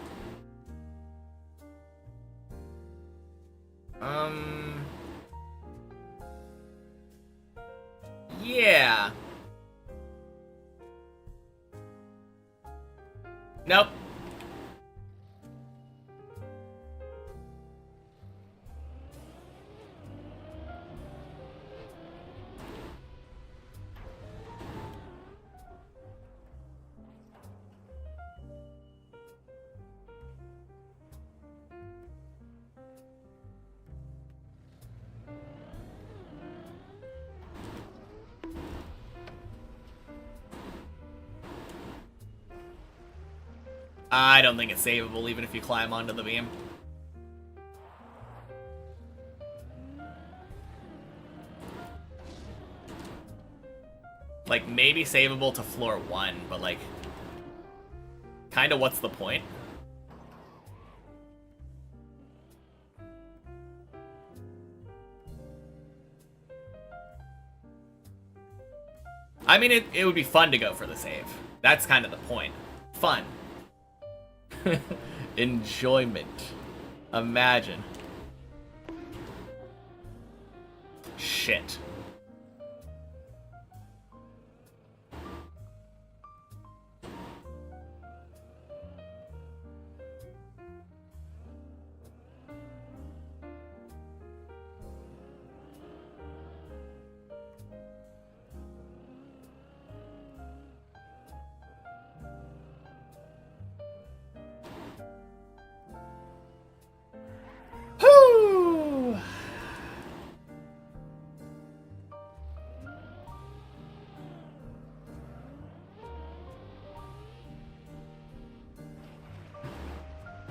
Yeah. Nope. I don't think it's savable, even if you climb onto the beam. Like, maybe savable to floor 1, but like... Kinda what's the point? I mean, it would be fun to go for the save. That's kind of the point. Fun. Enjoyment. Imagine. Shit.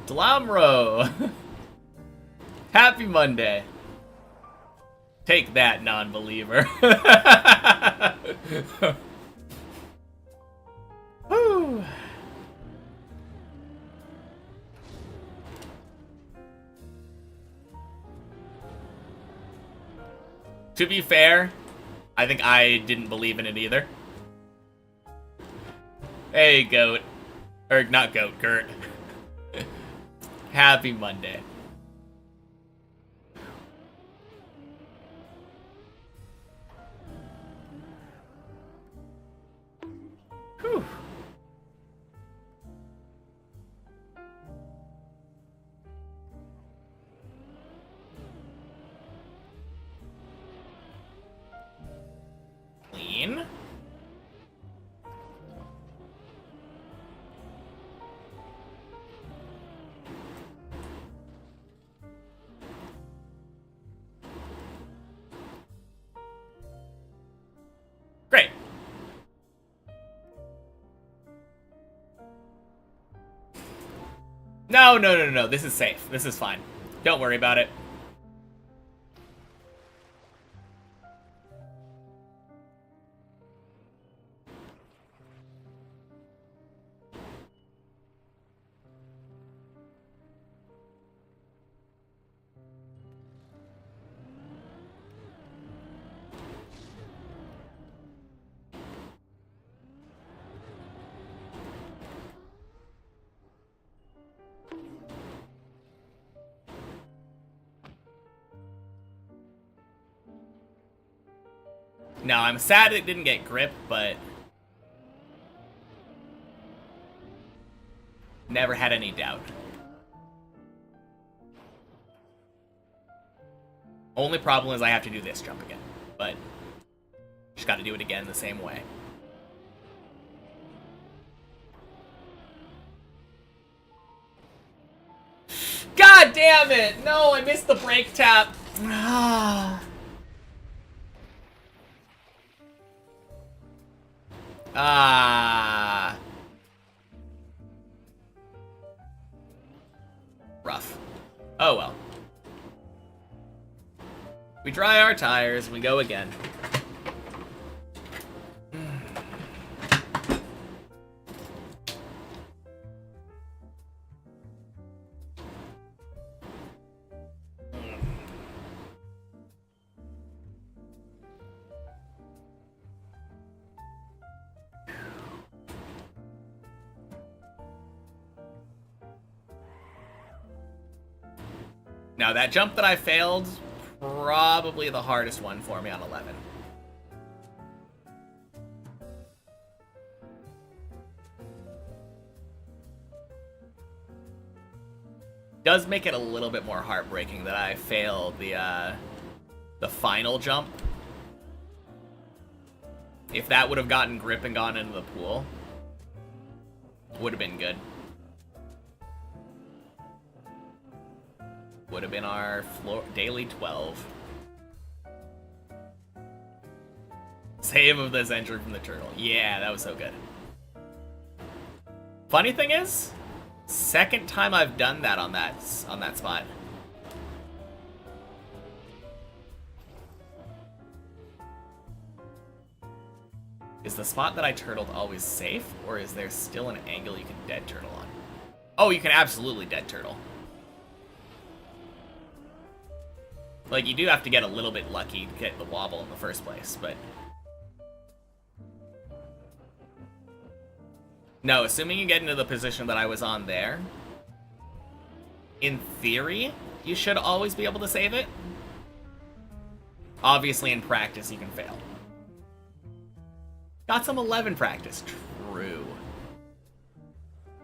Dlamro! Happy Monday. Take that, non-believer. Woo. To be fair, I think I didn't believe in it either. Hey, Goat. Or, not Goat, Gert. Happy Monday. Whew. Clean. Great. No. This is safe. This is fine. Don't worry about it. No, I'm sad it didn't get grip, but never had any doubt. Only problem is I have to do this jump again, but just gotta do it again the same way. God damn it! No, I missed the brake tap. Rough. Oh well. We dry our tires and we go again. Now, that jump that I failed, probably the hardest one for me on 11. Does make it a little bit more heartbreaking that I failed the final jump. If that would have gotten grip and gone into the pool, would have been good. Would have been our daily 12. Save of the century from the turtle. Yeah, that was so good. Funny thing is, second time I've done that on that spot. Is the spot that I turtled always safe, or is there still an angle you can dead turtle on? Oh, you can absolutely dead turtle. Like, you do have to get a little bit lucky to get the wobble in the first place, but... No, assuming you get into the position that I was on there, in theory, you should always be able to save it. Obviously, in practice, you can fail. Got some 11 practice. True.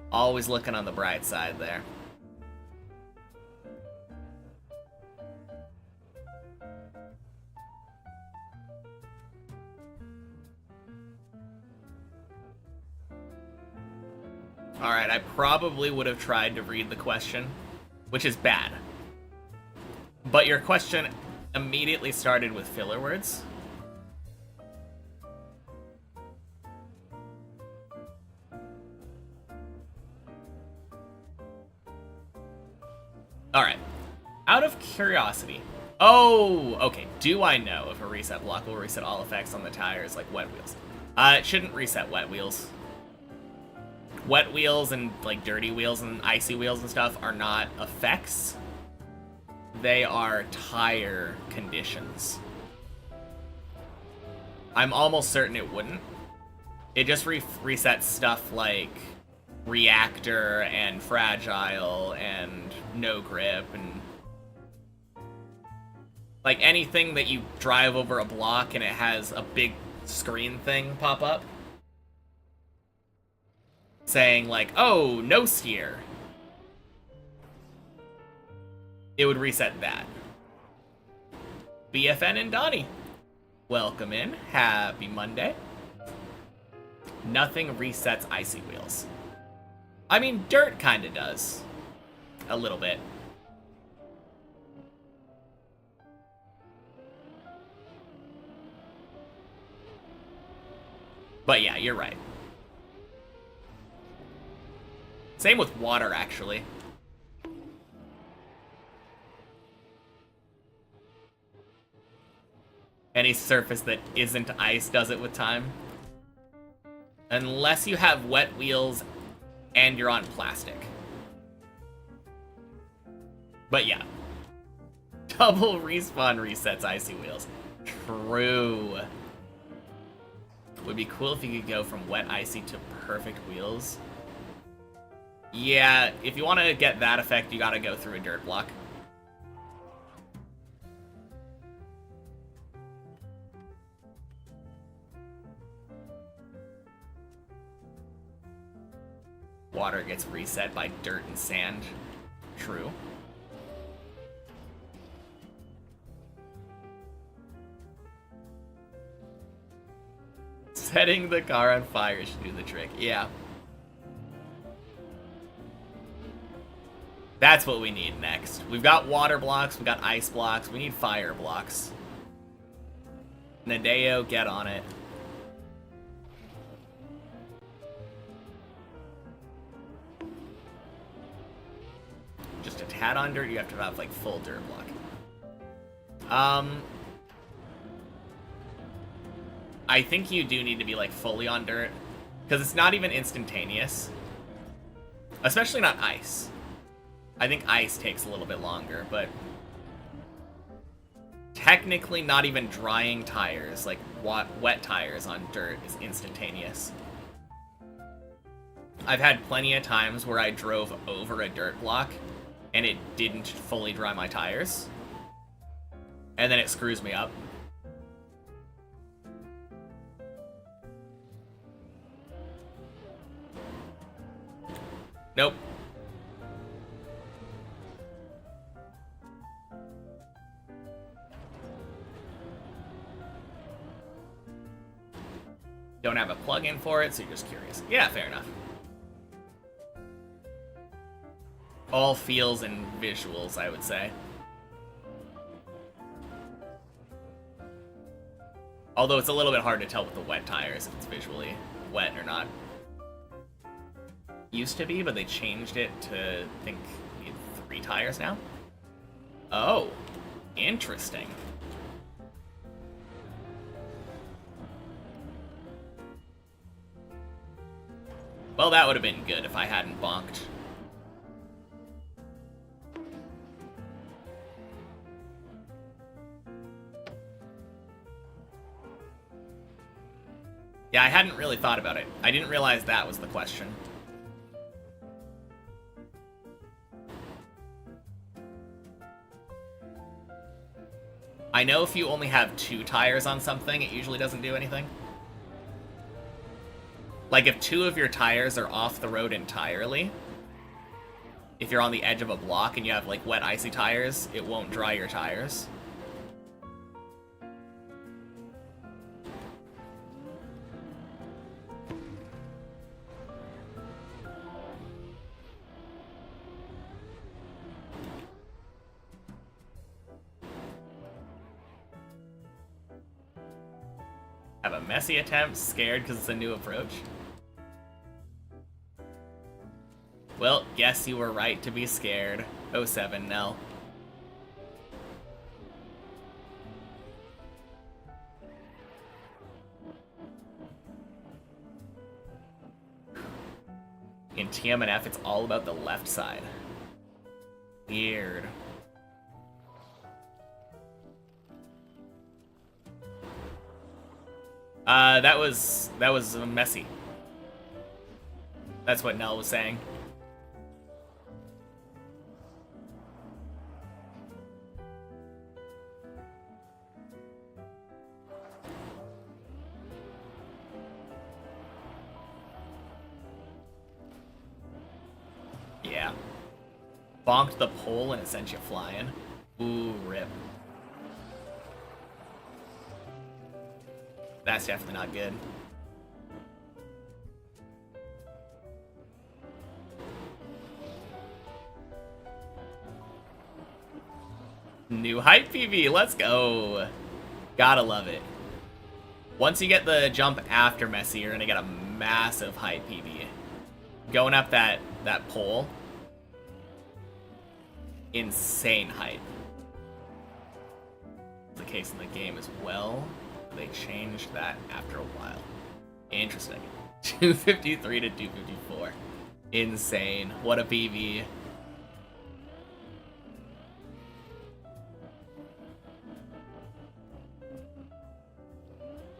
Always looking on the bright side there. Alright, I probably would have tried to read the question, which is bad. But your question immediately started with filler words. Alright, out of curiosity. Oh, okay, do I know if a reset block will reset all effects on the tires like wet wheels? It shouldn't reset wet wheels. Wet wheels and like dirty wheels and icy wheels and stuff are not effects. They are tire conditions. I'm almost certain it wouldn't. It just resets stuff like reactor and fragile and no grip and like anything that you drive over a block and it has a big screen thing pop up saying like, oh, no steer. It would reset that. BFN and Donnie, welcome in. Happy Monday. Nothing resets icy wheels. I mean, dirt kind of does. A little bit. But yeah, you're right. Same with water, actually. Any surface that isn't ice does it with time. Unless you have wet wheels and you're on plastic. But yeah. Double respawn resets icy wheels. True. Would be cool if you could go from wet icy to perfect wheels. Yeah, if you want to get that effect, you gotta go through a dirt block. Water gets reset by dirt and sand. True. Setting the car on fire should do the trick. Yeah. That's what we need next. We've got water blocks, we've got ice blocks, we need fire blocks. Nadeo, get on it. Just a tad on dirt, you have to have like full dirt block. I think you do need to be like fully on dirt, because it's not even instantaneous. Especially not ice. I think ice takes a little bit longer, but technically not even drying tires, like wet tires on dirt, is instantaneous. I've had plenty of times where I drove over a dirt block and it didn't fully dry my tires, and then it screws me up. Nope. Don't have a plugin for it, so you're just curious. Yeah, fair enough. All feels and visuals, I would say. Although it's a little bit hard to tell with the wet tires if it's visually wet or not. Used to be, but they changed it to, I think, 3 tires now. Oh, interesting. Well, that would have been good if I hadn't bonked. Yeah, I hadn't really thought about it. I didn't realize that was the question. I know if you only have 2 tires on something, it usually doesn't do anything. Like, if 2 of your tires are off the road entirely, if you're on the edge of a block and you have, like, wet, icy tires, it won't dry your tires. Have a messy attempt, scared because it's a new approach. Well, guess you were right to be scared. 07, Nell. In TMNF, it's all about the left side. Weird. That was messy. That's what Nell was saying. Yeah. Bonked the pole and it sent you flying. Ooh, rip. That's definitely not good. New hype PB, let's go. Gotta love it. Once you get the jump after Messy, you're gonna get a massive hype PB. Going up that pole. Insane hype. It's the case in the game as well. They changed that after a while. Interesting. 253 to 254. Insane. What a PB.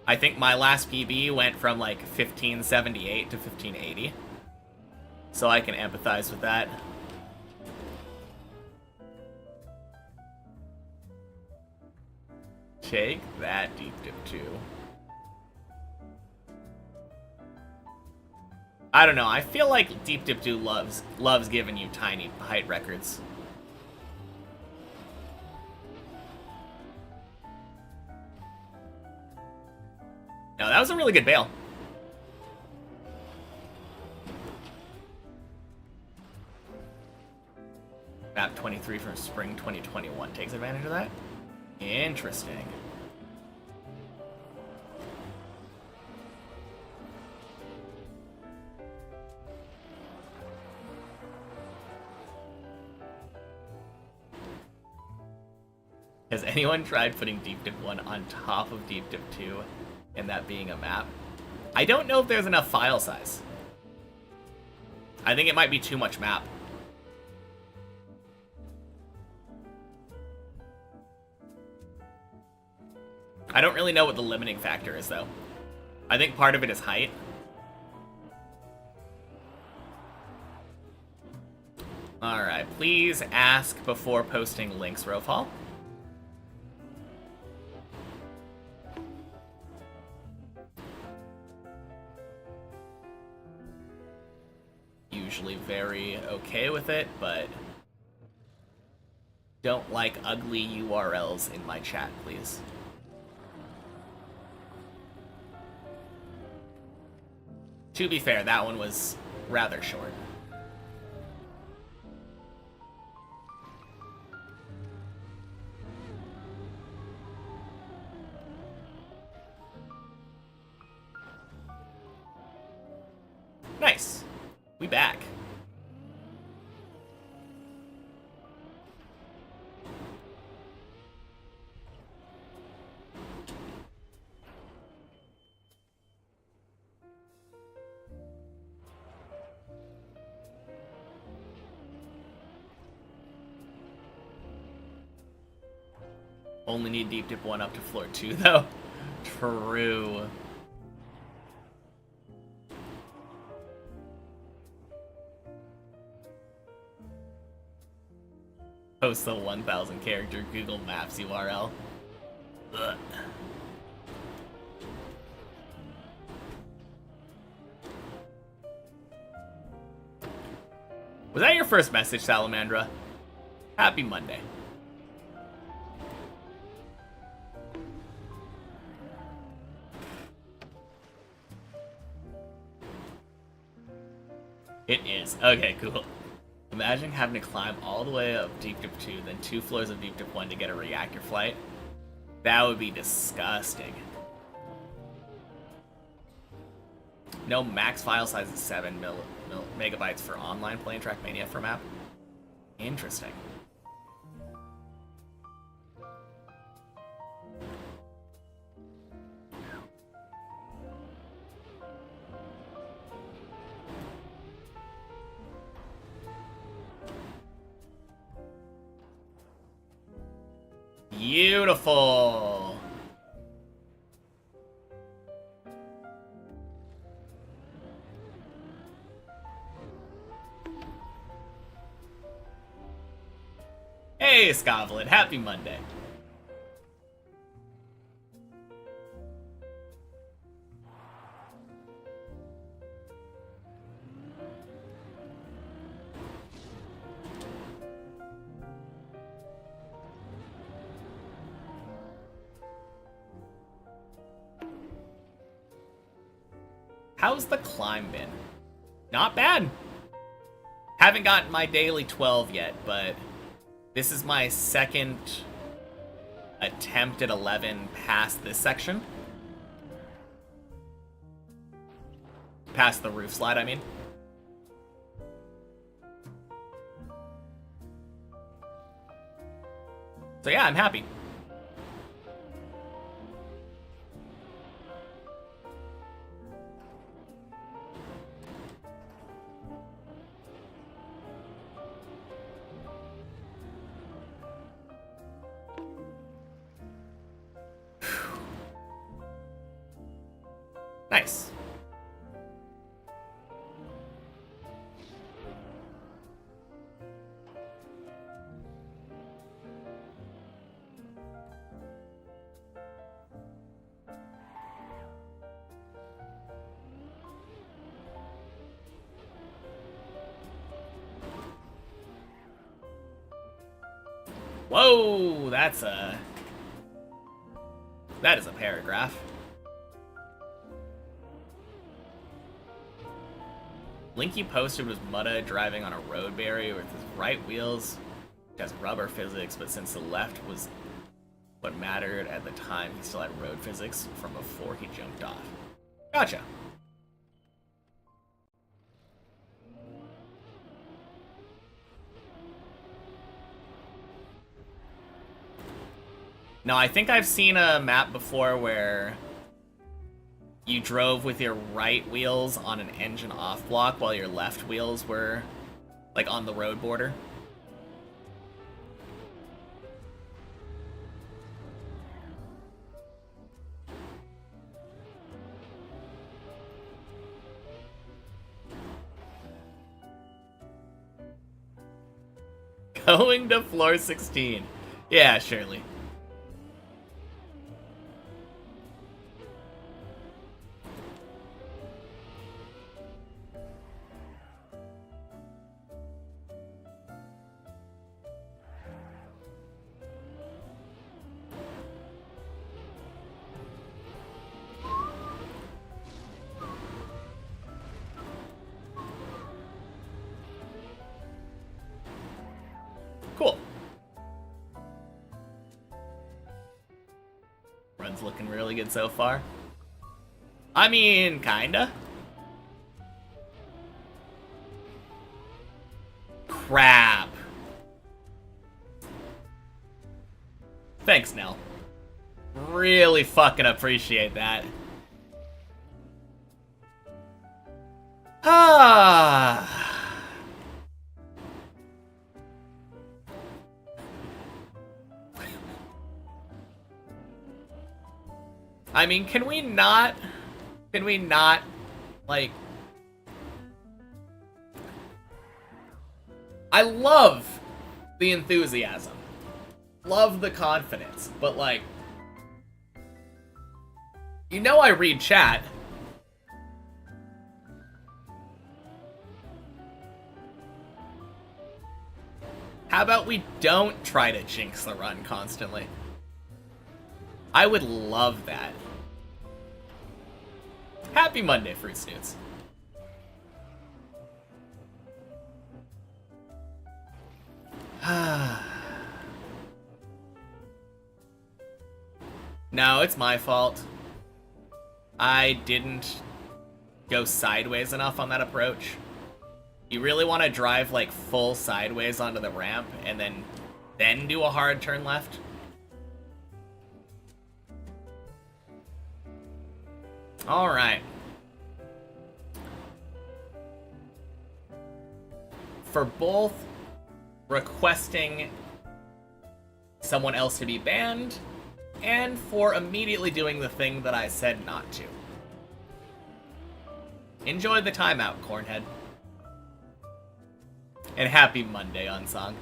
I think my last PB went from like 1578 to 1580. So I can empathize with that. Take that, Deep Dip 2. I don't know, I feel like Deep Dip 2 loves giving you tiny height records. No, that was a really good bail. Map 23 from Spring 2021 takes advantage of that. Interesting. Has anyone tried putting Deep Dip 1 on top of Deep Dip 2 and that being a map? I don't know if there's enough file size. I think it might be too much map. I don't really know what the limiting factor is, though. I think part of it is height. Alright, please ask before posting links, Rofal. Usually very okay with it, but don't like ugly URLs in my chat, please. To be fair, that one was rather short. Nice. We back. Only need deep dip 1 up to floor 2 though. True. Post the 1,000 character Google Maps URL. Ugh. Was that your first message, Salamandra? Happy Monday. It is. Okay, cool. Imagine having to climb all the way up Deep Dip 2, then 2 floors of Deep Dip 1 to get a reactor flight. That would be disgusting. No max file size is 7 megabytes for online Plane Track Mania for map. Interesting. Beautiful. Hey, Scovlin, happy Monday. How's the climb been? Not bad. Haven't gotten my daily 12 yet, but this is my second attempt at 11 past this section. Past the roof slide, I mean. So yeah, I'm happy. Nice. Whoa, that is a paragraph. Link you posted was Mutta driving on a road barrier with his right wheels, which has rubber physics, but since the left was what mattered at the time, he still had road physics from before he jumped off. Gotcha. No, I think I've seen a map before where you drove with your right wheels on an engine off block while your left wheels were, like, on the road border. Going to floor 16. Yeah, surely. run's looking really good so far. I mean, kinda. Crap. Thanks, Nell. Really fucking appreciate that. Ah. I mean, can we not, like... I love the enthusiasm. Love the confidence. But, like... You know I read chat. How about we don't try to jinx the run constantly? I would love that. Happy Monday, Fruit Snoots. No, it's my fault. I didn't go sideways enough on that approach. You really want to drive like full sideways onto the ramp and then do a hard turn left? Alright. For both requesting someone else to be banned, and for immediately doing the thing that I said not to. Enjoy the timeout, Cornhead. And happy Monday, Unsung.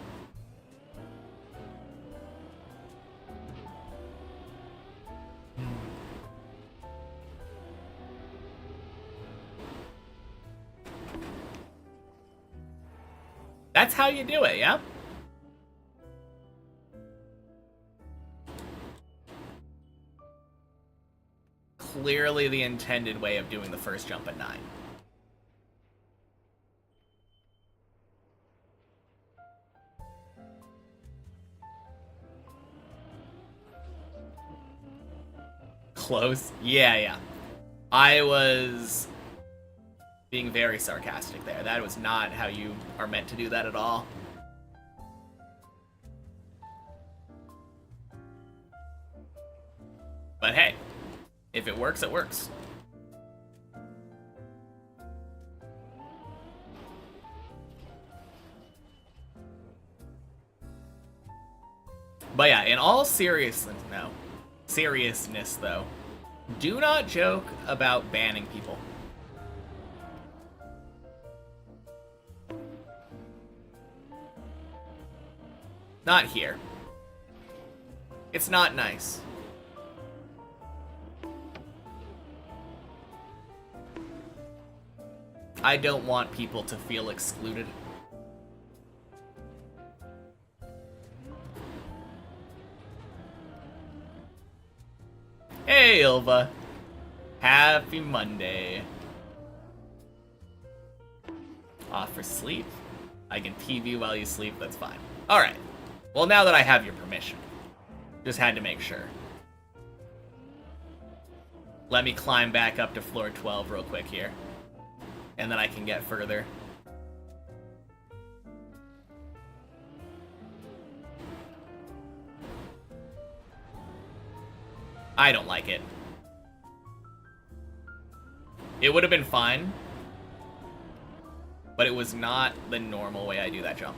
That's how you do it, yeah? Clearly the intended way of doing the first jump at 9. Close? Yeah. I was being very sarcastic there. That was not how you are meant to do that at all. But hey, if it works, it works. But yeah, in all seriousness though, do not joke about banning people. Not here. It's not nice. I don't want people to feel excluded. Hey, Ilva. Happy Monday. Off for sleep? I can TV while you sleep, that's fine. Alright. Well, now that I have your permission. Just had to make sure. Let me climb back up to floor 12 real quick here. And then I can get further. I don't like it. It would have been fine, but it was not the normal way I do that jump.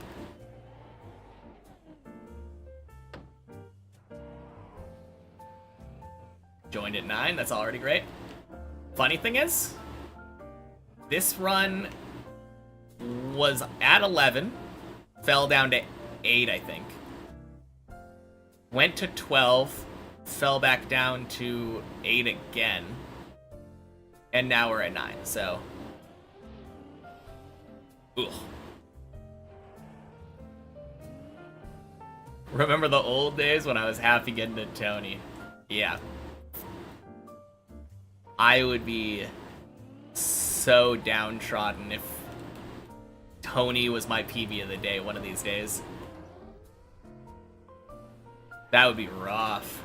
Joined at 9, that's already great. Funny thing is, this run was at 11, fell down to 8, I think. Went to 12, fell back down to 8 again. And now we're at 9, so... Ugh. Remember the old days when I was happy getting to Tony? Yeah. I would be so downtrodden if Tony was my PB of the day one of these days. That would be rough.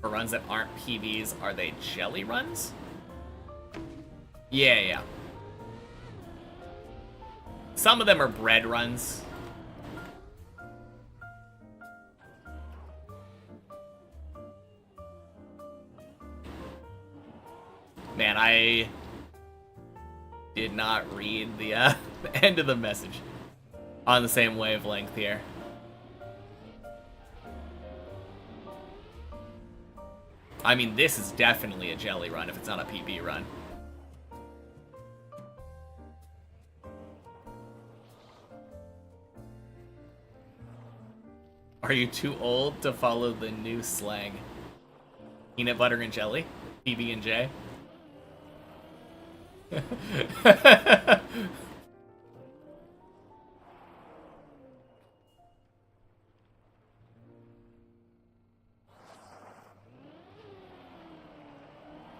For runs that aren't PBs, are they jelly runs? Yeah. Some of them are bread runs. Man, I did not read the end of the message on the same wavelength here. I mean, this is definitely a jelly run if it's not a PB run. Are you too old to follow the new slang? Peanut butter and jelly? PB and J?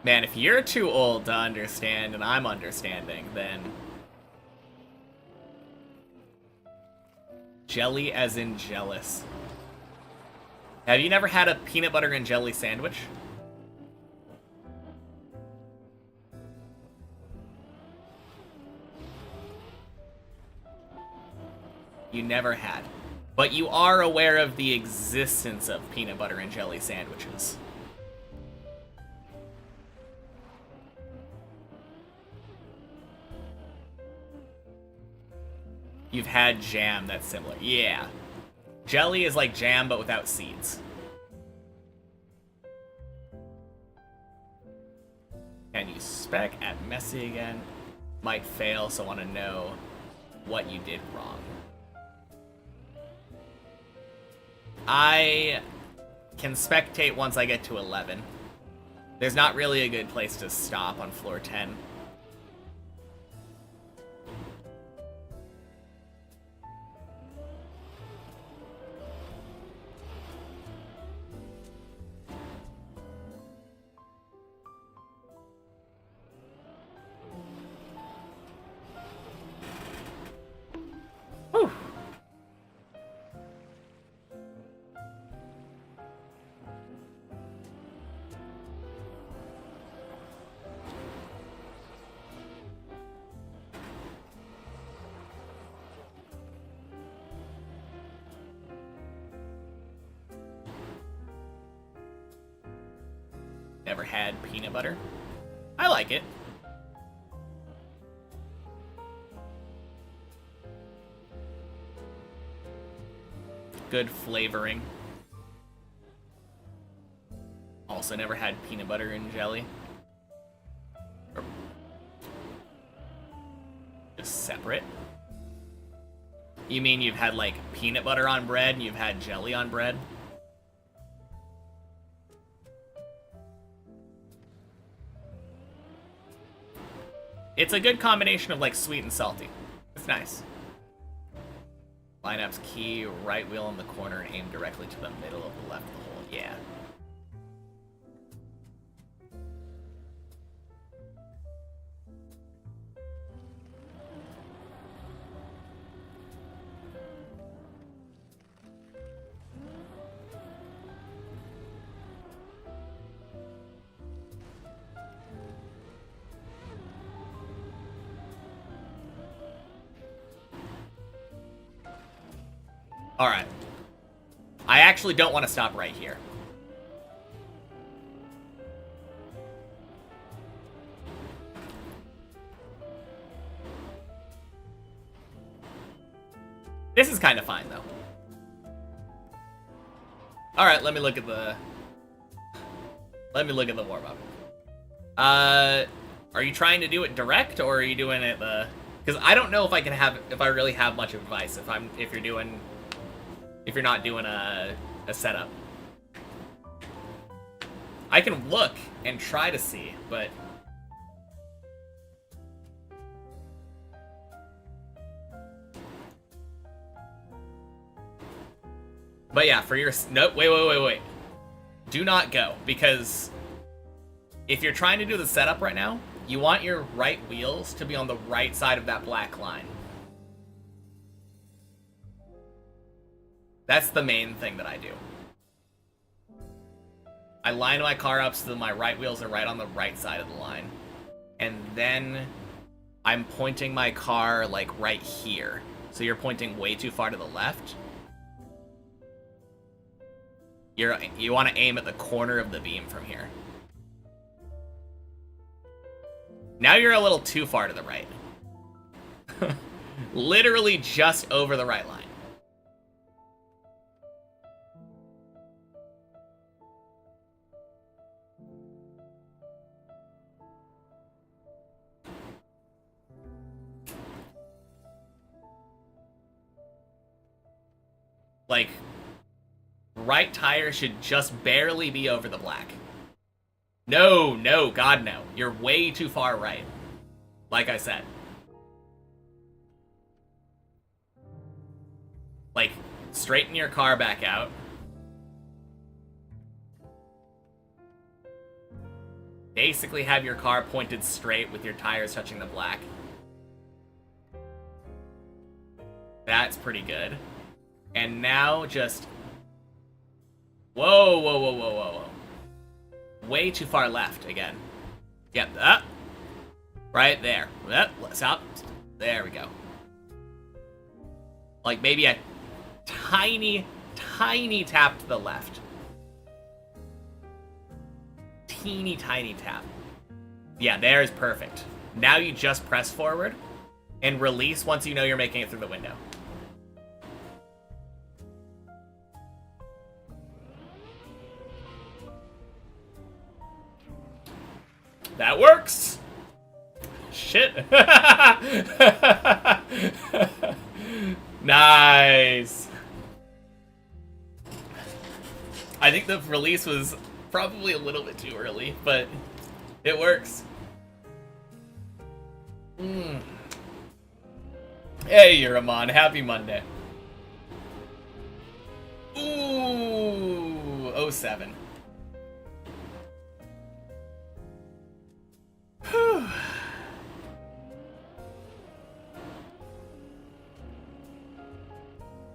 Man, if you're too old to understand and I'm understanding, then... Jelly as in jealous. Have you never had a peanut butter and jelly sandwich? You never had. But you are aware of the existence of peanut butter and jelly sandwiches. You've had jam that's similar. Yeah. Jelly is like jam, but without seeds. Can you spec at messy again? Might fail, so want to know what you did wrong. I can spectate once I get to 11. There's not really a good place to stop on floor 10. Never had peanut butter. I like it. Good flavoring. Also never had peanut butter and jelly. Or just separate. You mean you've had like peanut butter on bread and you've had jelly on bread? It's a good combination of like sweet and salty. It's nice. Lineup's key, right wheel in the corner and aim directly to the middle of the left of the hole. Yeah. Alright. I actually don't want to stop right here. This is kind of fine, though. Alright, let me look at the... warm-up. Are you trying to do it direct, or are you doing it the... Because I don't know if I really have much advice if you're not doing a setup. I can look and try to see, but... But yeah, for your... No, wait. Do not go, because if you're trying to do the setup right now, you want your right wheels to be on the right side of that black line. That's the main thing that I do. I line my car up so that my right wheels are right on the right side of the line. And then I'm pointing my car, like, right here. So you're pointing way too far to the left. You want to aim at the corner of the beam from here. Now you're a little too far to the right. Literally just over the right line. Like, right tire should just barely be over the black. No, no, God no. You're way too far right. Like I said. Like, straighten your car back out. Basically have your car pointed straight with your tires touching the black. That's pretty good. And now just... Whoa, whoa, whoa, whoa, whoa, whoa. Way too far left again. Yep, up. Right there. Yep, stop. There we go. Like maybe a tiny, tiny tap to the left. Teeny tiny tap. Yeah, there's perfect. Now you just press forward and release once you know you're making it through the window. That works! Shit. Nice. I think the release was probably a little bit too early, but it works. Hey, Ramon. Happy Monday. Ooh, 07. Whew.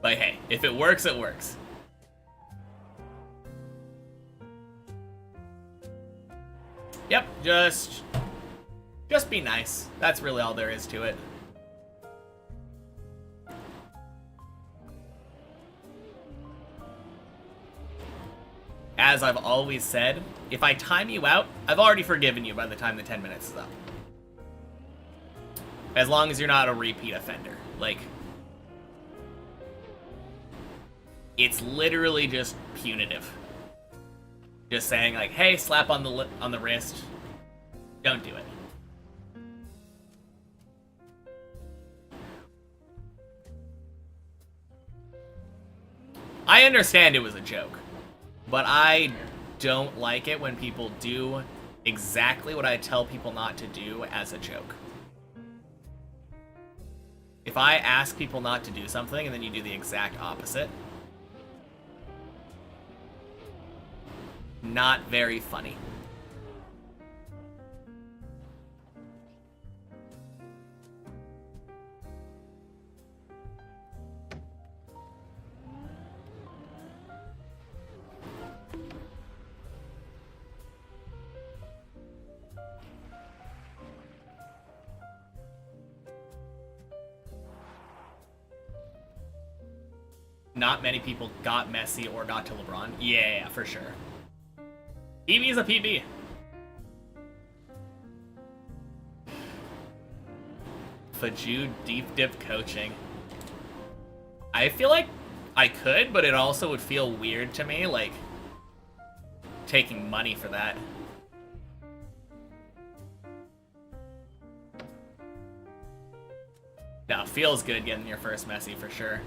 But hey, if it works, it works. Yep, just be nice. That's really all there is to it. As I've always said, if I time you out, I've already forgiven you by the time the 10 minutes is up. As long as you're not a repeat offender. Like, it's literally just punitive. Just saying like, hey, slap on the wrist. Don't do it. I understand it was a joke, but I don't like it when people do exactly what I tell people not to do as a joke. If I ask people not to do something and then you do the exact opposite, not very funny. Not many people got Messi or got to LeBron. Yeah, for sure. PB is a PB. Fajud deep dip coaching. I feel like I could, but it also would feel weird to me, like, taking money for that. No, feels good getting your first Messi for sure.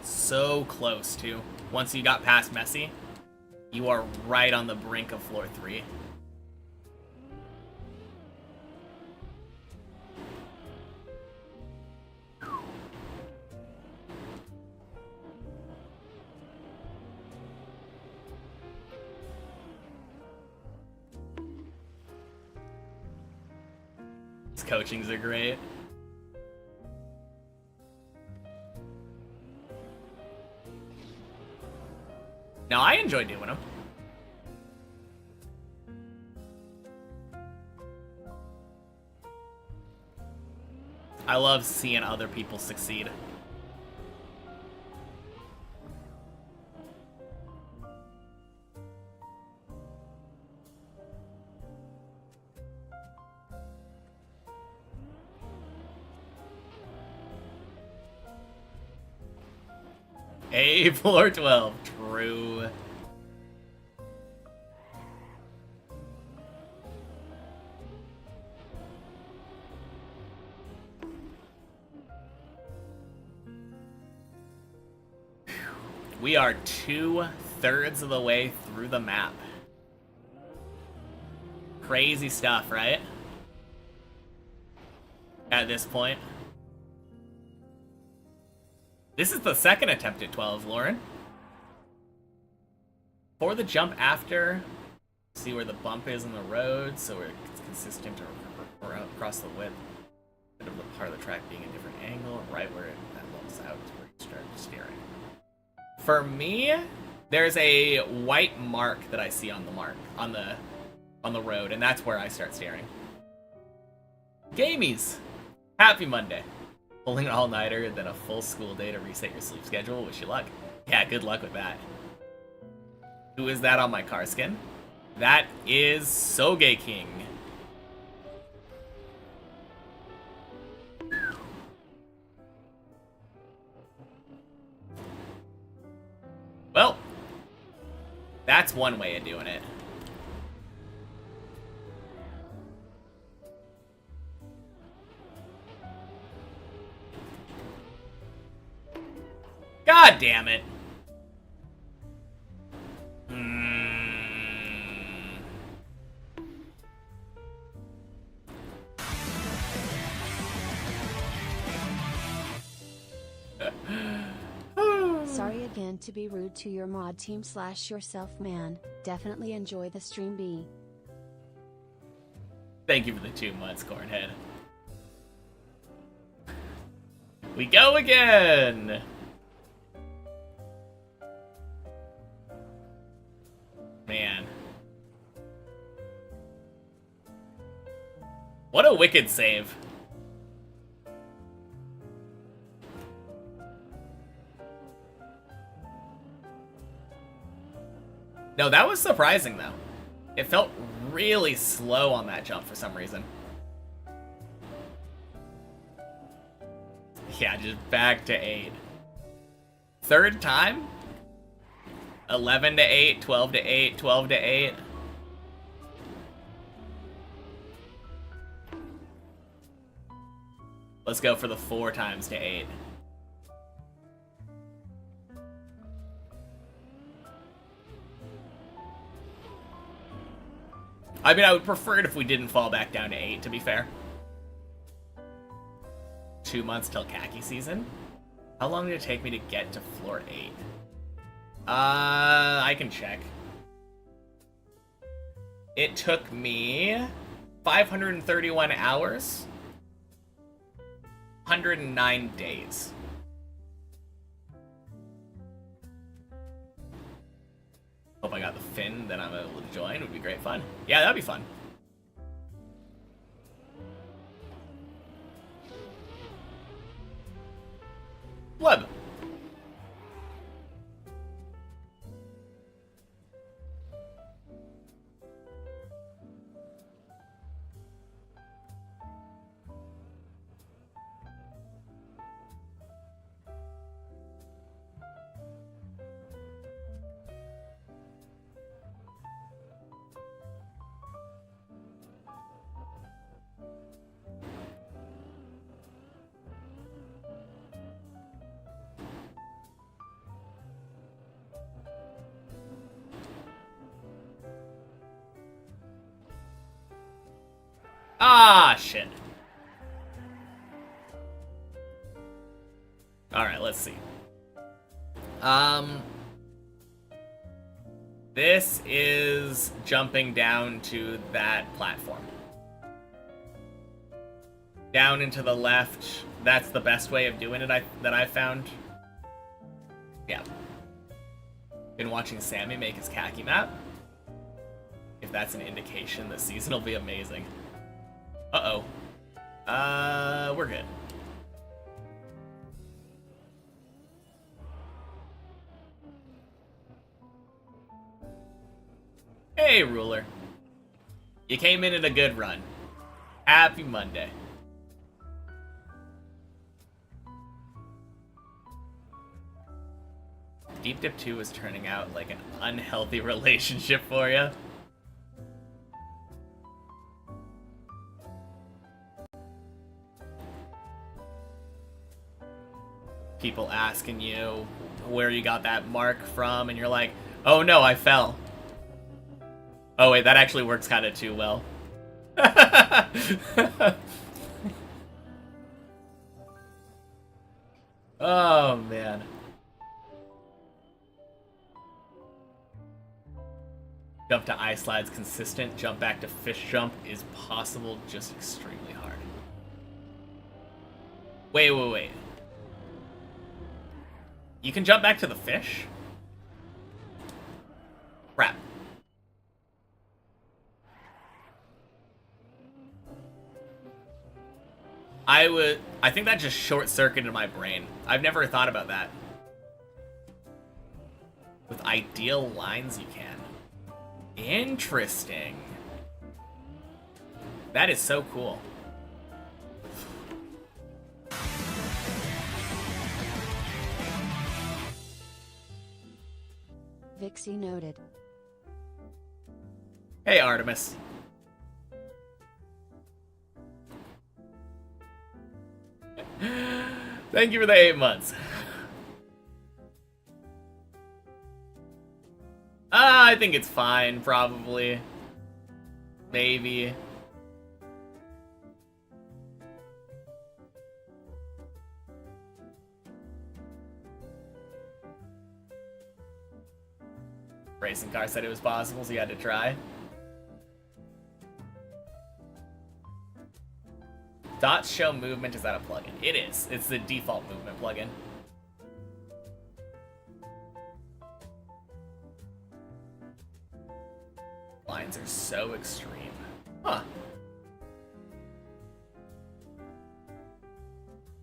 So close, too. Once you got past Messi, you are right on the brink of floor 3. coachings are great. No, I enjoy doing them. I love seeing other people succeed. A floor 12. True. We are 2/3 of the way through the map. Crazy stuff, right? At this point. This is the second attempt at 12, Lauren. For the jump after, see where the bump is in the road, so it's consistent across the width of the part of the track being a different angle, right where that levels out to where you start steering. For me, there's a white mark that I see on the road, and that's where I start steering. Gamies! Happy Monday. Pulling an all-nighter, then a full school day to reset your sleep schedule. Wish you luck. Yeah, good luck with that. Who is that on my car skin? That is Soge King. Well, that's one way of doing it. God damn it. Sorry again to be rude to your mod team / yourself, man. Definitely enjoy the stream, B. Thank you for the 2 months, Cornhead. We go again! Man. What a wicked save. No, that was surprising, though. It felt really slow on that jump for some reason. Yeah, just back to 8. Third time? 11 to 8, 12 to 8, 12 to 8. Let's go for the 4 times to 8. I mean, I would prefer it if we didn't fall back down to 8, to be fair. 2 months till khaki season? How long did it take me to get to floor 8? I can check. It took me 531 hours, 109 days. Hope I got the fin that I'm able to join. It would be great fun. Yeah, that'd be fun. Web. Ah, shit. Alright, let's see. This is jumping down to that platform. Down and to the left. That's the best way of doing it that I've found. Yeah. Been watching Sammy make his khaki map. If that's an indication, the season will be amazing. Uh-oh. We're good. Hey, Ruler. You came in a good run. Happy Monday. Deep Dip 2 is turning out like an unhealthy relationship for you. People asking you where you got that mark from, and you're like, oh no, I fell. Oh wait, that actually works kind of too well. Oh man. Jump to ice slides consistent, jump back to fish jump is possible, just extremely hard. Wait. You can jump back to the fish? Crap. I think that just short-circuited my brain. I've never thought about that. With ideal lines you can. Interesting. That is so cool. Vixie noted. Hey, Artemis. Thank you for the 8 months. I think it's fine, probably. Maybe. Racing car said it was possible, so you had to try. Dots show movement, is that a plugin? It is. It's the default movement plugin. Lines are so extreme. Huh.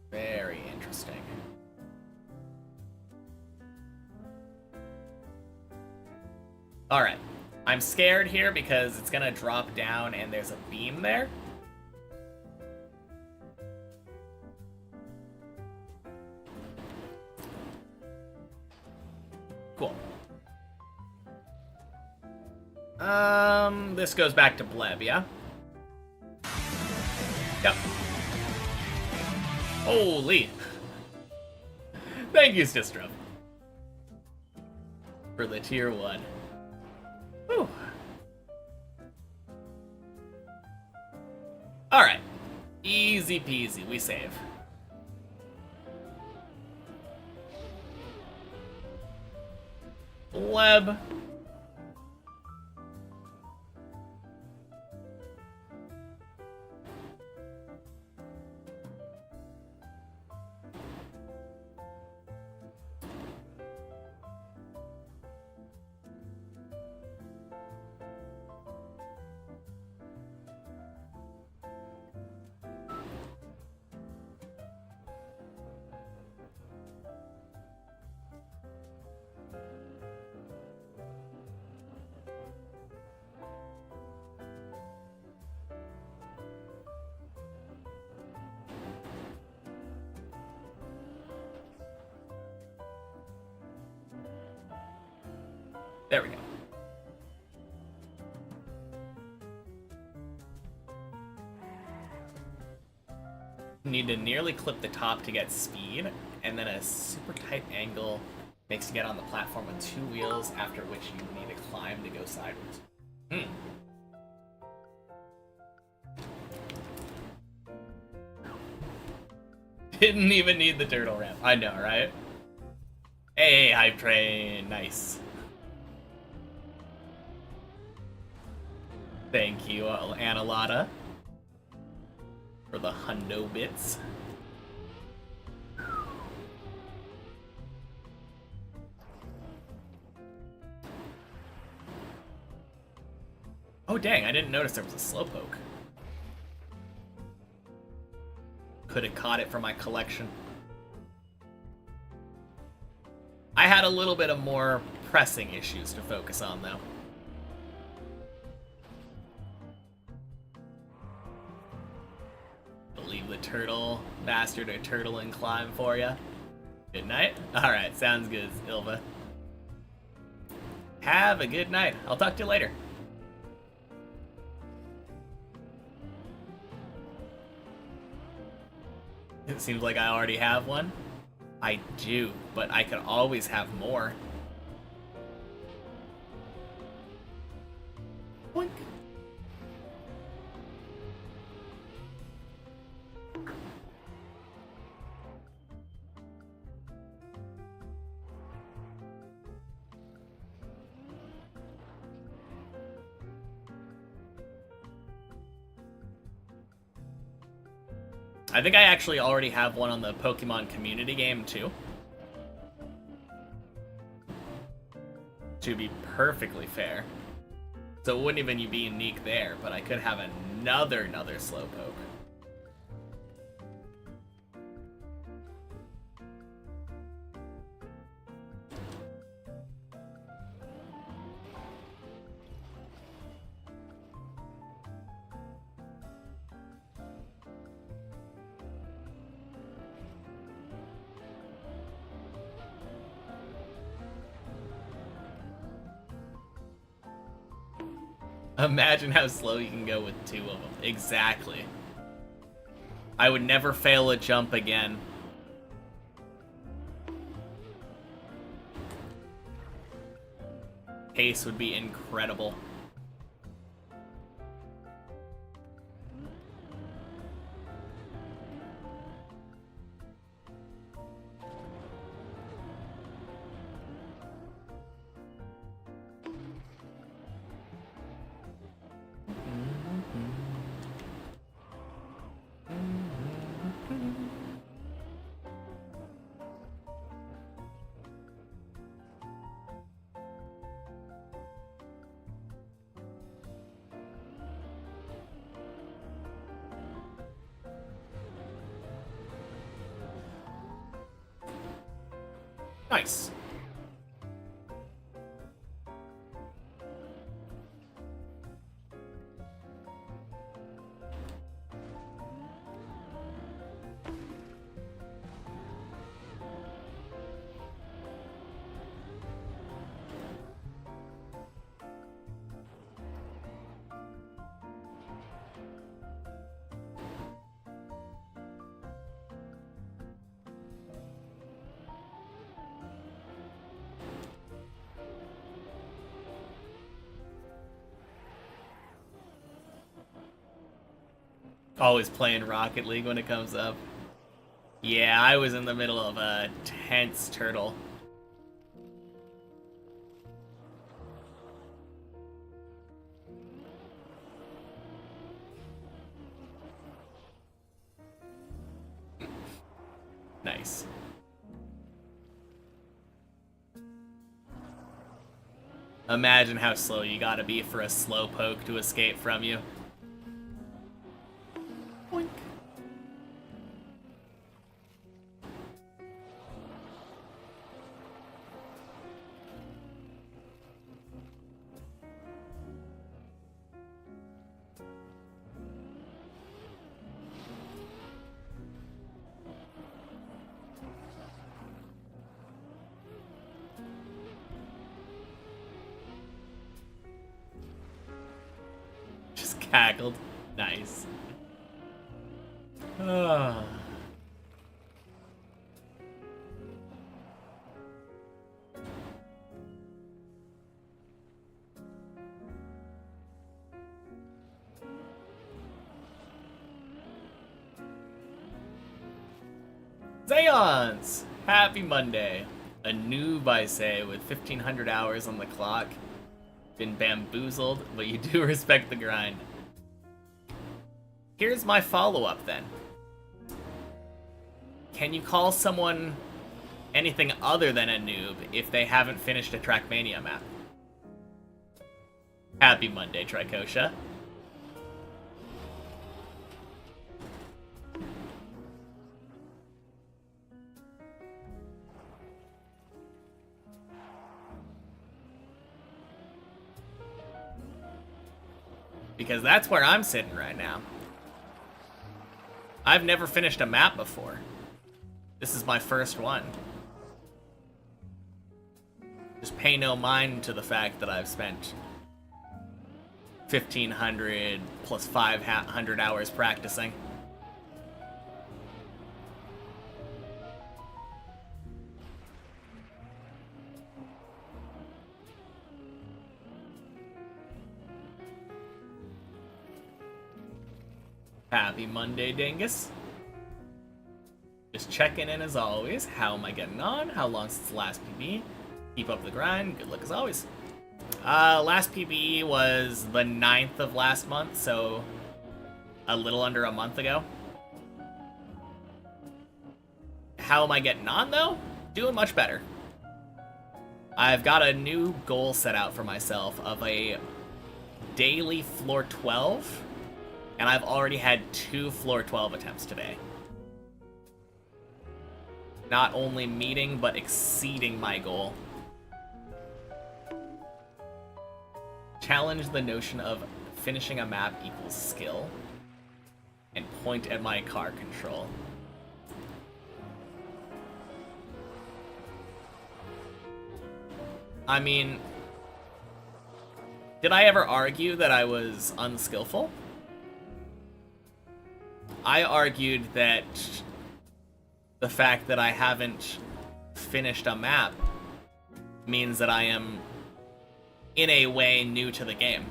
Very interesting. Alright. I'm scared here because it's gonna drop down and there's a beam there. Cool. This goes back to Bleb, yeah? Yep. Holy. Thank you, Stistrom. For the tier 1. Whew. Alright. Easy peasy, we save. Bleb. There we go. Need to nearly clip the top to get speed, and then a super tight angle makes you get on the platform with 2 wheels, after which you need to climb to go sideways. Didn't even need the turtle ramp. I know, right? Hey, Hype Train. Nice. Thank you, Analotta. For the hundo bits. Oh dang, I didn't notice there was a slowpoke. Could have caught it for my collection. I had a little bit of more pressing issues to focus on though. Leave the turtle bastard to turtle and climb for ya. Good night. Alright, sounds good, Ilva. Have a good night. I'll talk to you later. It seems like I already have one. I do, but I could always have more. Boink. I think I actually already have one on the Pokemon community game too. To be perfectly fair. So it wouldn't even be unique there, but I could have another Slowpoke. Imagine how slow you can go with two of them. Exactly. I would never fail a jump again. Pace would be incredible. Nice. Always playing Rocket League when it comes up. Yeah, I was in the middle of a tense turtle. Nice. Imagine how slow you gotta be for a Slowpoke to escape from you. Boink. Just cackled. Nice. Ah. Zayons! Happy Monday. A noob, I say, with 1,500 hours on the clock. Been bamboozled, but you do respect the grind. Here's my follow-up then. Can you call someone anything other than a noob if they haven't finished a Trackmania map? Happy Monday, Tricosha. Because that's where I'm sitting right now. I've never finished a map before. This is my first one. Just pay no mind to the fact that I've spent 1,500 plus 500 hours practicing. Happy Monday, Dingus. Just checking in as always. How am I getting on? How long since the last PB? Keep up the grind. Good luck as always. Last PB was the 9th of last month, so a little under a month ago. How am I getting on, though? Doing much better. I've got a new goal set out for myself of a daily floor 12. And I've already had 2 floor 12 attempts today. Not only meeting, but exceeding my goal. Challenge the notion of finishing a map equals skill. And point at my car control. I mean, did I ever argue that I was unskillful? I argued that the fact that I haven't finished a map means that I am, in a way, new to the game.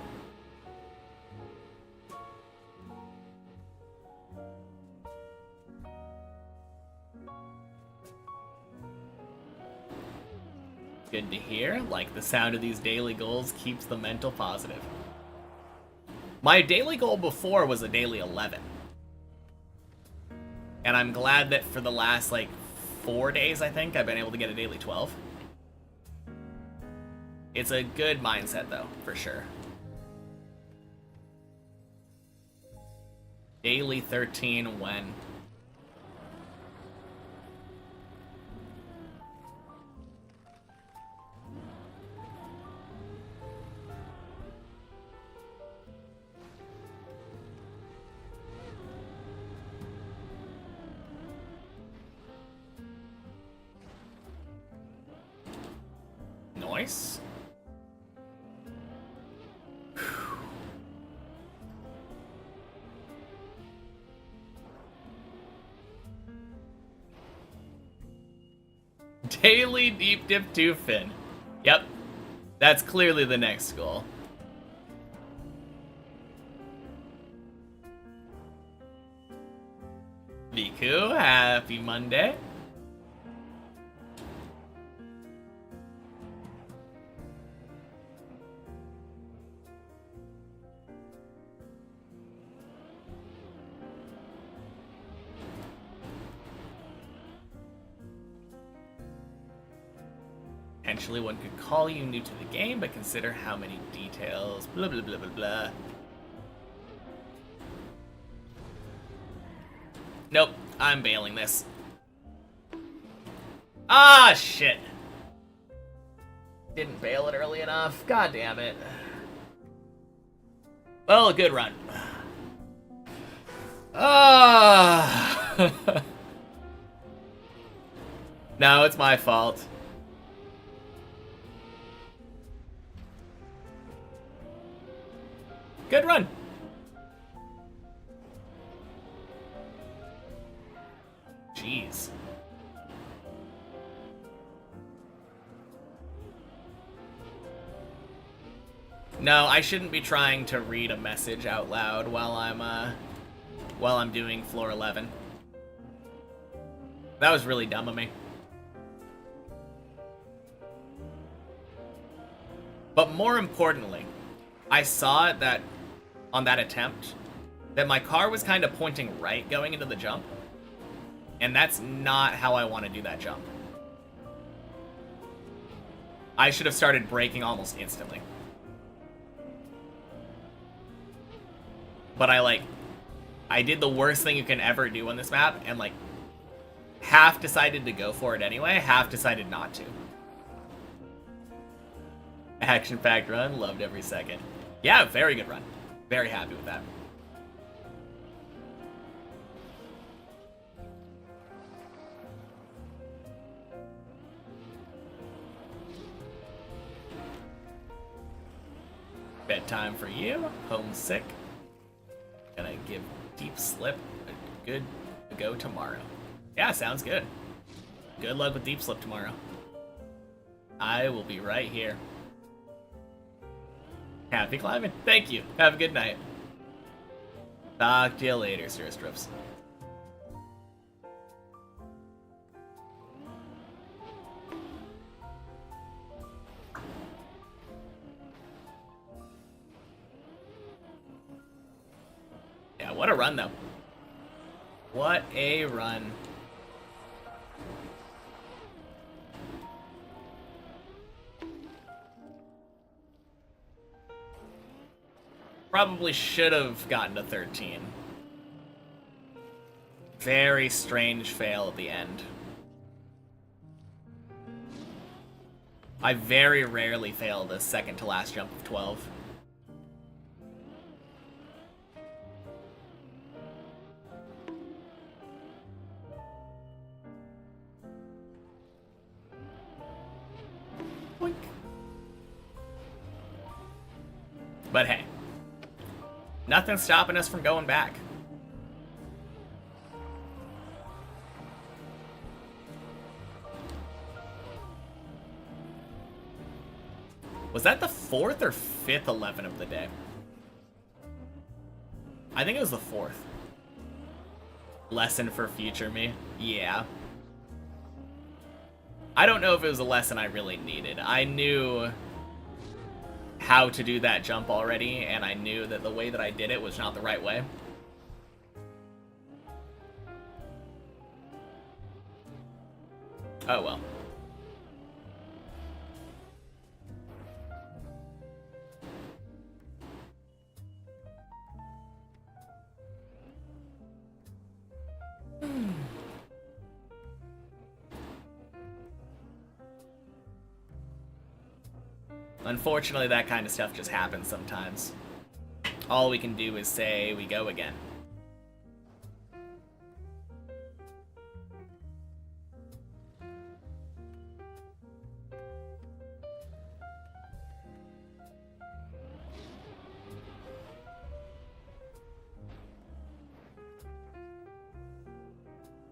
Good to hear. Like, the sound of these daily goals keeps the mental positive. My daily goal before was a daily 11. And I'm glad that for the last, 4 days, I think, I've been able to get a daily 12. It's a good mindset, though, for sure. Daily 13 when? Nice. Daily deep dip 2 fin. Yep. That's clearly the next goal. Viku, happy Monday. Potentially one could call you new to the game, but consider how many details, blah blah blah blah blah. Nope, I'm bailing this. Ah, shit. Didn't bail it early enough. God damn it. Well, a good run. Ah. No, it's my fault. Good run. Jeez. No, I shouldn't be trying to read a message out loud while I'm doing floor 11. That was really dumb of me. But more importantly, I saw that on that attempt, that my car was kind of pointing right going into the jump. And that's not how I want to do that jump. I should have started braking almost instantly. But I did the worst thing you can ever do on this map, and like, half decided to go for it anyway, half decided not to. Action-packed run, loved every second. Yeah, very good run. Very happy with that. Bedtime for you, homesick. Gonna give Deep Slip a good go tomorrow. Yeah, sounds good. Good luck with Deep Slip tomorrow. I will be right here. Happy climbing. Thank you. Have a good night. Talk to you later, Sir Strips. Yeah, what a run, though. What a run. Probably should have gotten to 13. Very strange fail at the end. I very rarely fail the second to last jump of 12. Boink. But hey, nothing's stopping us from going back. Was that the 4th or 5th 11 of the day? I think it was the 4th. Lesson for future me? Yeah. I don't know if it was a lesson I really needed. I knew how to do that jump already, and I knew that the way that I did it was not the right way. Oh well. Unfortunately, that kind of stuff just happens sometimes. All we can do is say we go again.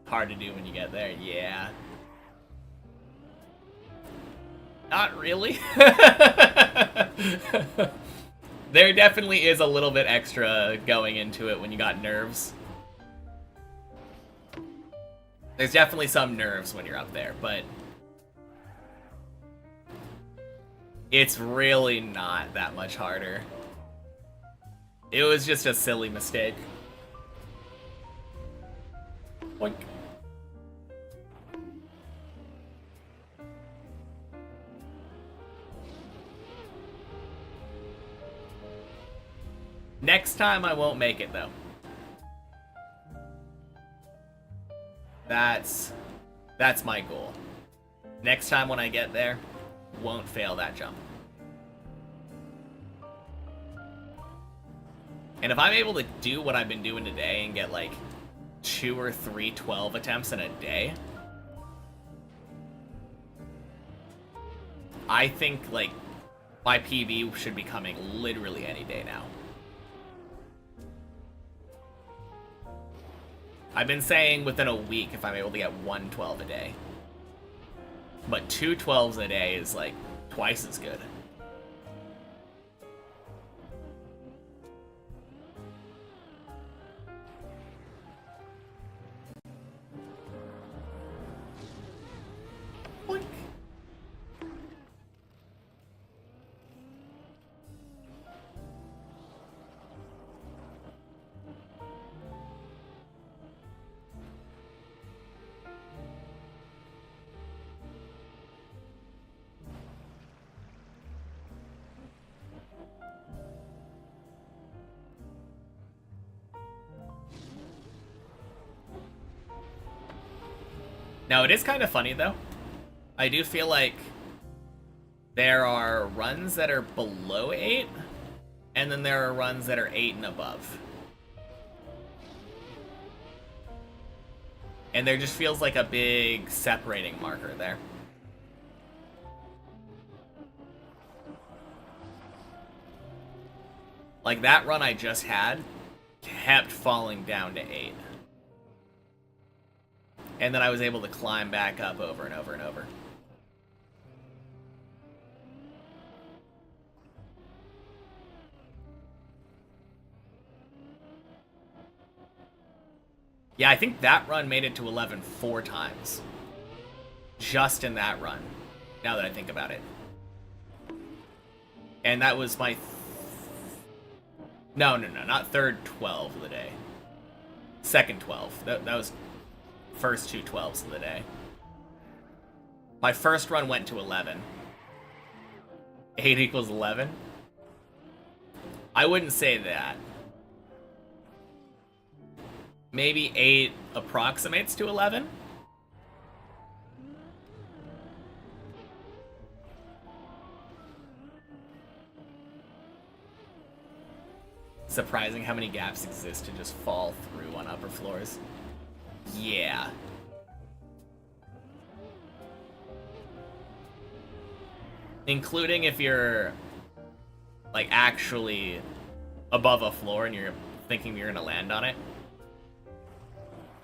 Hard to do when you get there, yeah. Not really. There definitely is a little bit extra going into it when you got nerves. There's definitely some nerves when you're up there, but it's really not that much harder. It was just a silly mistake. Boink. Next time I won't make it, though. That's my goal. Next time when I get there, won't fail that jump. And if I'm able to do what I've been doing today and get like 2 or 3 12 attempts in a day, I think like my PB should be coming literally any day now. I've been saying within a week if I'm able to get 1 12 a day. But 2 12s a day is like twice as good. Boink. Now, it is kind of funny, though. I do feel like there are runs that are below 8, and then there are runs that are 8 and above. And there just feels like a big separating marker there. Like, that run I just had kept falling down to 8. And then I was able to climb back up over and over and over. Yeah, I think that run made it to 11 4 times. Just in that run, now that I think about it. And that was my... No, not third 12 of the day. Second 12. That was first 2 12s of the day. My first run went to 11. 8 equals 11? I wouldn't say that. Maybe 8 approximates to 11? Surprising how many gaps exist to just fall through on upper floors. Yeah. Including if you're, like, actually above a floor and you're thinking you're gonna land on it.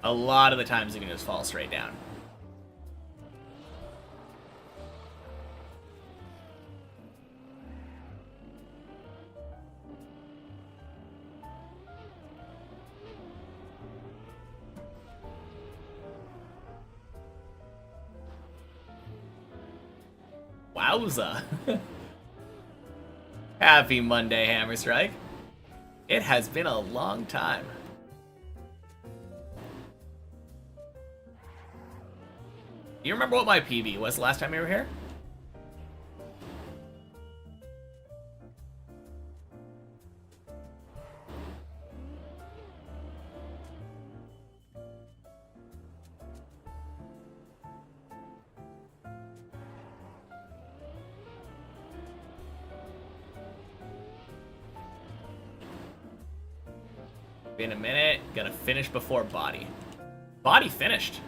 A lot of the times you can just fall straight down. Wowza. Happy Monday, Hammer Strike. It has been a long time. Do you remember what my PB was the last time you were here? Been a minute. Gonna finish before body. Body finished.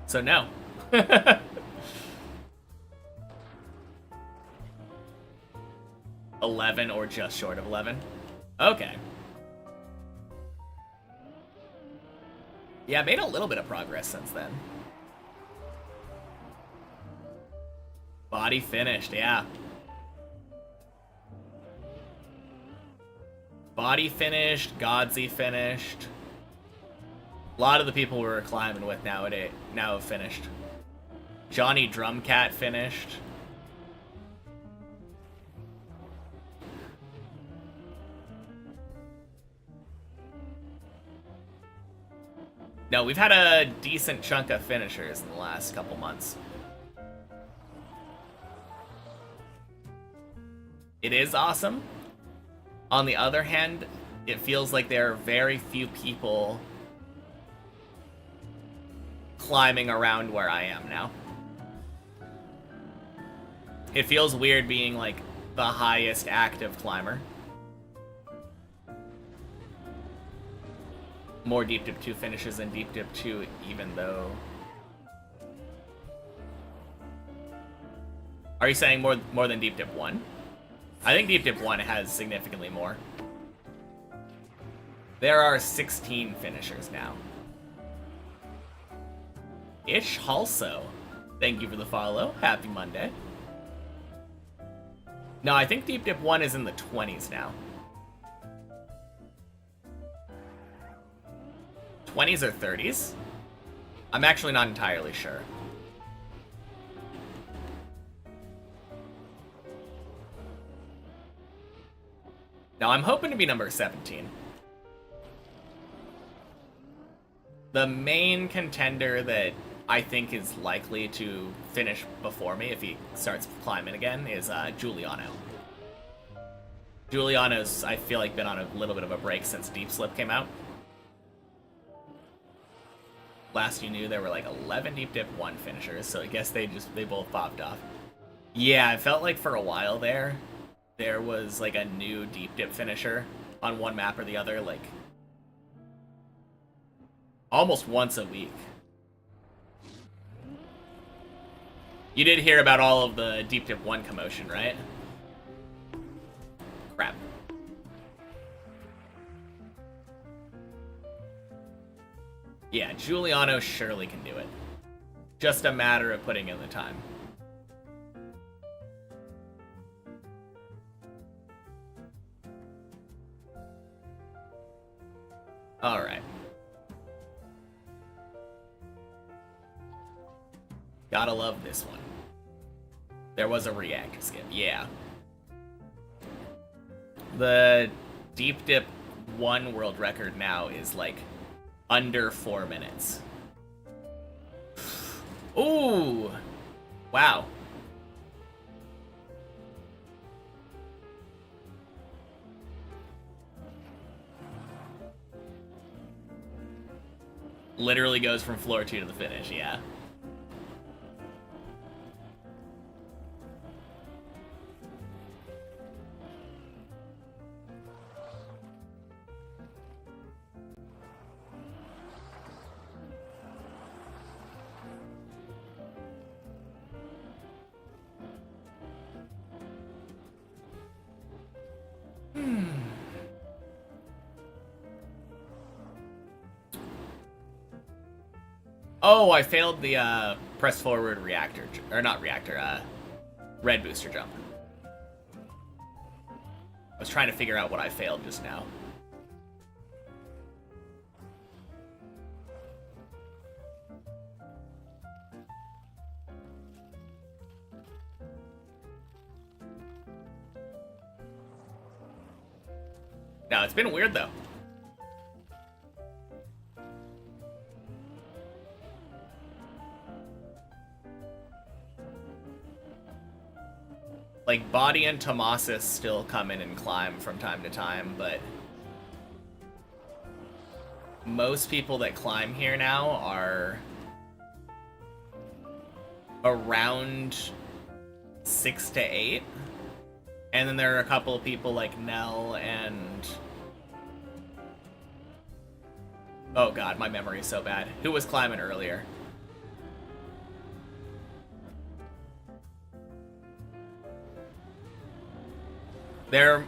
So no. 11 or just short of 11. Okay. Yeah, I made a little bit of progress since then. Body finished, yeah. Body finished, Godsey finished. A lot of the people we were climbing with now have finished. Johnny Drumcat finished. No, we've had a decent chunk of finishers in the last couple months. It is awesome. On the other hand, it feels like there are very few people climbing around where I am now. It feels weird being like the highest active climber. More Deep Dip 2 finishes than Deep Dip 2, even though... Are you saying more than Deep Dip 1? I think Deep Dip 1 has significantly more. There are 16 finishers now. Ish also. Thank you for the follow. Happy Monday. No, I think Deep Dip 1 is in the 20s now. 20s or 30s? I'm actually not entirely sure. Now, I'm hoping to be number 17. The main contender that I think is likely to finish before me if he starts climbing again is Giuliano. Giuliano's, I feel like, been on a little bit of a break since Deep Slip came out. last you knew, there were like 11 Deep Dip 1 finishers, so I guess they both popped off. Yeah, I felt like for a while there was like a new Deep Dip finisher on one map or the other, like almost once a week. You did hear about all of the Deep Dip 1 commotion, right? Crap. Yeah, Giuliano surely can do it. Just a matter of putting in the time. Alright. Gotta love this one. There was a reactor skip, yeah. The Deep Dip 1 world record now is like under 4 minutes. Ooh! Wow. Literally goes from floor 2 to the finish, yeah. Oh, I failed the press forward reactor, or not reactor, red booster jump. I was trying to figure out what I failed just now. No, it's been weird though. Like, Body and Tomasis still come in and climb from time to time, but most people that climb here now are around 6 to 8. And then there are a couple of people like Nell and... Oh god, my memory is so bad. Who was climbing earlier? There are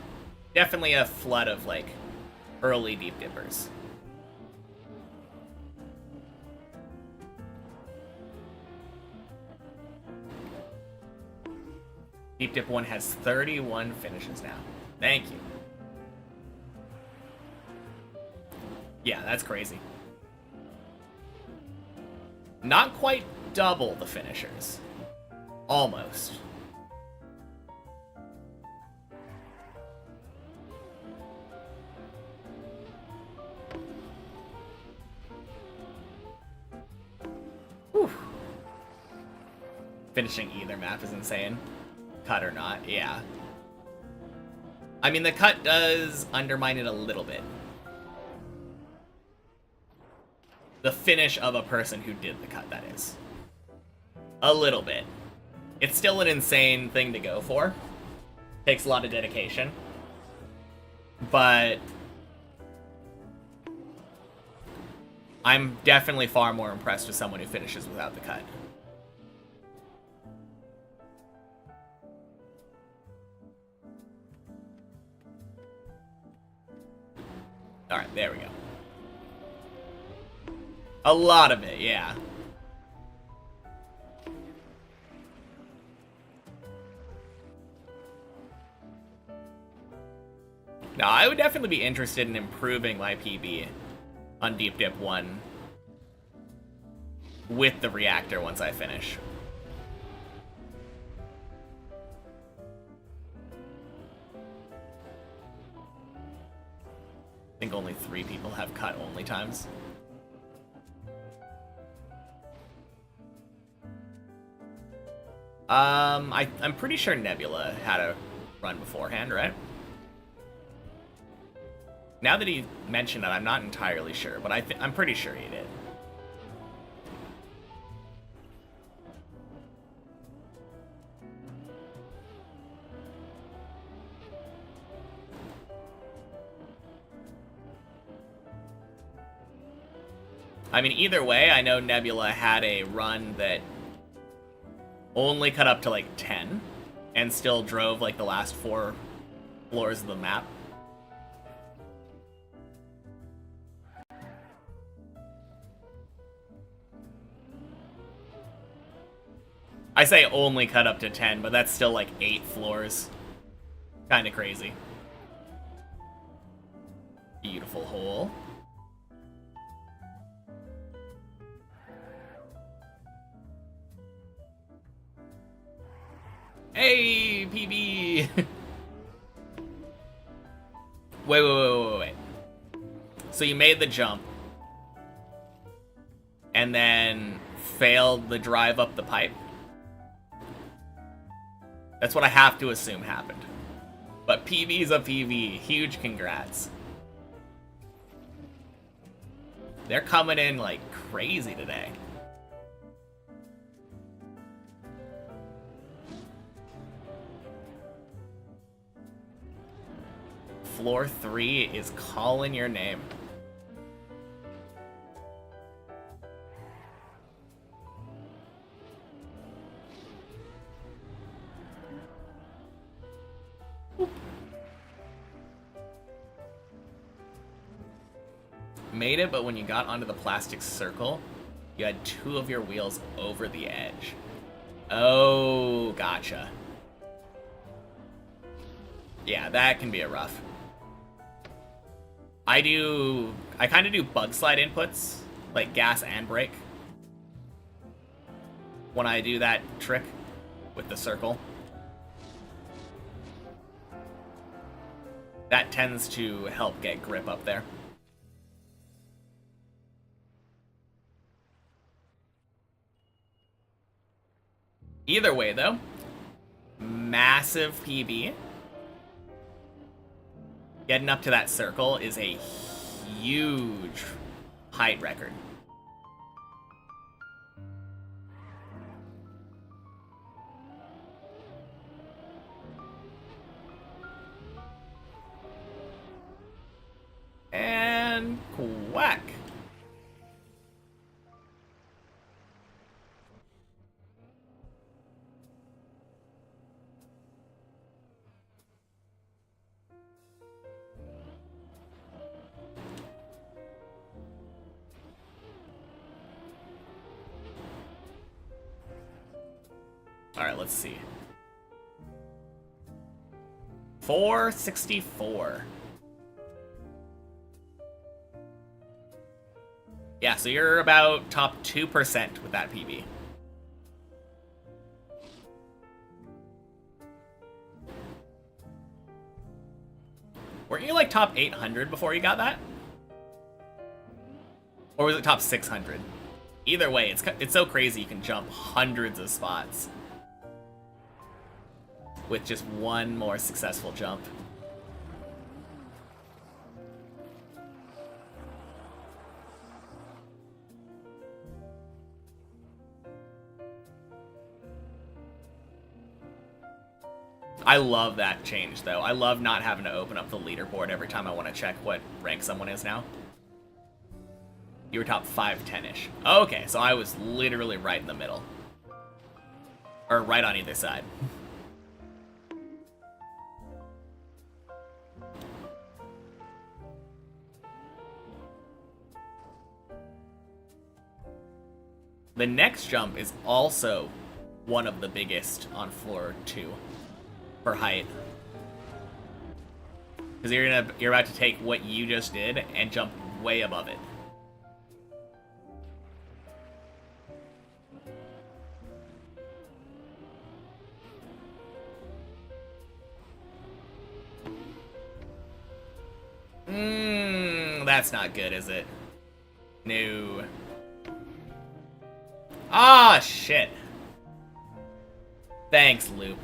definitely a flood of, like, early Deep Dippers. Deep Dip 1 has 31 finishes now. Thank you. Yeah, that's crazy. Not quite double the finishers. Almost. Whew. Finishing either map is insane. Cut or not, yeah. I mean, the cut does undermine it a little bit. The finish of a person who did the cut, that is. A little bit. It's still an insane thing to go for. Takes a lot of dedication. But I'm definitely far more impressed with someone who finishes without the cut. Alright, there we go. A lot of it, yeah. Now, I would definitely be interested in improving my PB on Deep Dip 1 with the reactor once I finish. I think only 3 people have cut only times. I'm pretty sure Nebula had a run beforehand, right? Now that he mentioned it, I'm not entirely sure, but I'm pretty sure he did. I mean, either way, I know Nebula had a run that only cut up to like 10 and still drove like the last 4 floors of the map. I say only cut up to 10, but that's still like 8 floors. Kind of crazy. Beautiful hole. Hey, PB! Wait. So you made the jump. And then failed the drive up the pipe? That's what I have to assume happened. But PB's a PB. Huge congrats. They're coming in like crazy today. Floor 3 is calling your name. Made it, but when you got onto the plastic circle, you had 2 of your wheels over the edge. Oh, gotcha. Yeah, that can be a rough. I kind of do bug slide inputs, like gas and brake, when I do that trick with the circle. That tends to help get grip up there. Either way, though, massive PB. Getting up to that circle is a huge height record. And quack. Alright, let's see. 464. Yeah, so you're about top 2% with that PB. Weren't you like top 800 before you got that? Or was it top 600? Either way, it's so crazy you can jump hundreds of spots with just one more successful jump. I love that change, though. I love not having to open up the leaderboard every time I want to check what rank someone is now. You were top 510-ish. Okay, so I was literally right in the middle. Or right on either side. The next jump is also one of the biggest on floor 2 for height. Because you're about to take what you just did and jump way above it. That's not good, is it? No. Ah, shit. Thanks, Loop.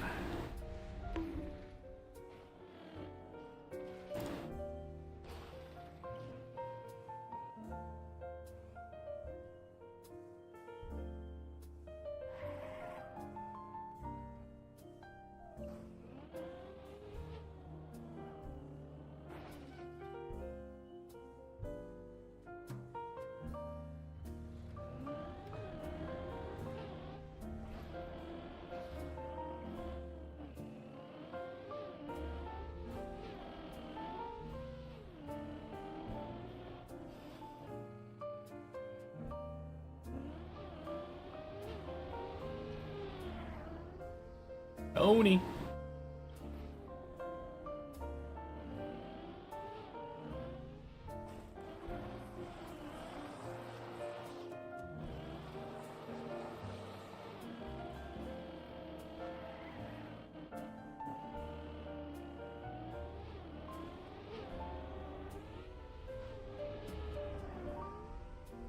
Tony.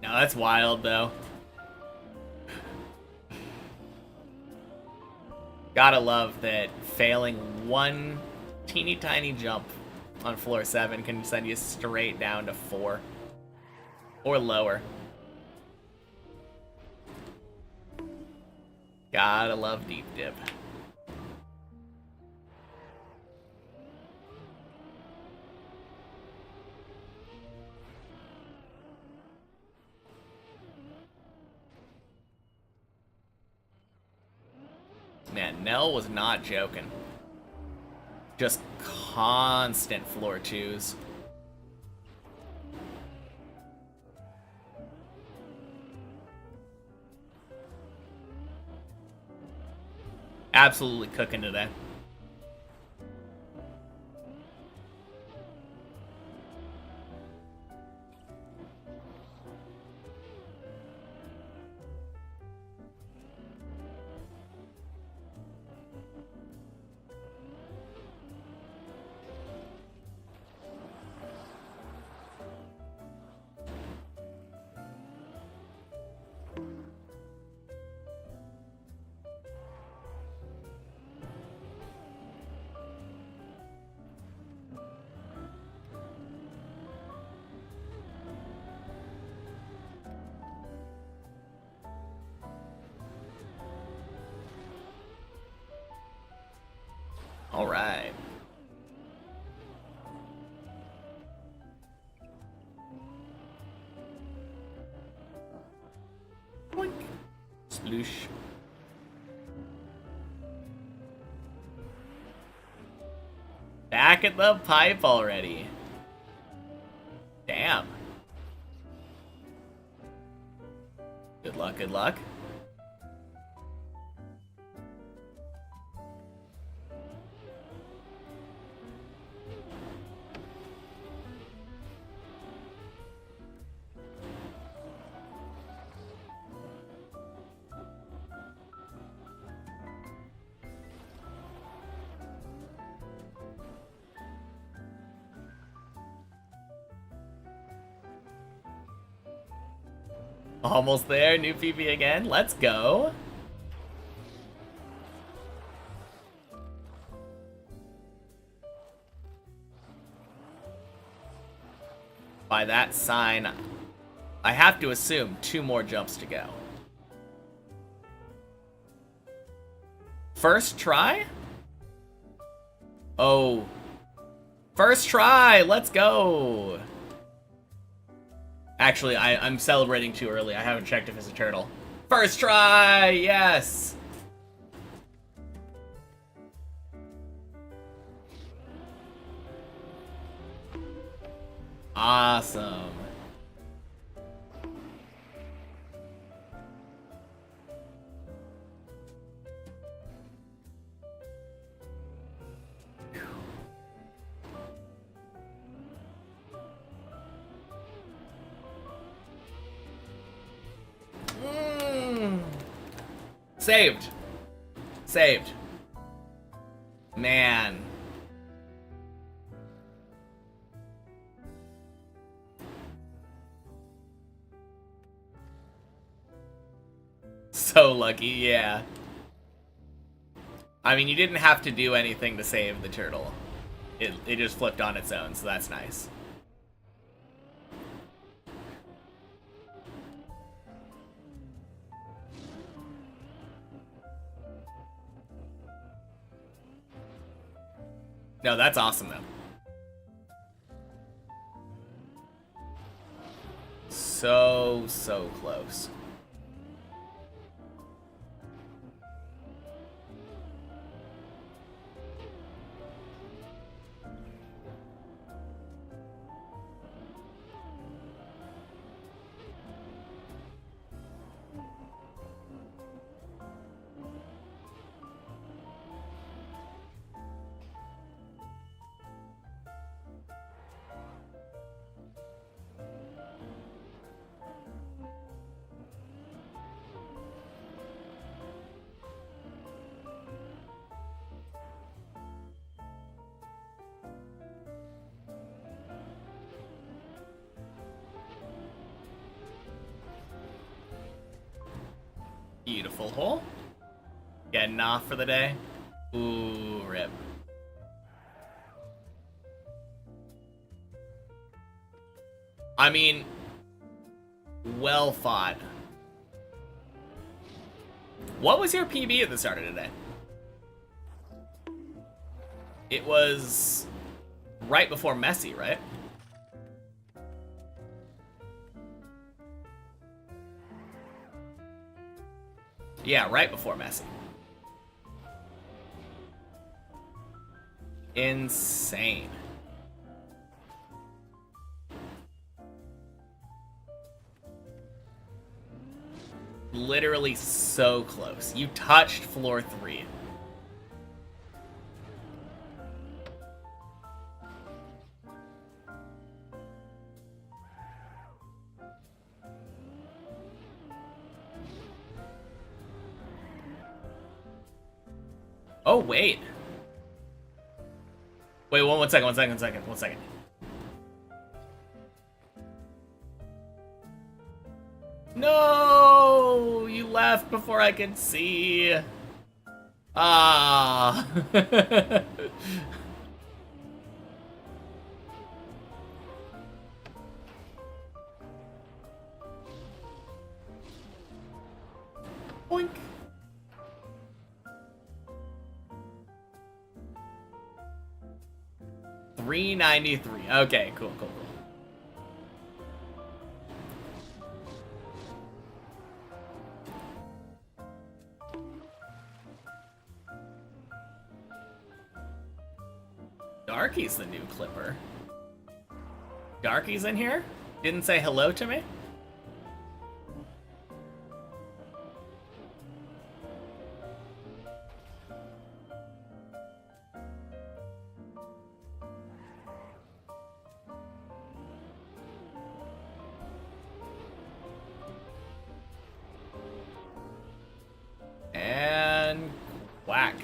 No, that's wild, though. Gotta love that failing one teeny tiny jump on floor 7 can send you straight down to 4. Or lower. Gotta love deep dip. Man, Nell was not joking. Just constant floor 2s. Absolutely cooking today. All right. Boink. Sploosh. Back at the pipe already. Damn. Good luck, good luck. Almost there, new PB again. Let's go. By that sign, I have to assume 2 more jumps to go. First try? Oh. First try! Let's go! Actually, I'm celebrating too early. I haven't checked if it's a turtle. First try! Yes! Awesome. Saved. Saved. Man. So lucky, yeah. I mean, you didn't have to do anything to save the turtle. It just flipped on its own, so that's nice. No, that's awesome, though. So close. Beautiful hole. Getting off for the day. Ooh, rip. I mean, well fought. What was your PB at the start of today? It was right before Messi, right? Yeah, right before Messi. Insane. Literally so close. You touched floor 3. Oh, wait. Wait, one second. No! You left before I could see. Ah. Boink. $393. Okay, cool. Darky's the new Clipper. Darky's in here? Didn't say hello to me? And whack.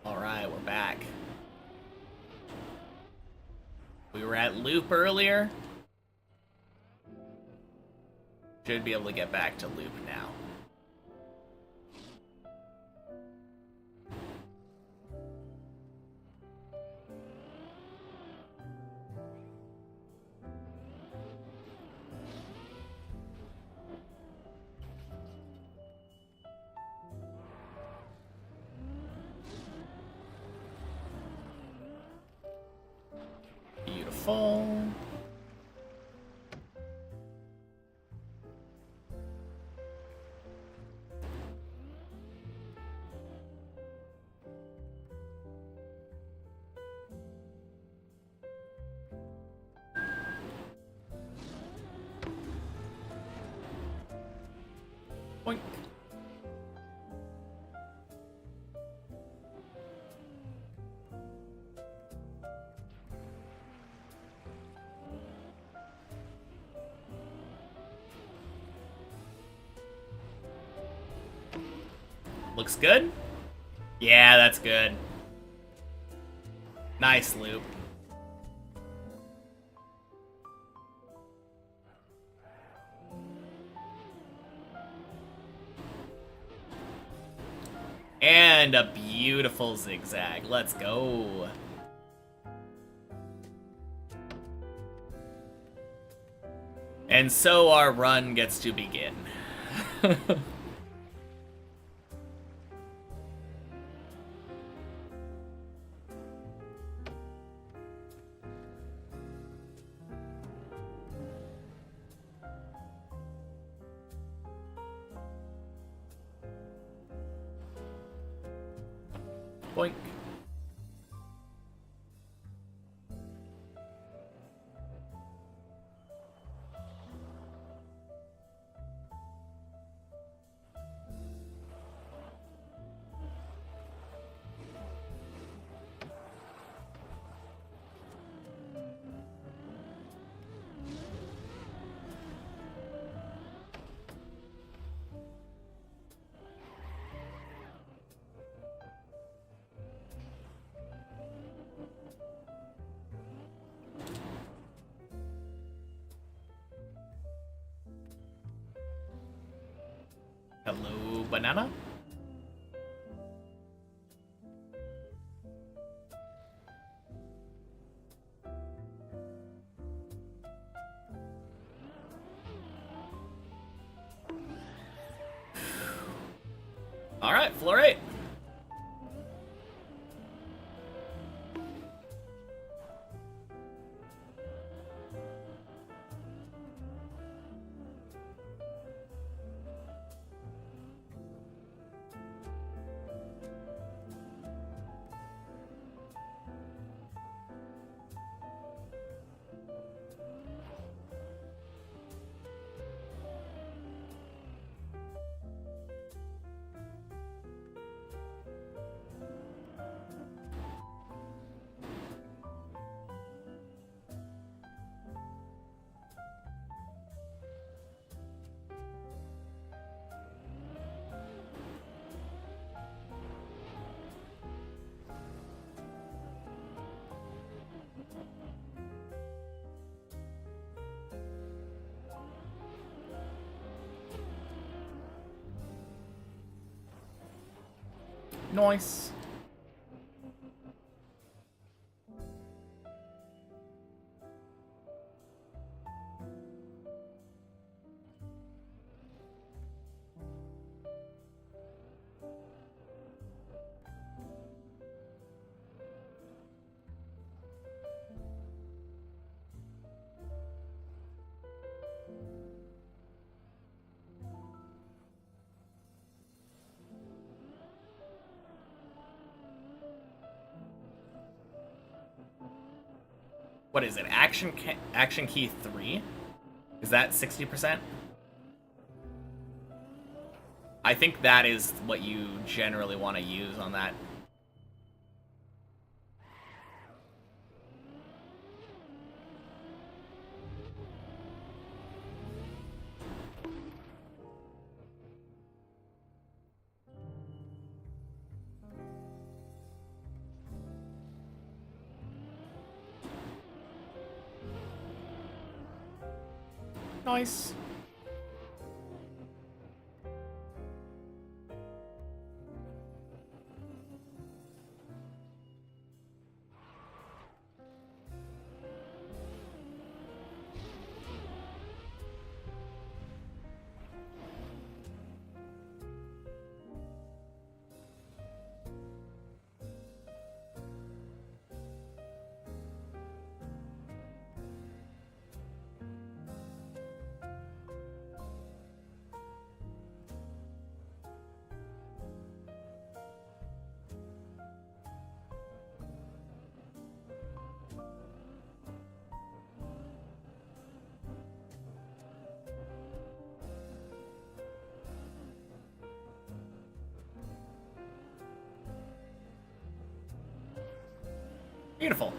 Alright, we're back. We were at loop earlier. Should be able to get back to loop now. Beautiful. Boink. Looks good? Yeah, that's good. Nice loop. And a beautiful zigzag. Let's go. And so our run gets to begin. Boink. Hello, banana? Alright, floor 8. Nice. What is it? Action key 3? Is that 60%? I think that is what you generally want to use on that. Nice. Beautiful.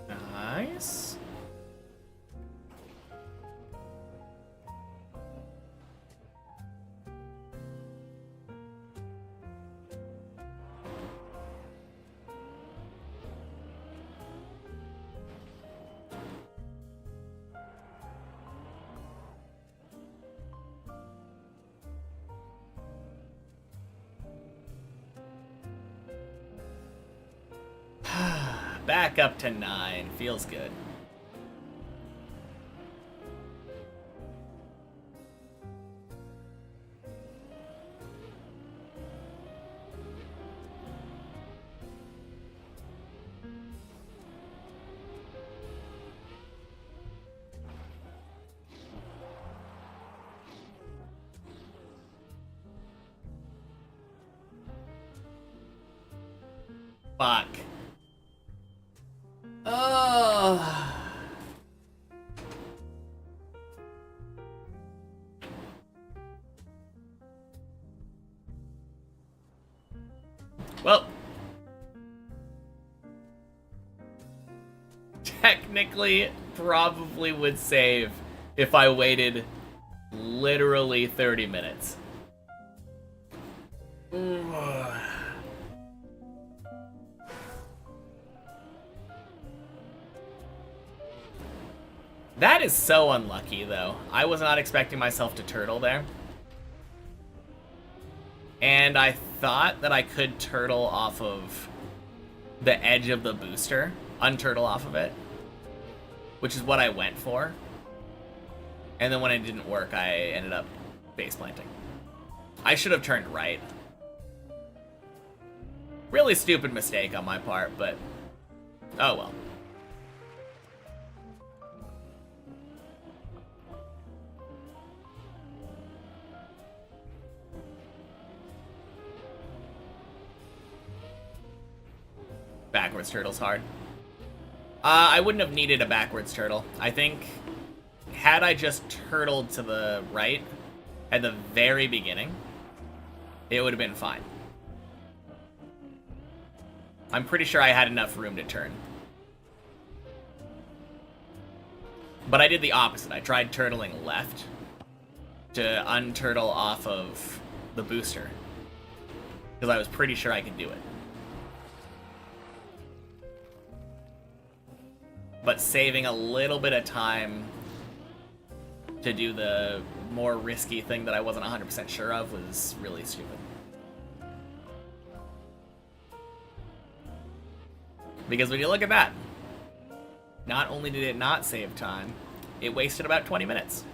Nice. Back up to 9. Feels good. Fuck. Oh. Well, technically probably would save if I waited literally 30 minutes. That is so unlucky, though. I was not expecting myself to turtle there. And I thought that I could turtle off of the edge of the booster, unturtle off of it, which is what I went for. And then when it didn't work, I ended up base planting. I should have turned right. Really stupid mistake on my part, but oh well. Backwards turtle's hard. I wouldn't have needed a backwards turtle. I think had I just turtled to the right at the very beginning, it would have been fine. I'm pretty sure I had enough room to turn. But I did the opposite. I tried turtling left to unturtle off of the booster, because I was pretty sure I could do it. But saving a little bit of time to do the more risky thing that I wasn't 100% sure of was really stupid. Because when you look at that, not only did it not save time, it wasted about 20 minutes.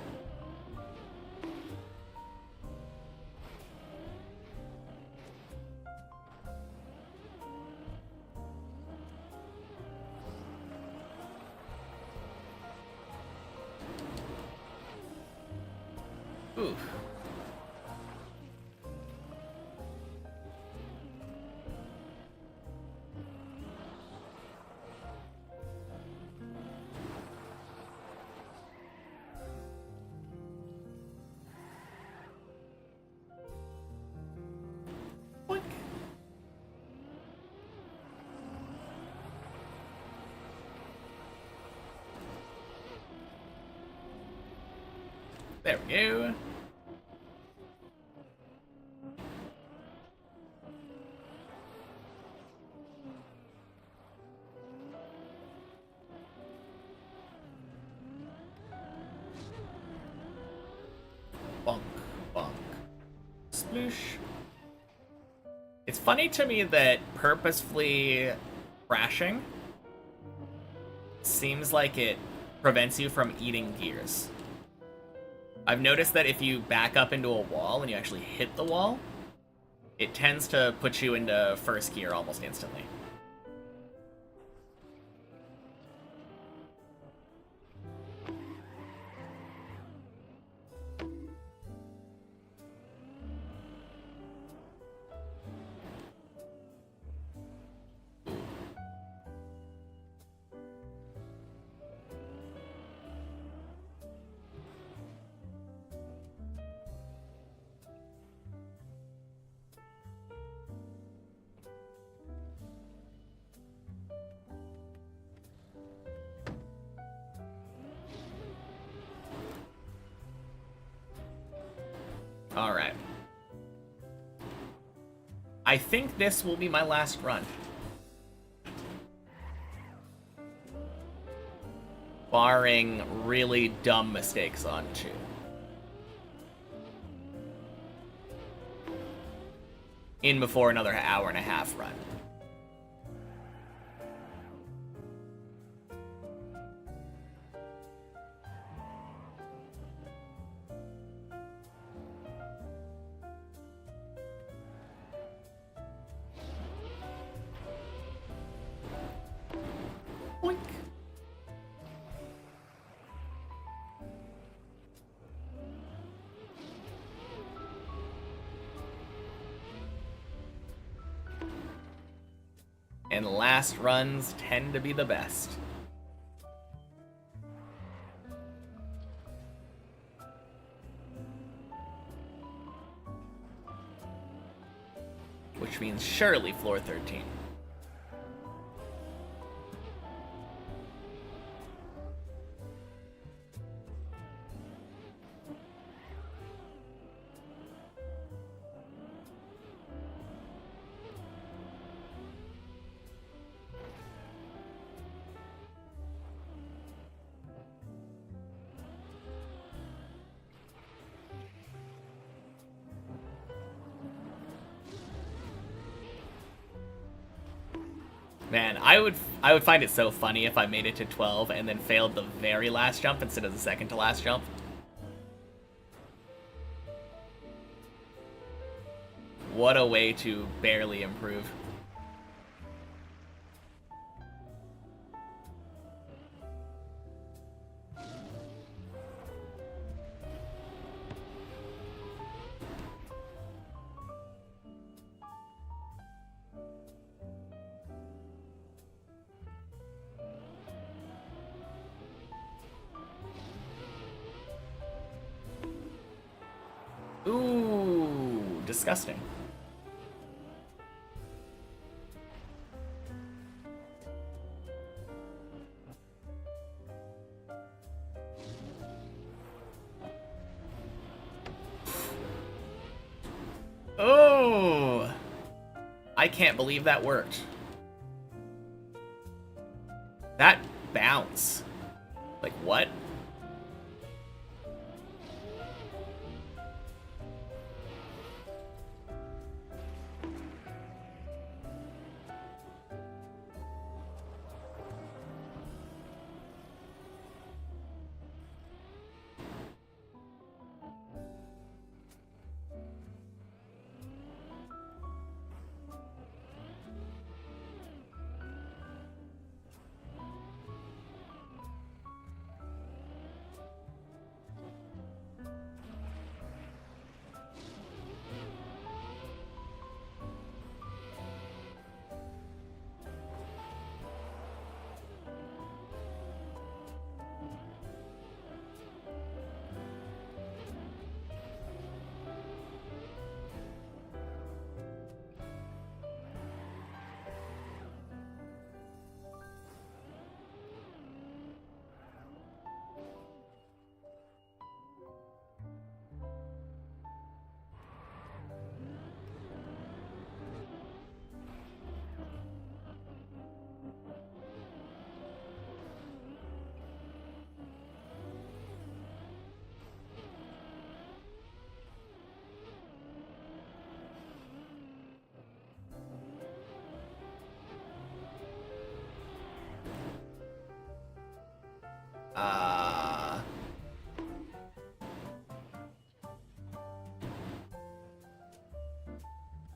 Oof. Boink. There we go. Bonk, bonk. Sploosh. It's funny to me that purposefully crashing seems like it prevents you from eating gears. I've noticed that if you back up into a wall and you actually hit the wall, it tends to put you into first gear almost instantly. Alright. I think this will be my last run. Barring really dumb mistakes on 2. In before another hour and a half run. Boink. And last runs tend to be the best. Which means surely floor 13. Man, I would find it so funny if I made it to 12 and then failed the very last jump instead of the second to last jump. What a way to barely improve. Ooh, disgusting. Oh, I can't believe that worked. That bounce. Like, what?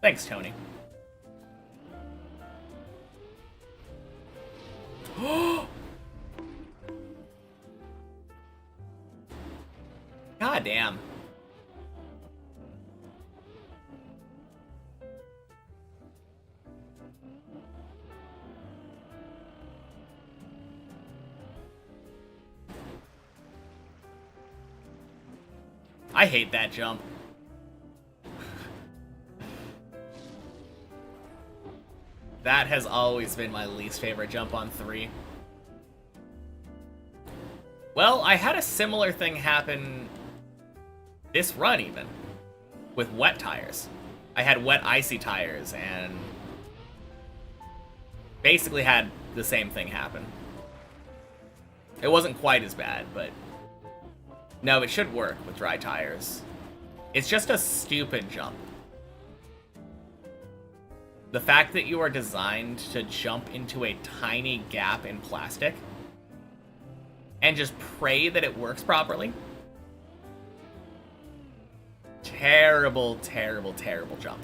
Thanks, Tony. God damn. I hate that jump. That has always been my least favorite jump on 3. Well, I had a similar thing happen this run even, with wet tires. I had wet icy tires and basically had the same thing happen. It wasn't quite as bad, but no, it should work with dry tires. It's just a stupid jump. The fact that you are designed to jump into a tiny gap in plastic and just pray that it works properly. Terrible, terrible, terrible jump.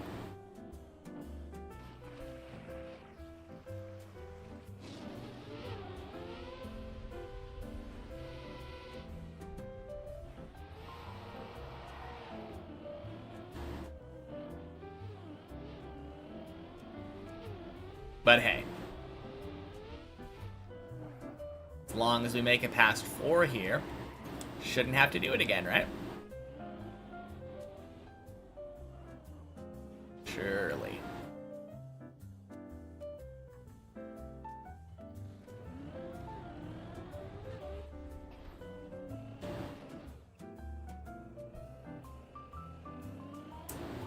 But hey, as long as we make it past 4 here, shouldn't have to do it again, right? Surely.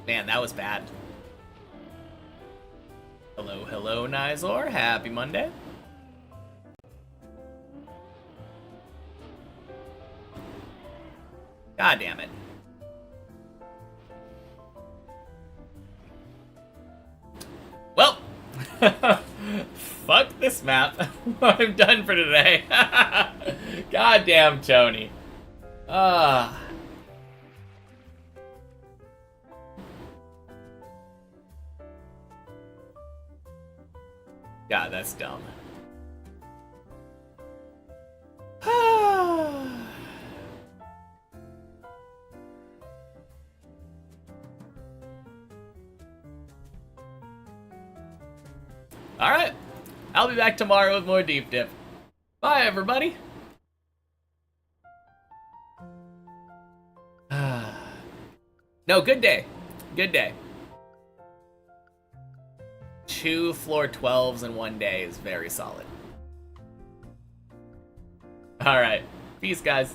Man, that was bad. Hello, hello, Nizor. Happy Monday. God damn it. Well, fuck this map. I'm done for today. Goddamn Tony. Ah. God, that's dumb. Alright. I'll be back tomorrow with more Deep Dip. Bye, everybody. No, good day. Good day. 2 floor 12s in one day is very solid. Alright. Peace, guys.